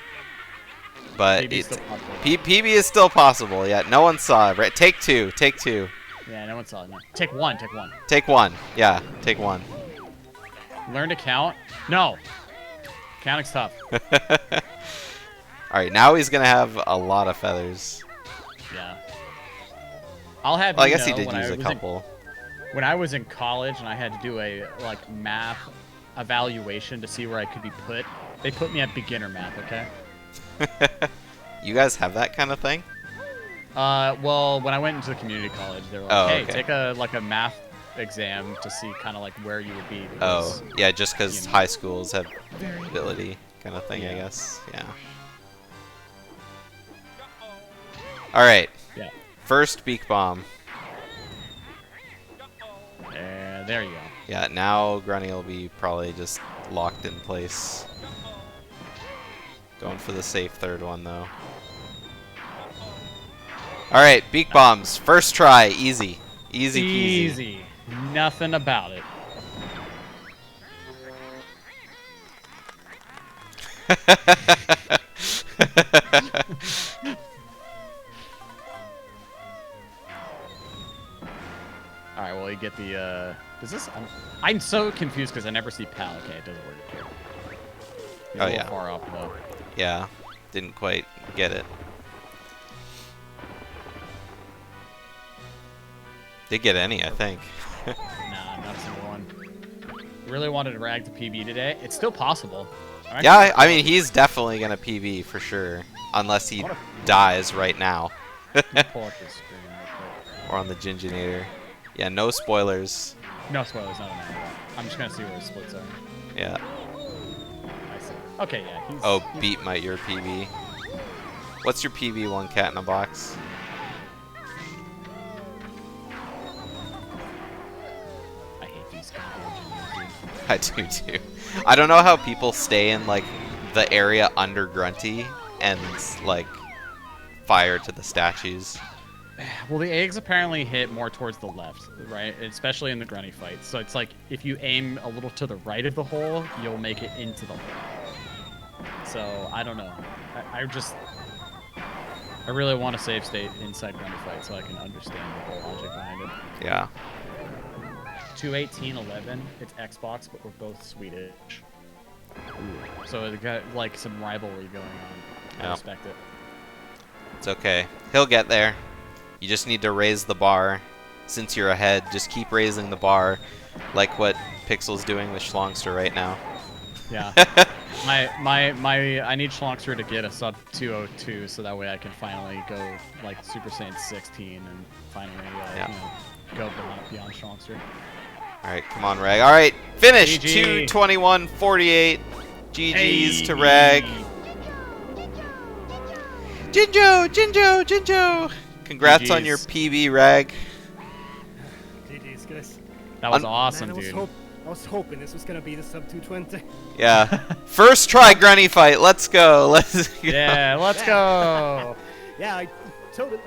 A: But
B: PB 's still possible.
A: PB is still possible. Yeah, no one saw it. Right? Take two. Take two.
B: Yeah, no one saw it. No. Take one. Take one.
A: Take one. Yeah, take one.
B: Learn to count? No. Counting's tough.
A: Alright, now he's going to have a lot of feathers.
B: Yeah. I'll have
A: Well, I
B: you
A: guess he
B: know,
A: did
B: when
A: use
B: I
A: a
B: was
A: couple.
B: when I was in college and I had to do a like math evaluation to see where I could be put, they put me at beginner math, okay?
A: You guys have that kind of thing?
B: Well, when I went into the community college, they were like,
A: Oh,
B: "Hey,
A: okay.
B: take a math exam to see kind of like where you would be."
A: Oh,
B: Because,
A: yeah, just because
B: you know.
A: high schools have variability kind of thing, I
B: Yeah.
A: guess. Yeah. All right.
B: Yeah.
A: First beak bomb.
B: There you go.
A: Yeah, now Grunny will be probably just locked in place. Going for the safe third one, though. All right, beak bombs. First try. Easy. Easy peasy.
B: Easy. Nothing about it. All right, well, you get the, does this, I'm so confused because I never see PAL. Okay, it doesn't work here. He's
A: Oh,
B: a little
A: yeah.
B: far off, though.
A: Yeah, didn't quite get it. Did get any, I think.
B: Nah, not a single one. Really wanted to rag to PB today. It's still possible.
A: Yeah, I mean, he's definitely going to PB for sure. Unless he dies right now.
B: Pull up his screen real quick.
A: Or on the Ginginator. Yeah, no spoilers.
B: No spoilers, not enough. I'm just gonna see where his splits are.
A: Yeah.
B: I see. Okay, yeah, he's...
A: Oh, beat your PB. What's your PB, one cat in a box?
B: I hate these goddamn dude.
A: I do too. I don't know how people stay in like the area under Grunty and like fire to the statues.
B: Well, the eggs apparently hit more towards the left, right? Especially in the Grunny fight. So it's like, if you aim a little to the right of the hole, you'll make it into the hole. So, I don't know. I really want to save state inside Grunny fight so I can understand the whole logic behind it.
A: Yeah.
B: 21811, it's Xbox, but we're both Swedish. So it got like some rivalry going on. I
A: Yeah.
B: respect it.
A: It's okay. He'll get there. You just need to raise the bar. Since you're ahead, just keep raising the bar, like what Pixel's doing with Schlongster right now.
B: Yeah. I need Schlongster to get a sub 202 so that way I can finally go like Super Saiyan 16 and finally
A: Yeah.
B: you know, go beyond Schlongster.
A: All right, come on, Rag. All right, finish.
B: GG.
A: 2:21:48. GG's to
B: Hey.
A: Rag. Jinjo. Congrats on your
B: GG's.
A: PB, Rag.
C: GG's, guys.
B: That was
A: Un-
B: awesome,
C: Man,
B: dude.
C: I was hoping this was gonna be the sub 220.
A: Yeah. First try Grunny fight. Let's go. Let's go.
B: Yeah, let's go.
C: Yeah,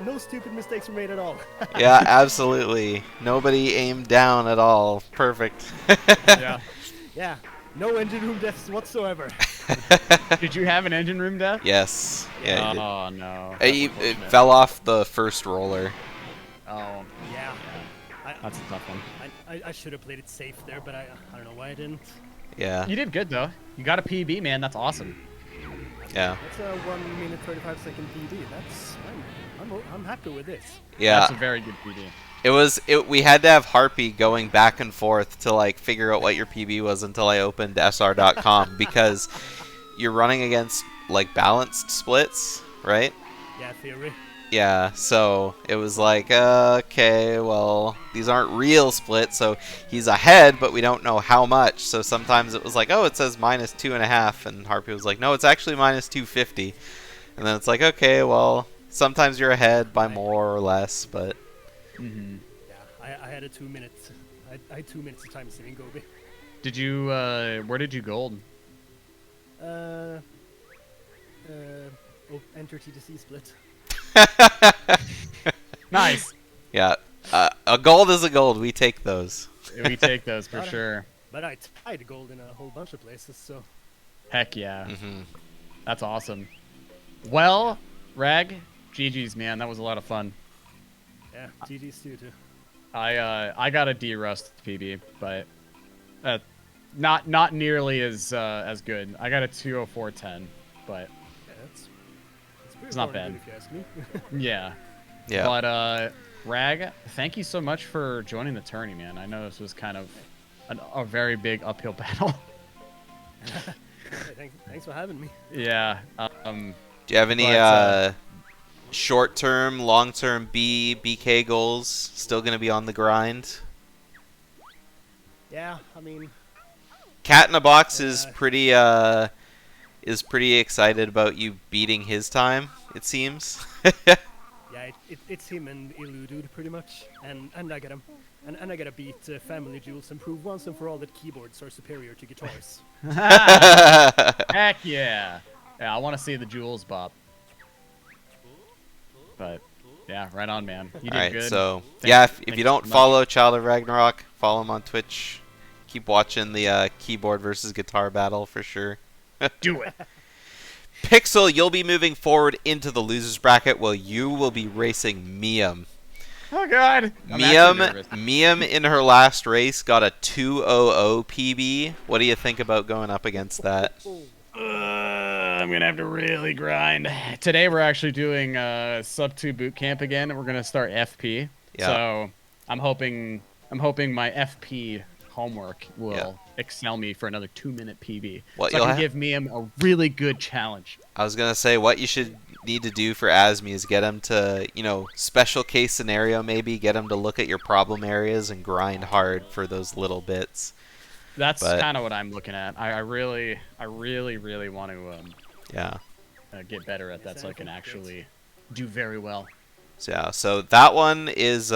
C: no stupid mistakes were made at all.
A: Yeah, absolutely. Nobody aimed down at all. Perfect.
B: Yeah.
C: Yeah, no engine room deaths whatsoever.
B: Did you have an engine room death?
A: Yes. Yeah. It,
B: Oh no.
A: it
B: Unfortunate.
A: fell off the first roller.
B: Oh,
C: Yeah,
B: that's a tough one.
C: I should have played it safe there, but I don't know why I didn't.
A: Yeah.
B: You did good though. You got a PB, man. That's awesome.
A: Yeah.
C: That's a 1 minute 35 second PB. I'm happy with this.
A: Yeah.
B: That's a very good PB.
A: We had to have Harpy going back and forth to like figure out what your PB was until I opened sr.com because you're running against like balanced splits, right?
C: Yeah, theory.
A: Yeah, so it was like, okay, well, these aren't real splits, so he's ahead, but we don't know how much. So sometimes it was like, oh, it says -2.5, and Harpy was like, no, it's actually -250. And then it's like, okay, well, sometimes you're ahead by more or less, but
B: Mm-hmm.
C: Yeah, I had a 2 minutes. I had 2 minutes of time saving Gobi.
B: Did you? Where did you gold?
C: Enter TTC split.
B: Nice.
A: yeah, a gold is a gold. We take those.
B: We take those for sure.
C: But I tied gold in a whole bunch of places, so.
B: Heck yeah.
A: Hmm.
B: That's awesome. Well, Rag, GG's, man. That was a lot of fun.
C: Yeah, GG's too.
B: I got a D Rust PB, but not nearly as good. I got a 20410, but
C: Yeah, that's pretty
B: It's not
C: darn
B: bad.
C: good if you ask me.
B: yeah.
A: Yeah.
B: But Rag, thank you so much for joining the tourney, man. I know this was kind of a very big uphill battle.
C: Hey, thanks for having me.
B: Yeah.
A: Do you have any short-term, long-term BK goals still going to be on the grind?
C: Yeah, I mean,
A: Cat in a Box is pretty excited about you beating his time, it seems.
C: yeah, it's him and Ilu dude pretty much, and I gotta beat Family Jewels and prove once and for all that keyboards are superior to guitars.
B: Heck yeah. Yeah, I want to see the jewels, Bob. But yeah, right on, man. You did
A: Alright,
B: good.
A: so
B: Thank
A: yeah,
B: you-
A: if
B: thank
A: you
B: you
A: don't
B: so much.
A: follow Child of Ragnarok, follow him on Twitch. Keep watching the keyboard versus guitar battle for sure.
B: Do it.
A: Pixel, you'll be moving forward into the losers bracket while you will be racing Miam.
B: Oh god. I'm actually nervous.
A: Miam in her last race got a 2:00 PB. What do you think about going up against that?
B: I'm gonna have to really grind. Today we're actually doing sub 2 boot camp again, and we're gonna start FP.
A: Yeah.
B: So I'm hoping my FP homework will excel me for another 2-minute PB.
A: What
B: so
A: you'll
B: I can
A: ha-
B: give me a really good challenge.
A: I was gonna say what you should need to do for Asmi is get him to, special case scenario maybe, get him to look at your problem areas and grind hard for those little bits.
B: That's
A: But-
B: kind of what I'm looking at. I really want to
A: Yeah.
B: get better at that, so I can actually do very well.
A: So yeah, so that one is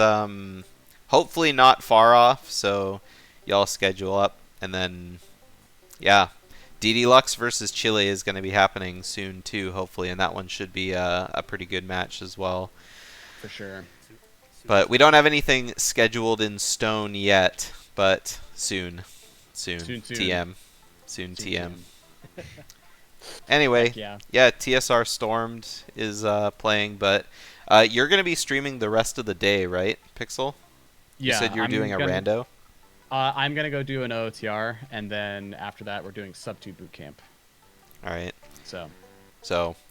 A: hopefully not far off, so y'all schedule up, and then yeah, DD Lux versus Chile is going to be happening soon too, hopefully, and that one should be a pretty good match as well.
B: For sure.
A: But we don't have anything scheduled in stone yet, but soon.
B: Soon.
A: TM. Soon TM. Anyway,
B: Yeah.
A: yeah, TSR Stormed is playing, but you're going to be streaming the rest of the day, right, Pixel? You
B: Yeah.
A: said you were doing a rando?
B: I'm gonna go do an OTR, and then after that, we're doing sub 2 boot camp.
A: All right.
B: So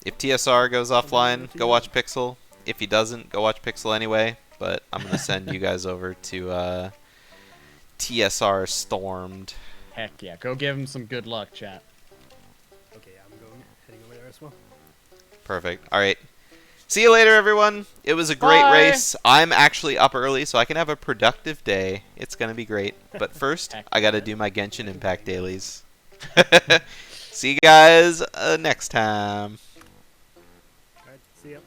A: If TSR goes offline, go watch Pixel. If he doesn't, go watch Pixel anyway. But I'm going to send you guys over to TSR Stormed.
B: heck yeah, go give him some good luck, chat.
C: Okay, I'm heading over there as well.
A: Perfect. All right. See you later, everyone. It was a great
B: Bye.
A: race. I'm actually up early, so I can have a productive day. It's going to be great. But first, I got to do my Genshin Impact dailies. See you guys next time.
C: Alright, see ya.